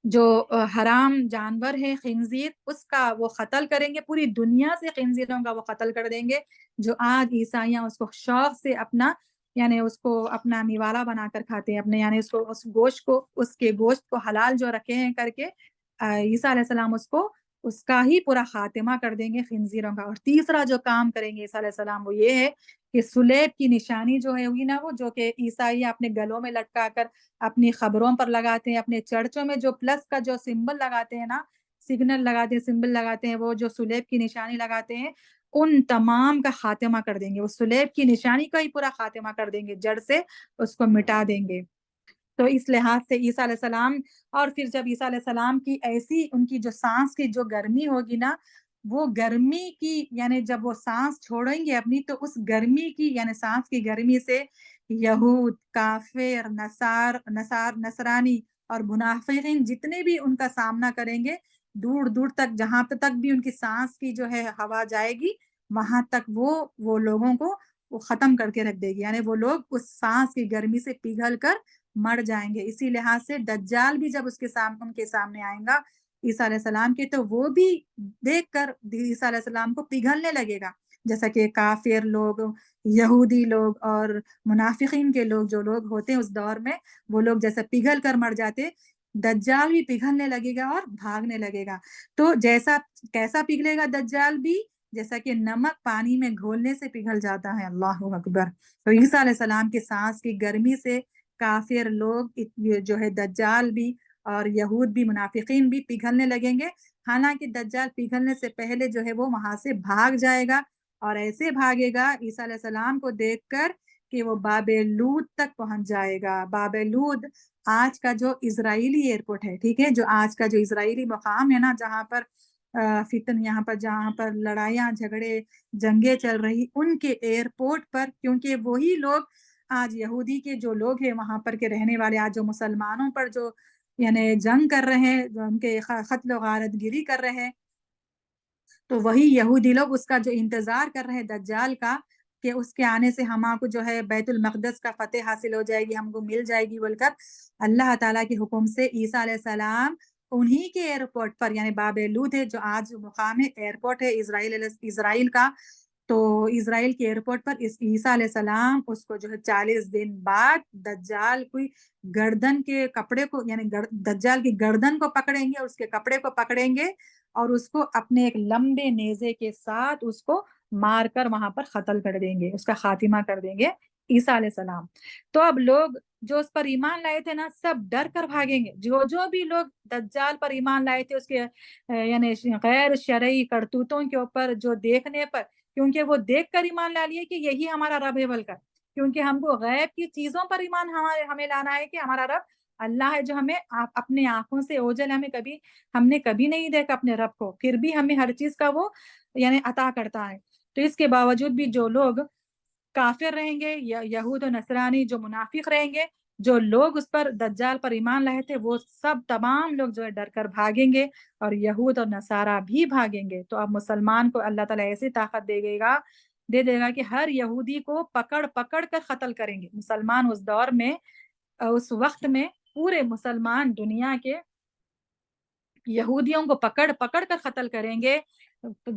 جو حرام جانور ہے خنزیر، اس کا وہ قتل کریں گے. پوری دنیا سے خنزیروں کا وہ قتل کر دیں گے. جو آج عیسائیاں اس کو شوق سے اپنا اس کو اپنا نیوالا بنا کر کھاتے ہیں، اپنے اس کے گوشت کو حلال جو رکھے ہیں کر کے، عیسیٰ علیہ السلام اس کا ہی پورا خاتمہ کر دیں گے خنزیروں کا. اور تیسرا جو کام کریں گے عیسیٰ علیہ السلام وہ یہ ہے کہ صلیب کی نشانی جو ہے ہوگی نا، وہ جو کہ عیسائی اپنے گلوں میں لٹکا کر اپنی خبروں پر لگاتے ہیں، اپنے چرچوں میں جو پلس کا جو سمبل لگاتے ہیں نا، سگنل لگاتے ہیں، سمبل لگاتے ہیں، وہ جو صلیب کی نشانی لگاتے ہیں، ان تمام کا خاتمہ کر دیں گے. وہ صلیب کی نشانی کا ہی پورا خاتمہ کر دیں گے، جڑ سے اس کو مٹا دیں گے. تو اس لحاظ سے عیسیٰ علیہ السلام، اور پھر جب عیسیٰ علیہ السلام کی ایسی ان کی جو سانس کی جو گرمی ہوگی نا، وہ گرمی کی جب وہ سانس چھوڑیں گے اپنی، تو اس گرمی کی سانس کی گرمی سے یہود، کافر، نصرانی اور منافقین جتنے بھی ان کا سامنا کریں گے، دور دور تک، جہاں تک بھی ان کی سانس کی جو ہے ہوا جائے گی، وہاں تک وہ لوگوں کو وہ ختم کر کے رکھ دے گی. وہ لوگ اس سانس کی گرمی سے پگھل کر مر جائیں گے. اسی لحاظ سے دجال بھی جب ان کے سامنے آئیں گا عیسیٰ علیہ السلام کے، تو وہ بھی دیکھ کر عیسیٰ علیہ السلام کو پگھلنے لگے گا، جیسا کہ کافر لوگ، یہودی لوگ اور منافقین کے لوگ جو لوگ ہوتے ہیں اس دور میں، وہ لوگ جیسا پگھل کر مر جاتے، دجال بھی پگھلنے لگے گا اور بھاگنے لگے گا. تو کیسا پگھلے گا دجال بھی؟ جیسا کہ نمک پانی میں گھولنے سے پگھل جاتا ہے. اللہ اکبر. تو عیسیٰ علیہ السلام کی سانس کی گرمی سے کافر لوگ جو ہے دجال بھی اور یہود بھی، منافقین بھی پگھلنے لگیں گے. حالانکہ دجال پگھلنے سے پہلے جو ہے وہ وہاں سے بھاگ جائے گا، اور ایسے بھاگے گا عیسیٰ علیہ السلام کو دیکھ کر کہ وہ باب لود تک پہنچ جائے گا۔ باب لود آج کا جو اسرائیلی ایئرپورٹ ہے، ٹھیک ہے، جو آج کا جو اسرائیلی مقام ہے نا، جہاں پر فتن، یہاں پر جہاں پر لڑائیاں جھگڑے جنگیں چل رہی، ان کے ایئرپورٹ پر، کیونکہ وہی لوگ آج یہودی کے جو لوگ ہیں وہاں پر کے رہنے والے، آج جو مسلمانوں پر جو یعنی جنگ کر رہے ہیں، جو ان کے قتل و غارت گیری کر رہے ہیں، تو وہی یہودی لوگ اس کا جو انتظار کر رہے ہیں دجال کا، کہ اس کے آنے سے ہم کو جو ہے بیت المقدس کا فتح حاصل ہو جائے گی، ہم کو مل جائے گی بول کر اللہ تعالیٰ کے حکم سے عیسیٰ علیہ السلام انہی کے ایئرپورٹ پر، یعنی باب لود ہے جو آج مقام ہے ایئرپورٹ ہے اسرائیل کا، تو اسرائیل کے ایئرپورٹ پر اس عیسیٰ علیہ السلام اس کو جو ہے 40 دن بعد دجال کوئی گردن کے کپڑے کو، یعنی دجال کی گردن کو پکڑیں گے، اور اس کے کپڑے کو پکڑیں گے، اور اس کو اپنے ایک لمبے نیزے کے ساتھ اس کو مار کر وہاں پر قتل کر دیں گے، اس کا خاتمہ کر دیں گے عیسیٰ علیہ السلام۔ تو اب لوگ جو اس پر ایمان لائے تھے نا، سب ڈر کر بھاگیں گے، جو بھی لوگ دجال پر ایمان لائے تھے اس کے یعنی غیر شرعی کرتوتوں کے اوپر جو دیکھنے پر، کیونکہ وہ دیکھ کر ایمان لا لیے کہ یہی ہمارا رب ہے بول کر، کیونکہ ہم کو غیب کی چیزوں پر ایمان ہمیں لانا ہے کہ ہمارا رب اللہ ہے جو ہمیں اپنے آنکھوں سے اوجل ہم نے کبھی نہیں دیکھا اپنے رب کو، پھر بھی ہمیں ہر چیز کا وہ یعنی عطا کرتا ہے۔ تو اس کے باوجود بھی جو لوگ کافر رہیں گے یا یہود و نصرانی جو منافق رہیں گے، جو لوگ اس پر دجال پر ایمان لائے تھے، وہ سب تمام لوگ جو ہے ڈر کر بھاگیں گے، اور یہود اور نصارہ بھی بھاگیں گے۔ تو اب مسلمان کو اللہ تعالیٰ ایسی طاقت دے دے گا کہ ہر یہودی کو پکڑ پکڑ کر قتل کریں گے۔ مسلمان اس دور میں، اس وقت میں پورے مسلمان دنیا کے یہودیوں کو پکڑ پکڑ کر قتل کریں گے۔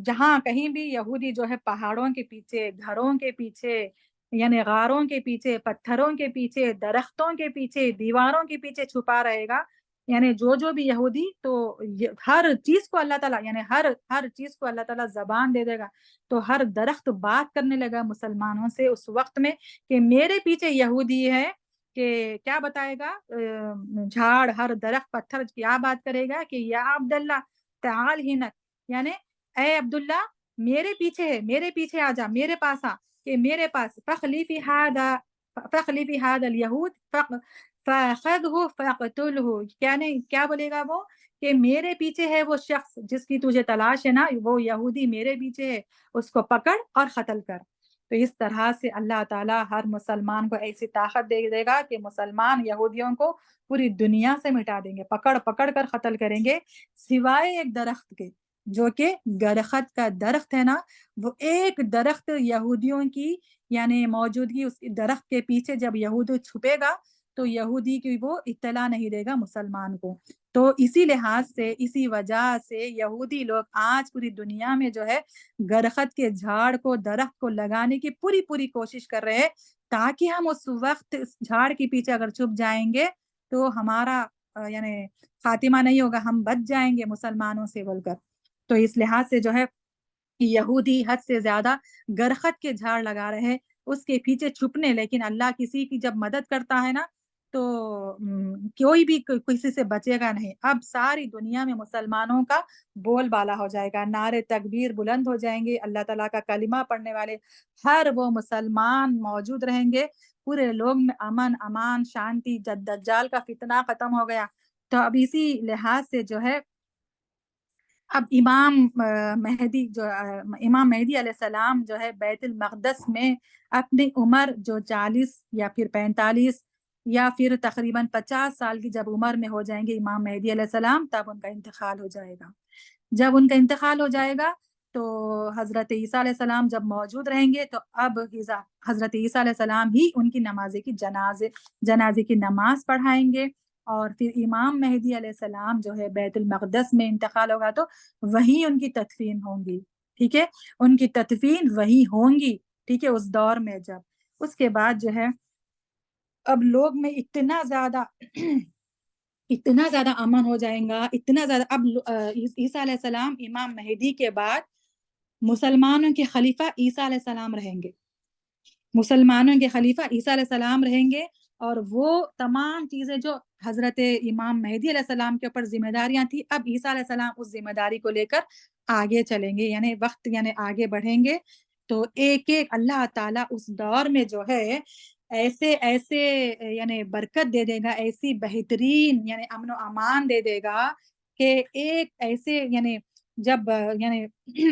جہاں کہیں بھی یہودی جو ہے پہاڑوں کے پیچھے، گھروں کے پیچھے، یعنی غاروں کے پیچھے، پتھروں کے پیچھے، درختوں کے پیچھے، دیواروں کے پیچھے چھپا رہے گا، یعنی جو بھی یہودی، تو ہر چیز کو اللہ تعالیٰ، یعنی ہر چیز کو اللہ تعالیٰ زبان دے دے گا، تو ہر درخت بات کرنے لگا مسلمانوں سے اس وقت میں کہ میرے پیچھے یہودی ہے، کہ کیا بتائے گا، جھاڑ، ہر درخت، پتھر کیا بات کرے گا کہ یا عبداللہ تعال ہنک، یعنی اے عبداللہ میرے پیچھے ہے، میرے پیچھے آ جا، میرے پاس آ، کہ میرے پاس فخلیفی ہاد الیہود فخذہ فقتلہ، یعنی کیا بولے گا وہ کہ میرے پیچھے ہے وہ شخص جس کی تجھے تلاش ہے نا، وہ یہودی میرے پیچھے ہے، اس کو پکڑ اور قتل کر۔ تو اس طرح سے اللہ تعالیٰ ہر مسلمان کو ایسی طاقت دے گا کہ مسلمان یہودیوں کو پوری دنیا سے مٹا دیں گے، پکڑ پکڑ کر قتل کریں گے، سوائے ایک درخت کے، جو کہ گرخت کا درخت ہے نا، وہ ایک درخت یہودیوں کی یعنی موجودگی، اس درخت کے پیچھے جب یہودی چھپے گا تو یہودی کی وہ اطلاع نہیں دے گا مسلمان کو۔ تو اسی لحاظ سے، اسی وجہ سے یہودی لوگ آج پوری دنیا میں جو ہے گرخت کے جھاڑ کو، درخت کو لگانے کی پوری کوشش کر رہے ہیں، تاکہ ہم اس وقت اس جھاڑ کے پیچھے اگر چھپ جائیں گے تو ہمارا یعنی خاتمہ نہیں ہوگا، ہم بچ جائیں گے مسلمانوں سے بول کر۔ تو اس لحاظ سے جو ہے یہودی حد سے زیادہ گرخت کے جھاڑ لگا رہے ہیں اس کے پیچھے چھپنے، لیکن اللہ کسی کی جب مدد کرتا ہے نا تو کوئی بھی کسی سے بچے گا نہیں۔ اب ساری دنیا میں مسلمانوں کا بول بالا ہو جائے گا، نعرے تکبیر بلند ہو جائیں گے، اللہ تعالیٰ کا کلمہ پڑھنے والے ہر وہ مسلمان موجود رہیں گے، پورے لوگ میں امن، امان، شانتی، دجال کا فتنہ ختم ہو گیا۔ تو اب اسی لحاظ سے جو ہے اب امام مہدی علیہ السلام جو ہے بیت المقدس میں اپنی عمر جو 40 یا پھر 45 یا پھر تقریباً 50 سال کی جب عمر میں ہو جائیں گے امام مہدی علیہ السلام، تب ان کا انتقال ہو جائے گا۔ جب ان کا انتقال ہو جائے گا تو حضرت عیسیٰ علیہ السلام جب موجود رہیں گے تو اب حضرت عیسیٰ علیہ السلام ہی ان کی جنازے کی نماز پڑھائیں گے، اور پھر امام مہدی علیہ السلام جو ہے بیت المقدس میں انتقال ہوگا تو وہیں ان کی تدفین ہوں گی، ٹھیک ہے، ان کی تدفین وہی ہوں گی، ٹھیک ہے، اس دور میں جب اس کے بعد جو ہے اب لوگ میں اتنا زیادہ امن ہو جائیں گا، اتنا زیادہ۔ اب عیسیٰ علیہ السلام امام مہدی کے بعد مسلمانوں کے خلیفہ عیسیٰ علیہ السلام رہیں گے، مسلمانوں کے خلیفہ عیسیٰ علیہ السلام رہیں گے، اور وہ تمام چیزیں جو حضرت امام مہدی علیہ السلام کے اوپر ذمہ داریاں تھیں، اب عیسیٰ علیہ السلام اس ذمہ داری کو لے کر آگے چلیں گے، یعنی وقت یعنی آگے بڑھیں گے، تو ایک ایک اللہ تعالیٰ اس دور میں جو ہے ایسے ایسے یعنی برکت دے دے گا، ایسی بہترین یعنی امن و امان دے دے گا کہ ایک ایسے یعنی جب یعنی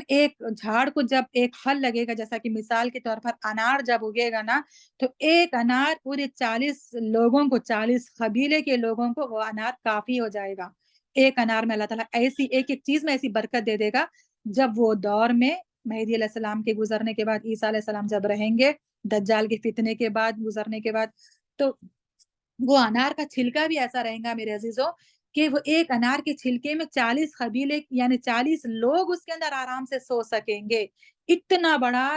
ایک جھاڑ کو جب ایک پھل لگے گا، جیسا کہ مثال کے طور پر انار جب اگے گا نا، تو ایک انار پورے 40 لوگوں کو، 40 قبیلے کے لوگوں کو وہ انار کافی ہو جائے گا۔ ایک انار میں اللہ تعالیٰ ایسی ایک ایک چیز میں ایسی برکت دے دے گا۔ جب وہ دور میں مہدی علیہ السلام کے گزرنے کے بعد، عیسیٰ علیہ السلام جب رہیں گے، دجال کے فتنے کے بعد، گزرنے کے بعد، تو وہ انار کا چھلکا بھی ایسا رہے گا میرے عزیزوں کہ وہ ایک انار کے چھلکے میں 40 قبیلے یعنی 40 لوگ اس کے اندر آرام سے سو سکیں گے۔ اتنا بڑا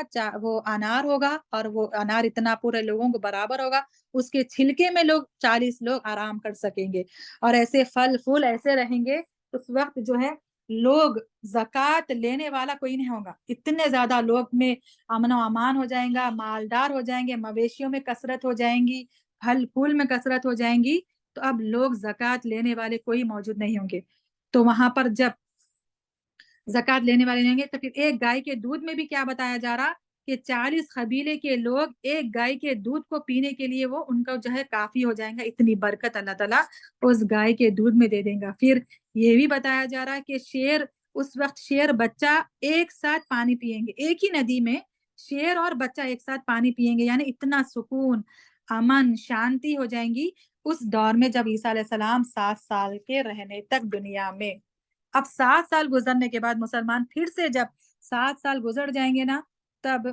وہ انار ہوگا، اور وہ انار اتنا پورے لوگوں کو برابر ہوگا، اس کے چھلکے میں 40 لوگ آرام کر سکیں گے، اور ایسے پھل پھول ایسے رہیں گے۔ اس وقت جو ہے لوگ زکوٰۃ لینے والا کوئی نہیں ہوگا، اتنے زیادہ لوگ میں امن و امان ہو جائیں گا، مالدار ہو جائیں گے، مویشیوں میں کثرت ہو جائیں گی، پھل پھول میں کثرت ہو جائیں گی، تو اب لوگ زکوٰۃ لینے والے کوئی موجود نہیں ہوں گے۔ تو وہاں پر جب زکوٰۃ لینے والے نہیں ہوں گے، تو پھر ایک گائے کے دودھ میں بھی کیا بتایا جا رہا کہ 40 قبیلے کے لوگ ایک گائے کے دودھ کو پینے کے لیے وہ ان کا جو ہے کافی ہو جائیں گا، اتنی برکت اللہ تعالیٰ اس گائے کے دودھ میں دے دیں گا۔ پھر یہ بھی بتایا جا رہا ہے کہ شیر، اس وقت شیر بچہ ایک ساتھ پانی پیئیں گے، ایک ہی ندی میں شیر اور بچہ ایک ساتھ پانی پیئیں گے، یعنی اتنا سکون، امن، شانتی ہو جائیں گی اس دور میں جب عیسیٰ علیہ السلام 7 سال کے رہنے تک دنیا میں۔ اب 7 سال گزرنے کے بعد مسلمان پھر سے جب 7 سال گزر جائیں گے نا، تب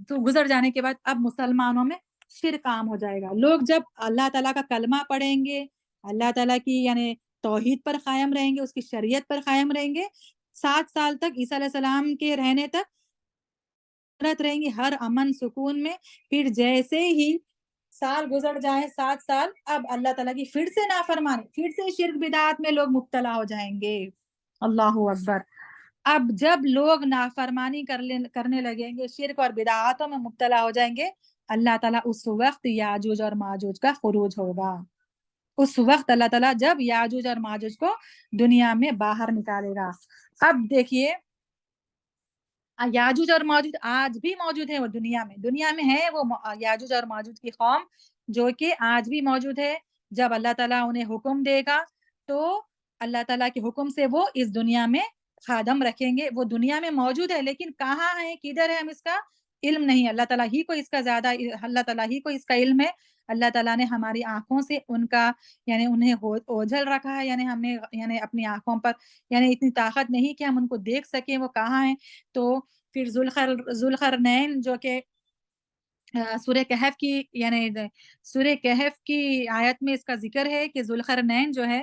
تو گزر جانے کے بعد اب مسلمانوں میں شرک عام ہو جائے گا۔ لوگ جب اللہ تعالیٰ کا کلمہ پڑھیں گے، اللہ تعالیٰ کی یعنی توحید پر قائم رہیں گے، اس کی شریعت پر قائم رہیں گے، 7 سال تک عیسیٰ علیہ السلام کے رہنے تک رہیں گے ہر امن سکون میں۔ پھر جیسے ہی سال گزر جائیں 7 سال، اب اللہ تعالیٰ کی پھر سے نافرمانی، پھر سے شرک بدعات میں لوگ مبتلا ہو جائیں گے۔ اللہ اکبر۔ اب جب لوگ نافرمانی کرنے لگیں گے، شرک اور بدعاتوں میں مبتلا ہو جائیں گے، اللہ تعالیٰ اس وقت یاجوج اور ماجوج کا خروج ہوگا۔ اس وقت اللہ تعالیٰ جب یاجوج اور ماجوج کو دنیا میں باہر نکالے گا۔ اب دیکھیے یاجوج اور ماجوج آج بھی موجود ہے، وہ دنیا میں ہے، وہ یاجوج اور ماجوج کی قوم جو کہ آج بھی موجود ہے۔ جب اللہ تعالیٰ انہیں حکم دے گا تو اللہ تعالیٰ کے حکم سے وہ اس دنیا میں خادم رکھیں گے۔ وہ دنیا میں موجود ہے، لیکن کہاں ہے، کدھر ہے، ہم اس کا علم نہیں، اللہ تعالیٰ ہی کو اس کا زیادہ، اللہ تعالیٰ ہی کو اس کا علم ہے۔ اللہ تعالیٰ نے ہماری آنکھوں سے ان کا یعنی انہیں اوجھل رکھا ہے، یعنی ہم نے یعنی اپنی آنکھوں پر یعنی اتنی طاقت نہیں کہ ہم ان کو دیکھ سکیں وہ کہاں ہیں۔ تو پھر ذوالقرنین جو کہ سورہ کہف کی یعنی سورہ کہف کی آیت میں اس کا ذکر ہے کہ ذوالقرنین جو ہے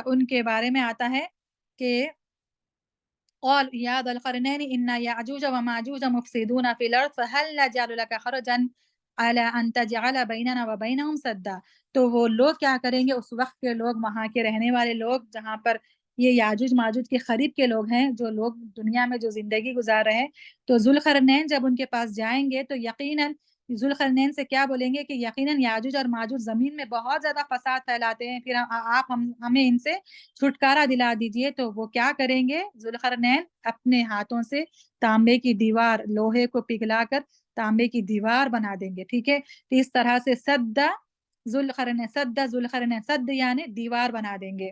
ان کے بارے میں آتا ہے کہ قال یا ذا القرنین ان یعجوج وماجوج مفسدون فی الارض فهل نجعل لك خرجا على ان تجعل بیننا وبینہم سدا۔ تو وہ لوگ کیا کریں گے، اس وقت کے لوگ، وہاں کے رہنے والے لوگ، جہاں پر یہ یاجوج ماجوج کے قریب کے لوگ ہیں، جو لوگ دنیا میں جو زندگی گزار رہے ہیں، تو ذوالقرنین جب ان کے پاس جائیں گے تو یقیناً ذوالقرنین سے کیا بولیں گے کہ یقیناً یاجوج اور ماجوج زمین میں بہت زیادہ فساد پھیلاتے ہیں، پھر آپ ہمیں ان سے چھٹکارا دلا دیجئے۔ تو وہ کیا کریں گے، ذوالقرنین اپنے ہاتھوں سے تانبے کی دیوار، لوہے کو پگھلا کر تانبے کی دیوار بنا دیں گے، ٹھیک ہے۔ تو اس طرح سے سد ذوالقرنین یعنی دیوار بنا دیں گے۔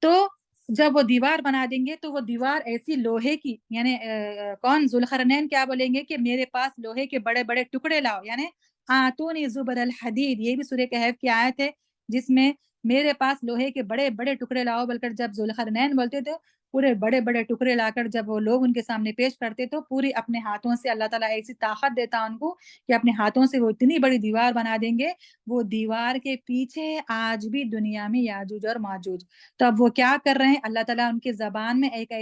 تو جب وہ دیوار بنا دیں گے تو وہ دیوار ایسی لوہے کی یعنی کون ذوالقرنین کیا بولیں گے کہ میرے پاس لوہے کے بڑے بڑے ٹکڑے لاؤ، یعنی آتونی زبر الحدید، یہ بھی سورہ کہف کی آیت ہے جس میں میرے پاس لوہے کے بڑے بڑے ٹکڑے لاؤ، بلکہ جب ذوالقرنین بولتے تھے پورے بڑے بڑے ٹکڑے لا کر جب وہ لوگ ان کے سامنے پیش کرتے تو پوری اپنے ہاتھوں سے اللہ تعالیٰ ایسی طاقت دیتا ان کو کہ اپنے ہاتھوں سے وہ اتنی بڑی دیوار بنا دیں گے، وہ دیوار کے پیچھے آج بھی دنیا میں یاجوج اور ماجوج۔ تو اب وہ کیا کر رہے ہیں، اللہ تعالیٰ ان کی زبان میں ایک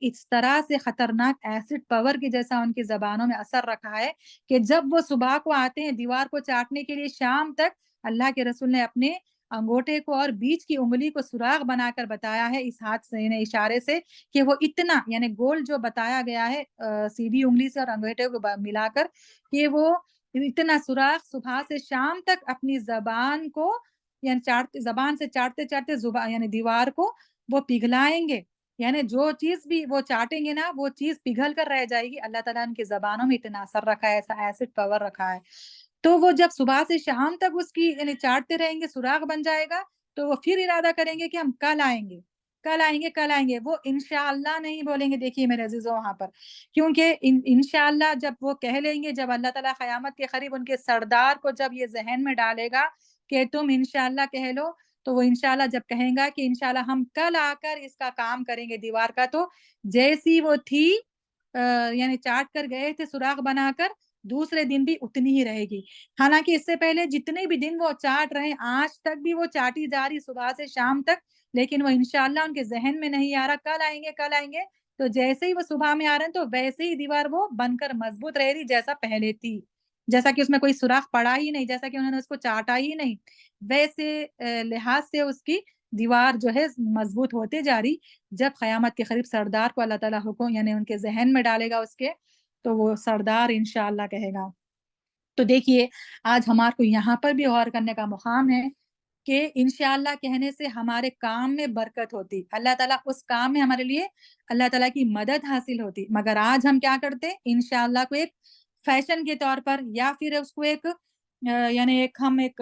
اس طرح سے خطرناک ایسڈ پاور کی جیسا ان کی زبانوں میں اثر رکھا ہے کہ جب وہ صبح کو آتے ہیں دیوار کو چاٹنے کے لیے، شام تک اللہ کے رسول نے اپنے انگوٹھے کو اور بیچ کی انگلی کو سوراخ بنا کر بتایا ہے اس ہاتھ سے اشارے سے کہ وہ اتنا یعنی گول جو بتایا گیا ہے سیدھی انگلی سے اور انگوٹھے کو ملا کر کہ وہ اتنا سوراخ صبح سے شام تک اپنی زبان کو یعنی زبان سے چاٹتے چاٹتے یعنی دیوار کو وہ پگھلائیں گے، یعنی جو چیز بھی وہ چاٹیں گے نا وہ چیز پگھل کر رہ جائے گی. اللہ تعالیٰ نے ان کی زبانوں میں اتنا اثر رکھا ہے، ایسا ایسڈ پاور رکھا ہے. تو وہ جب صبح سے شام تک اس کی یعنی چاٹتے رہیں گے، سوراخ بن جائے گا، تو وہ پھر ارادہ کریں گے کہ ہم کل آئیں گے، کل آئیں گے، کل آئیں گے. وہ انشاءاللہ نہیں بولیں گے. دیکھیے میرے عزیزوں وہاں پر، کیونکہ انشاءاللہ جب وہ کہہ لیں گے، جب اللہ تعالیٰ قیامت کے قریب ان کے سردار کو جب یہ ذہن میں ڈالے گا کہ تم انشاءاللہ کہہ لو، تو وہ انشاءاللہ جب کہیں گا کہ انشاءاللہ ہم کل آ کر اس کا کام کریں گے دیوار کا، تو جیسی وہ تھی یعنی چاٹ کر گئے تھے سوراخ بنا کر، دوسرے دن بھی اتنی ہی رہے گی. حالانکہ اس سے پہلے جتنے بھی دن وہ چاٹ رہے آج تک بھی وہ چاٹی جا رہی صبح سے شام تک، لیکن وہ انشاءاللہ ان کے ذہن میں نہیں آ رہا کل آئیں گے، کل آئیں گے. تو جیسے ہی وہ صبح میں آ رہے ہیں تو ویسے ہی دیوار وہ بن کر مضبوط رہ رہی جیسا پہلے تھی، جیسا کہ اس میں کوئی سوراخ پڑا ہی نہیں، جیسا کہ انہوں نے اس کو چاٹا ہی نہیں. ویسے لحاظ سے اس کی دیوار جو ہے مضبوط ہوتے جا رہی. جب قیامت کے قریب سردار کو اللہ تعالیٰ حکم یعنی ان کے ذہن میں ڈالے گا اس کے، تو وہ سردار انشاءاللہ کہے گا. تو دیکھیے آج ہمارے کو یہاں پر بھی غور کرنے کا مقام ہے کہ انشاءاللہ کہنے سے ہمارے کام میں برکت ہوتی، اللہ تعالیٰ اس کام میں ہمارے لیے اللہ تعالیٰ کی مدد حاصل ہوتی. مگر آج ہم کیا کرتے انشاءاللہ کو ایک فیشن کے طور پر، یا پھر اس کو ایک یعنی ایک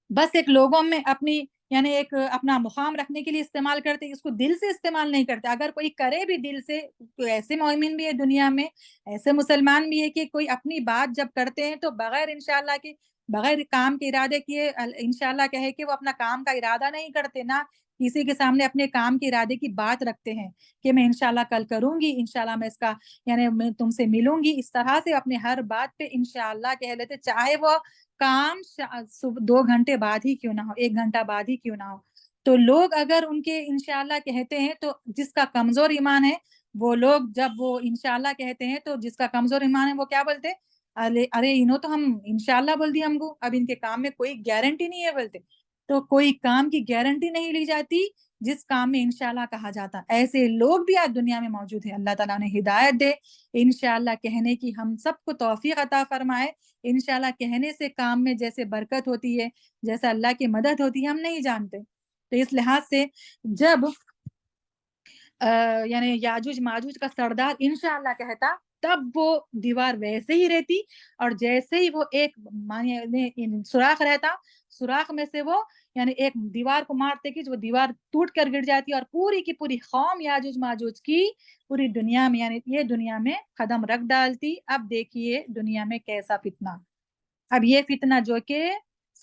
بس ایک لوگوں میں اپنی یعنی ایک اپنا مقام رکھنے کے لیے استعمال کرتے، اس کو دل سے استعمال نہیں کرتے. اگر کوئی کرے بھی دل سے، تو ایسے مومن بھی ہے دنیا میں، ایسے مسلمان بھی ہے کہ کوئی اپنی بات جب کرتے ہیں تو بغیر انشاءاللہ کے، بغیر کام کے ارادے کیے انشاءاللہ کہے کہ وہ اپنا کام کا ارادہ نہیں کرتے، نہ کسی کے سامنے اپنے کام کے ارادے کی بات رکھتے ہیں کہ میں انشاءاللہ کل کروں گی، انشاءاللہ میں اس کا یعنی میں تم سے ملوں گی. اس طرح سے اپنے ہر بات پہ انشاءاللہ کہہ لیتے، چاہے وہ کام 2 گھنٹے بعد ہی کیوں نہ ہو، 1 گھنٹہ بعد ہی کیوں نہ ہو. تو لوگ اگر ان کے انشاءاللہ کہتے ہیں تو جس کا کمزور ایمان ہے، وہ لوگ جب وہ انشاءاللہ کہتے ہیں تو جس کا کمزور ایمان ہے وہ کیا بولتے، ارے انہوں تو ہم انشاءاللہ بول دیا ہم کو، اب ان کے کام میں کوئی گارنٹی نہیں ہے بولتے. تو کوئی کام کی گارنٹی نہیں لی جاتی جس کام میں انشاءاللہ کہا جاتا. ایسے لوگ بھی آج دنیا میں موجود ہیں. اللہ تعالیٰ نے ہدایت دے انشاءاللہ کہنے کی، ہم سب کو توفیق عطا فرمائے. انشاءاللہ کہنے سے کام میں جیسے برکت ہوتی ہے، جیسا اللہ کی مدد ہوتی ہے، ہم نہیں جانتے. تو اس لحاظ سے جب یعنی یاجوج ماجوج کا سردار انشاءاللہ کہتا، تب وہ دیوار ویسے ہی رہتی، اور جیسے ہی وہ ایک سوراخ رہتا، سوراخ میں سے وہ یعنی ایک دیوار کو مارتے کہ وہ دیوار ٹوٹ کر گر جاتی، اور پوری کی پوری قوم یاجوج ماجوج کی پوری دنیا میں یعنی یہ دنیا میں قدم رکھ ڈالتی. اب دیکھیے دنیا میں کیسا فتنہ. اب یہ فتنہ جو کہ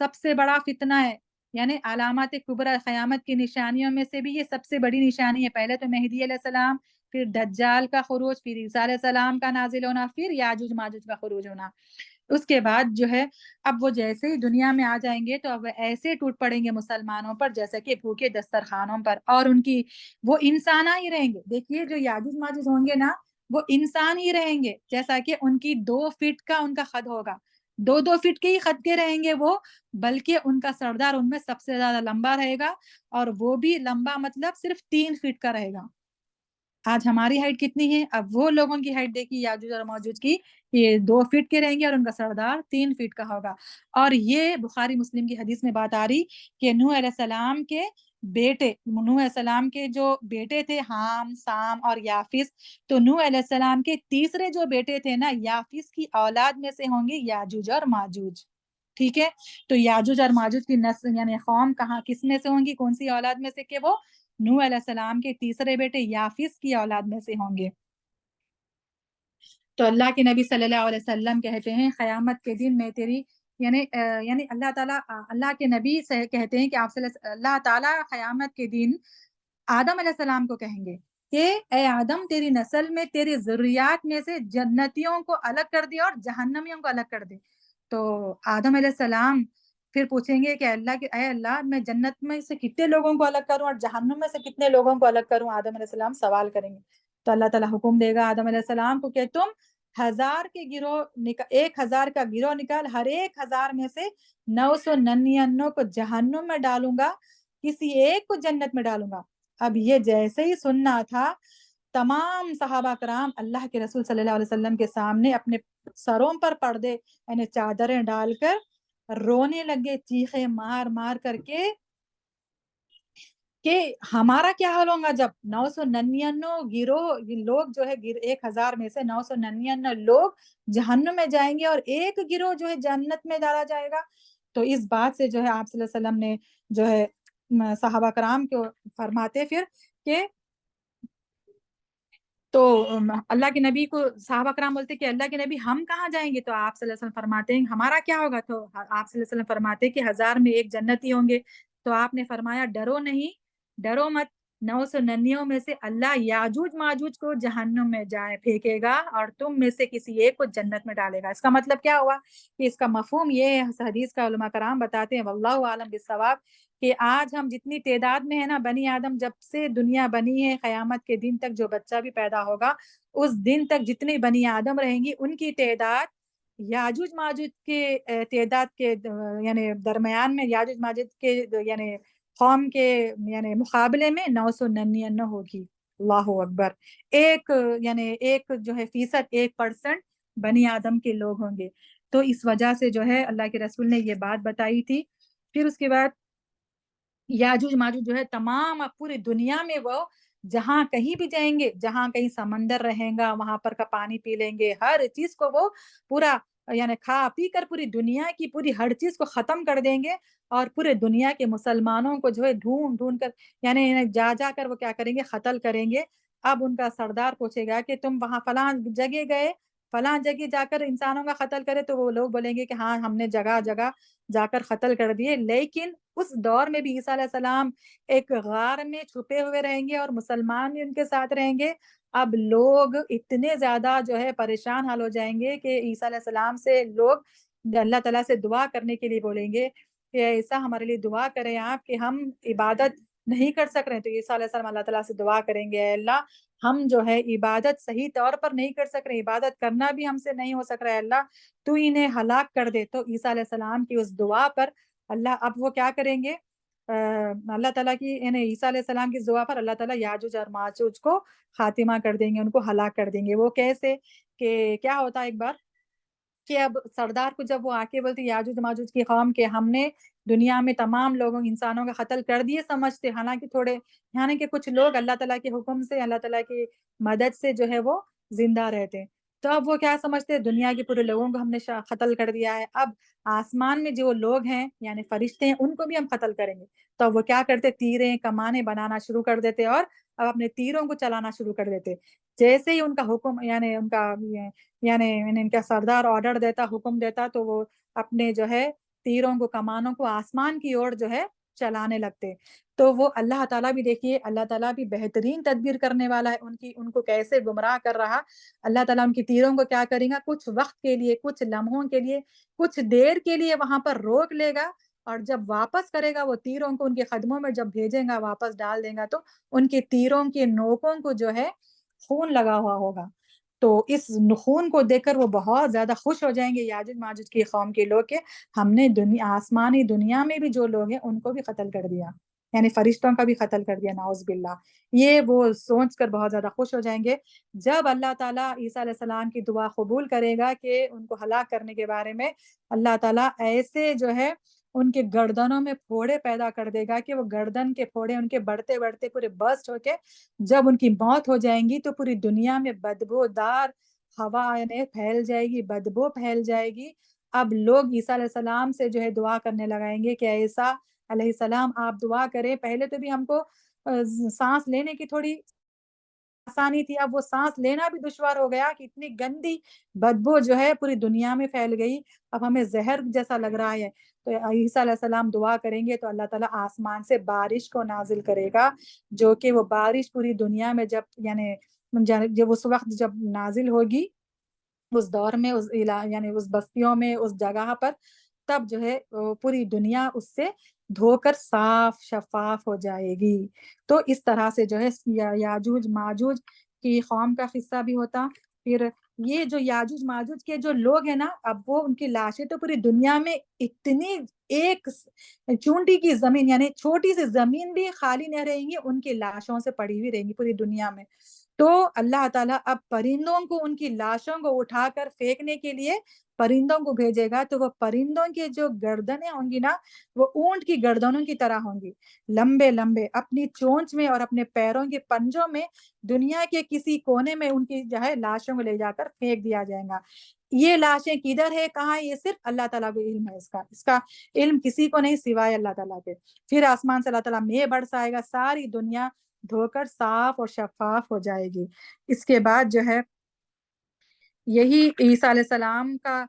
سب سے بڑا فتنہ ہے، یعنی علامات کبریٰ قیامت کی نشانیوں میں سے بھی یہ سب سے بڑی نشانی ہے. پہلے تو مہدی علیہ السلام، پھر دجال کا خروج، پھر عیسیٰ علیہ السلام کا نازل ہونا، پھر یاجوج ماجوج کا خروج ہونا. اس کے بعد جو ہے اب وہ جیسے ہی دنیا میں آ جائیں گے تو اب ایسے ٹوٹ پڑیں گے مسلمانوں پر جیسے کہ بھوکے دسترخوانوں پر، اور ان کی وہ انسان ہی رہیں گے. دیکھیے جو یاجوج ماجوج ہوں گے نا، وہ انسان ہی رہیں گے، جیسا کہ ان کی 2 فٹ کا ان کا قد ہوگا، 2 فٹ کے ہی قد کے رہیں گے وہ. بلکہ ان کا سردار ان میں سب سے زیادہ لمبا رہے گا، اور وہ بھی لمبا مطلب صرف 3 فٹ کا رہے گا. آج ہماری ہائٹ کتنی ہے، اب وہ لوگوں کی ہائٹ دیکھی یاجوج اور ماجوج کی، یہ 2 فٹ کے رہیں گے اور ان کا سردار 3 فٹ کا ہوگا. اور یہ بخاری مسلم کی حدیث میں بات آ رہی کہ نوح علیہ السلام کے بیٹے، نوح علیہ السلام کے جو بیٹے تھے حام، سام اور یافس، تو نوح علیہ السلام کے تیسرے جو بیٹے تھے نا، یافس کی اولاد میں سے ہوں گے یاجوج اور ماجوج. ٹھیک ہے، تو یاجوج اور ماجوج کی نسل یعنی قوم کہاں کس میں سے ہوں گی، کون سی اولاد میں سے، کہ وہ نوح علیہ السلام کے تیسرے بیٹے یافس کی اولاد میں سے ہوں گے. تو اللہ کے نبی صلی اللہ علیہ وسلم کہتے ہیں قیامت کے دن میں تیری یعنی اللہ تعالیٰ اللہ کے نبی سے کہتے ہیں کہ اللہ تعالیٰ قیامت کے دن آدم علیہ السلام کو کہیں گے کہ اے آدم، تیری نسل میں تیری ذریات میں سے جنتیوں کو الگ کر دے اور جہنمیوں کو الگ کر دے. تو آدم علیہ السلام پھر پوچھیں گے کہ اے اللہ میں جنت میں سے کتنے لوگوں کو الگ کروں اور جہنم میں سے کتنے لوگوں کو الگ کروں. آدم علیہ السلام سوال کریں گے. تو اللہ تعالیٰ حکم دے گا آدم علیہ السلام کو کہ تم 1000 کے گروہ 1000 کا گروہ نکال، ہر 1000 میں سے 999 کو جہنم میں ڈالوں گا، کسی ایک کو جنت میں ڈالوں گا. اب یہ جیسے ہی سننا تھا، تمام صحابہ کرام اللہ کے رسول صلی اللہ علیہ وسلم کے سامنے اپنے سروں پر پردے یعنی چادریں ڈال کر رونے لگے، چیخے مار مار کر کے کہ ہمارا کیا حال ہوگا جب 999 گروہ لوگ جو ہے 1000 میں سے 999 لوگ جہنم میں جائیں گے اور ایک گروہ جو ہے جنت میں ڈالا جائے گا. تو اس بات سے جو ہے آپ صلی اللہ علیہ وسلم نے جو ہے صحابہ کرام کو فرماتے پھر کہ تو اللہ کے نبی کو صحابہ کرام بولتے کہ اللہ کے نبی ہم کہاں جائیں گے؟ تو آپ صلی اللہ علیہ وسلم فرماتے ہیں ہمارا کیا ہوگا؟ تو آپ صلی اللہ علیہ وسلم فرماتے کہ 1000 میں ایک جنتی ہوں گے. تو آپ نے فرمایا ڈرو نہیں، ڈرو مت، 999 میں سے اللہ یاجوج ماجوج کو جہنم میں جائے پھینکے گا اور تم میں سے کسی ایک کو جنت میں ڈالے گا. اس کا مطلب کیا ہوا کہ اس کا مفہوم یہ ہے، حدیث کا علماء کرام بتاتے ہیں واللہ عالم بالصواب، کہ آج ہم جتنی تعداد میں ہے نا، بنی آدم جب سے دنیا بنی ہے قیامت کے دن تک جو بچہ بھی پیدا ہوگا اس دن تک جتنی بنی آدم رہیں گی ان کی تعداد یاجوج ماجوج کے تعداد کے یعنی درمیان میں یاجوج ماجوج کے یعنی قوم کے یعنی مقابلے میں 999 ہوگی. اللہ اکبر. ایک یعنی ایک جو ہے فیصد 1% بنی آدم کے لوگ ہوں گے. تو اس وجہ سے جو ہے اللہ کے رسول نے یہ بات بتائی تھی. پھر اس کے بعد یاجوج ماجوج جو ہے تمام اب پوری دنیا میں وہ جہاں کہیں بھی جائیں گے، جہاں کہیں سمندر رہیں گا وہاں پر کا پانی پی لیں گے، ہر چیز کو وہ پورا یعنی کھا پی کر پوری دنیا کی پوری ہر چیز کو ختم کر دیں گے اور پورے دنیا کے مسلمانوں کو جو ہے ڈھونڈ ڈھونڈ کر یعنی جا جا کر وہ کیا کریں گے؟ قتل کریں گے. اب ان کا سردار پوچھے گا کہ تم وہاں فلاں جگہ گئے، فلاں جگہ جا کر انسانوں کا قتل کرے، تو وہ لوگ بولیں گے کہ ہاں ہم نے جگہ جگہ جا کر قتل کر دیے. لیکن اس دور میں بھی عیسیٰ علیہ السلام ایک غار میں چھپے ہوئے رہیں گے اور مسلمان بھی ان کے ساتھ رہیں گے. اب لوگ اتنے زیادہ جو ہے پریشان حال ہو جائیں گے کہ عیسیٰ علیہ السلام سے لوگ اللہ تعالیٰ سے دعا کرنے کے لیے بولیں گے کہ عیسیٰ ہمارے لیے دعا کریں آپ کہ ہم عبادت نہیں کر سک رہے ہیں. تو عیسیٰ علیہ السلام اللہ تعالیٰ سے دعا کریں گے اے اللہ ہم جو ہے عبادت صحیح طور پر نہیں کر سک رہے، عبادت کرنا بھی ہم سے نہیں ہو سک رہا ہے، اللہ تو انہیں ہلاک کر دے. تو عیسیٰ علیہ السلام کی اس دعا پر اللہ اب وہ کیا کریں گے؟ اللہ تعالیٰ کی یعنی عیسیٰ علیہ السلام کی دعا پر اللہ تعالیٰ یاجوج اور ماجوج کو خاتمہ کر دیں گے، ان کو ہلاک کر دیں گے. وہ کیسے کہ کیا ہوتا ہے ایک بار کہ اب سردار کو جب وہ آ کے بولتے یاجوج ماجوج کی قوم کہ ہم نے دنیا میں تمام لوگوں انسانوں کا قتل کر دیے سمجھتے، حالانکہ تھوڑے یعنی کہ کچھ لوگ اللہ تعالیٰ کے حکم سے اللہ تعالیٰ کی مدد سے جو ہے وہ زندہ رہتے. تو اب وہ کیا سمجھتے دنیا کے پورے لوگوں کو ہم نے قتل کر دیا ہے، اب آسمان میں جو لوگ ہیں یعنی فرشتے ہیں ان کو بھی ہم قتل کریں گے. تو وہ کیا کرتے تیریں کمانے بنانا شروع کر دیتے اور اب اپنے تیروں کو چلانا شروع کر دیتے. جیسے ہی ان کا حکم یعنی ان کا یعنی ان کا سردار آرڈر دیتا حکم دیتا تو وہ اپنے جو ہے تیروں کو کمانوں کو آسمان کی اور جو ہے چلانے لگتے. تو وہ اللہ تعالیٰ بھی دیکھیے اللہ تعالیٰ بھی بہترین تدبیر کرنے والا ہے، ان کو کیسے گمراہ کر رہا. اللہ تعالیٰ ان کی تیروں کو کیا کرے گا؟ کچھ وقت کے لیے، کچھ لمحوں کے لیے، کچھ دیر کے لیے وہاں پر روک لے گا اور جب واپس کرے گا وہ تیروں کو ان کے قدموں میں جب بھیجیں گا واپس ڈال دیں گا تو ان کے تیروں کے نوکوں کو جو ہے خون لگا ہوا ہوگا. تو اس خون کو دیکھ کر وہ بہت زیادہ خوش ہو جائیں گے یاجوج ماجوج کی قوم کے لوگ کہ ہم نے آسمانی دنیا میں بھی جو لوگ ہیں ان کو بھی قتل کر دیا، یعنی فرشتوں کا بھی قتل کر دیا نعوذ باللہ. یہ وہ سوچ کر بہت زیادہ خوش ہو جائیں گے. جب اللہ تعالیٰ عیسیٰ علیہ السلام کی دعا قبول کرے گا کہ ان کو ہلاک کرنے کے بارے میں اللہ تعالیٰ ایسے جو ہے ان کے گردنوں میں پھوڑے پیدا کر دے گا کہ وہ گردن کے پھوڑے ان کے بڑھتے بڑھتے پورے برسٹ ہو کے جب ان کی موت ہو جائیں گی تو پوری دنیا میں بدبو دار ہوا پھیل جائے گی، بدبو پھیل جائے گی. اب لوگ عیسیٰ علیہ السلام سے جو ہے دعا کرنے لگائیں گے کہ عیسیٰ علیہ السلام آپ دعا کریں، پہلے تو بھی ہم کو سانس لینے کی تھوڑی آسانی تھی، اب وہ سانس لینا بھی دشوار ہو گیا کہ اتنی گندی بدبو جو ہے پوری دنیا میں پھیل گئی، اب ہمیں زہر جیسا لگ رہا ہے. تو عیسیٰ علیہ السلام دعا کریں گے تو اللہ تعالیٰ آسمان سے بارش کو نازل کرے گا، جو کہ وہ بارش پوری دنیا میں جب اس وقت جب نازل ہوگی اس دور میں یعنی اس بستیوں میں اس جگہ پر، تب جو ہے پوری دنیا اس سے دھو کر صاف شفاف ہو جائے گی. تو اس طرح سے جو ہے یاجوج ماجوج کی قوم کا قصہ بھی ہوتا. پھر یہ جو یاجوج ماجوج کے جو لوگ ہیں نا اب وہ ان کی لاشیں تو پوری دنیا میں اتنی ایک چونٹی کی زمین یعنی چھوٹی سی زمین بھی خالی نہیں رہیں گی، ان کی لاشوں سے پڑی ہوئی رہیں گی پوری دنیا میں. تو اللہ تعالیٰ اب پرندوں کو ان کی لاشوں کو اٹھا کر پھینکنے کے لیے پرندوں کو بھیجے گا، تو وہ پرندوں کے جو گردنیں ہوں گی نا وہ اونٹ کی گردنوں کی طرح ہوں گی، لمبے لمبے، اپنی چونچ میں اور اپنے پیروں کے پنجوں میں دنیا کے کسی کونے میں ان کی جو ہے لاشوں کو لے جا کر پھینک دیا جائے گا۔ یہ لاشیں کدھر ہے، کہاں، یہ صرف اللہ تعالیٰ کو علم ہے، اس کا علم کسی کو نہیں سوائے اللہ تعالیٰ کے۔ پھر آسمان سے اللہ تعالیٰ میہ برسائے گا، ساری دنیا دھو کر صاف اور شفاف ہو جائے گی۔ اس کے بعد جو ہے یہی عیسیٰ علیہ السلام کا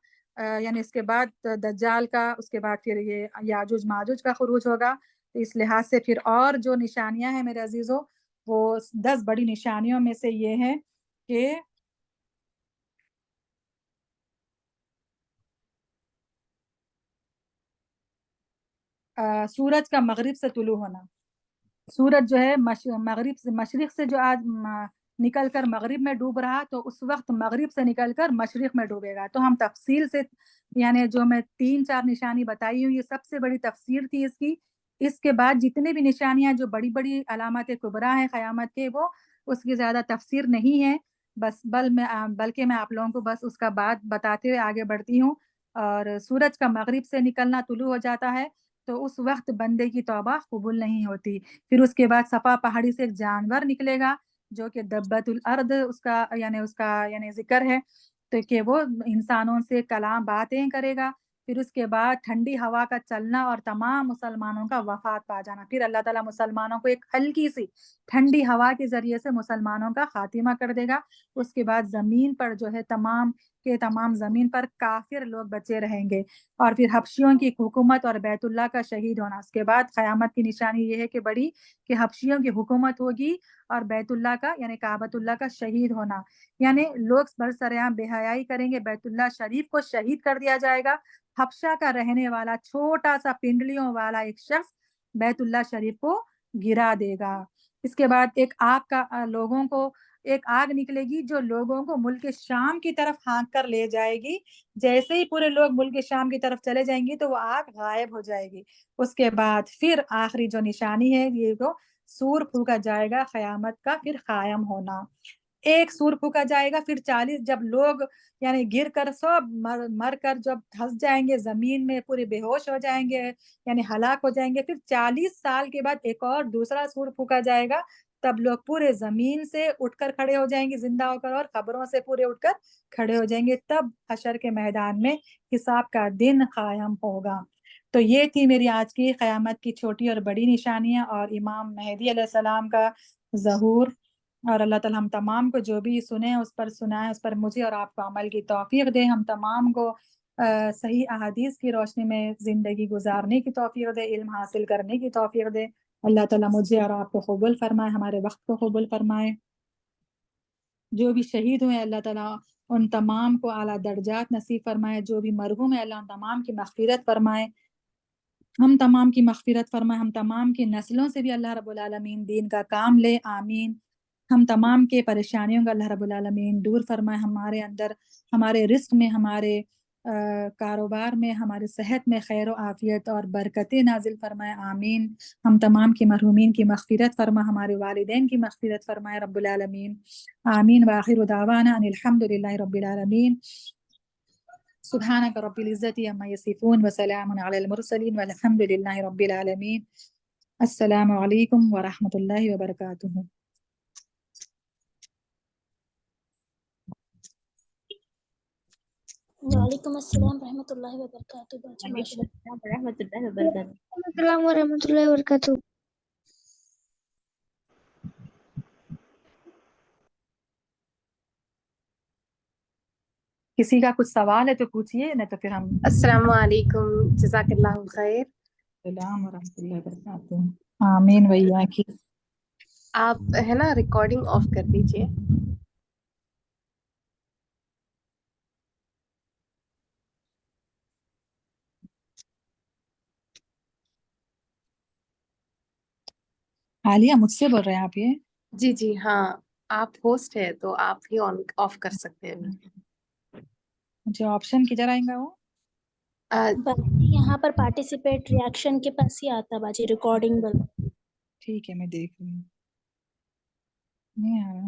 یعنی اس کے بعد دجال کا، اس کے بعد پھر یہ یاجوج ماجوج کا خروج ہوگا۔ تو اس لحاظ سے پھر اور جو نشانیاں ہیں میرے عزیزوں، وہ 10 بڑی نشانیوں میں سے یہ ہے کہ سورج کا مغرب سے طلوع ہونا۔ سورج جو ہے مغرب سے، مشرق سے جو آج نکل کر مغرب میں ڈوب رہا، تو اس وقت مغرب سے نکل کر مشرق میں ڈوبے گا۔ تو ہم تفصیل سے یعنی جو میں 3-4 نشانی بتائی ہوں، یہ سب سے بڑی تفسیر تھی اس کی۔ اس کے بعد جتنے بھی نشانیاں جو بڑی بڑی علامات کبریٰ ہیں قیامت کے، وہ اس کی زیادہ تفسیر نہیں ہے، بلکہ میں آپ لوگوں کو بس اس کا بات بتاتے ہوئے آگے بڑھتی ہوں۔ اور سورج کا مغرب سے نکلنا طلوع ہو جاتا ہے، تو اس وقت بندے کی توبہ قبول نہیں ہوتی۔ پھر اس کے بعد صفا پہاڑی سے ایک جانور نکلے گا جو کہ دبت الارض اس کا ذکر ہے، تو کہ وہ انسانوں سے کلام باتیں کرے گا۔ پھر اس کے بعد ٹھنڈی ہوا کا چلنا اور تمام مسلمانوں کا وفات پا جانا۔ پھر اللہ تعالیٰ مسلمانوں کو ایک ہلکی سی ٹھنڈی ہوا کے ذریعے سے مسلمانوں کا خاتمہ کر دے گا۔ اس کے بعد زمین پر جو ہے تمام زمین پر کافر لوگ بچے رہیں گے، اور پھر حبشیوں کی حکومت اور بیت اللہ کا شہید ہونا۔ اس کے بعد قیامت کی نشانی یہ ہے کہ بڑی کہ حبشیوں کی حکومت ہوگی اور بیت اللہ کا یعنی کعبۃ اللہ کا شہید ہونا، یعنی لوگ برسریاں بے حیائی کریں گے، بیت اللہ شریف کو شہید کر دیا جائے گا۔ حبشہ کا رہنے والا چھوٹا سا پنڈلیوں والا ایک شخص بیت اللہ شریف کو گرا دے گا۔ اس کے بعد ایک آگ نکلے گی جو لوگوں کو ملک شام کی طرف ہانک کر لے جائے گی۔ جیسے ہی پورے لوگ ملک شام کی طرف چلے جائیں گی تو وہ آگ غائب ہو جائے گی۔ اس کے بعد پھر آخری جو نشانی ہے، یہ تو سور پھونکا جائے گا، قیامت کا پھر قائم ہونا۔ ایک سور پھونکا جائے گا، پھر 40 جب لوگ یعنی گر کر سب مر کر جب دھس جائیں گے زمین میں، پورے بے ہوش ہو جائیں گے یعنی ہلاک ہو جائیں گے، پھر 40 سال کے بعد ایک اور دوسرا سور پھونکا جائے گا، تب لوگ پورے زمین سے اٹھ کر کھڑے ہو جائیں گے زندہ ہو کر، اور قبروں سے پورے اٹھ کر کھڑے ہو جائیں گے، تب حشر کے میدان میں حساب کا دن قائم ہوگا۔ تو یہ تھی میری آج کی قیامت کی چھوٹی اور بڑی نشانیاں اور امام مہدی علیہ السلام کا ظہور۔ اور اللہ تعالیٰ ہم تمام کو جو بھی سنیں اس پر سنائیں، اس پر مجھے اور آپ کو عمل کی توفیق دے، ہم تمام کو صحیح احادیث کی روشنی میں زندگی گزارنے کی توفیق دے، علم حاصل کرنے کی توفیق دے۔ اللہ تعالیٰ مجھے اور آپ کو قبول فرمائے، ہمارے وقت کو قبول فرمائے۔ جو بھی شہید ہوئے اللہ تعالیٰ ان تمام کو اعلیٰ درجات نصیب فرمائے، جو بھی مرحوم ہے اللہ ان تمام کی مغفرت فرمائے، ہم تمام کی مغفرت فرمائے، ہم تمام کی نسلوں سے بھی اللہ رب العالمین دین کا کام لے، آمین۔ ہم تمام کے پریشانیوں کا اللہ رب العالمین دور فرمائے، ہمارے اندر، ہمارے رزق میں، ہمارے کاروبار میں، ہمارے صحت میں خیر و عافیت اور برکتیں نازل فرمائے، آمین۔ ہم تمام کی مرحومین کی مغفرت فرمائے، ہمارے والدین کی مغفرت فرمائے رب العالمین، آمین۔ وآخر دعوانا ان الحمد للہ رب العالمین۔ سبحانك رب العزة عما يصفون وسلام على المرسلين والحمد لله رب العالمين۔ السلام علیکم ورحمۃ اللہ وبرکاتہ۔ وعلیکم السلام ورحمۃ اللہ وبرکاتہ۔ وعلیکم السلام ورحمۃ اللہ وبرکاتہ۔ السلام ورحمۃ اللہ وبرکاتہ۔ کسی کا کچھ سوال ہے تو پوچھیے، نہیں تو پھر ہم۔ السلام علیکم، جزاک اللہ خیر۔ السلام ورحمۃ اللہ وبرکاتہ۔ آمین وإیاک۔ آپ ہے نا ریکارڈنگ آف کر دیجئے۔ عالیہ مجھ سے بول رہے ہیں آپ یہ؟ جی جی ہاں، آپ ہوسٹ ہے تو آپ ہی آن آف کر سکتے ہیں۔ جو آپشن کدھر آئیں گا وہ؟ یہاں پر پارٹیسپیٹ ریاکشن کے پاس ہی آتا باجی، ریکارڈنگ بل۔ ٹھیک ہے میں دیکھ رہی ہوں، نہیں آ رہا۔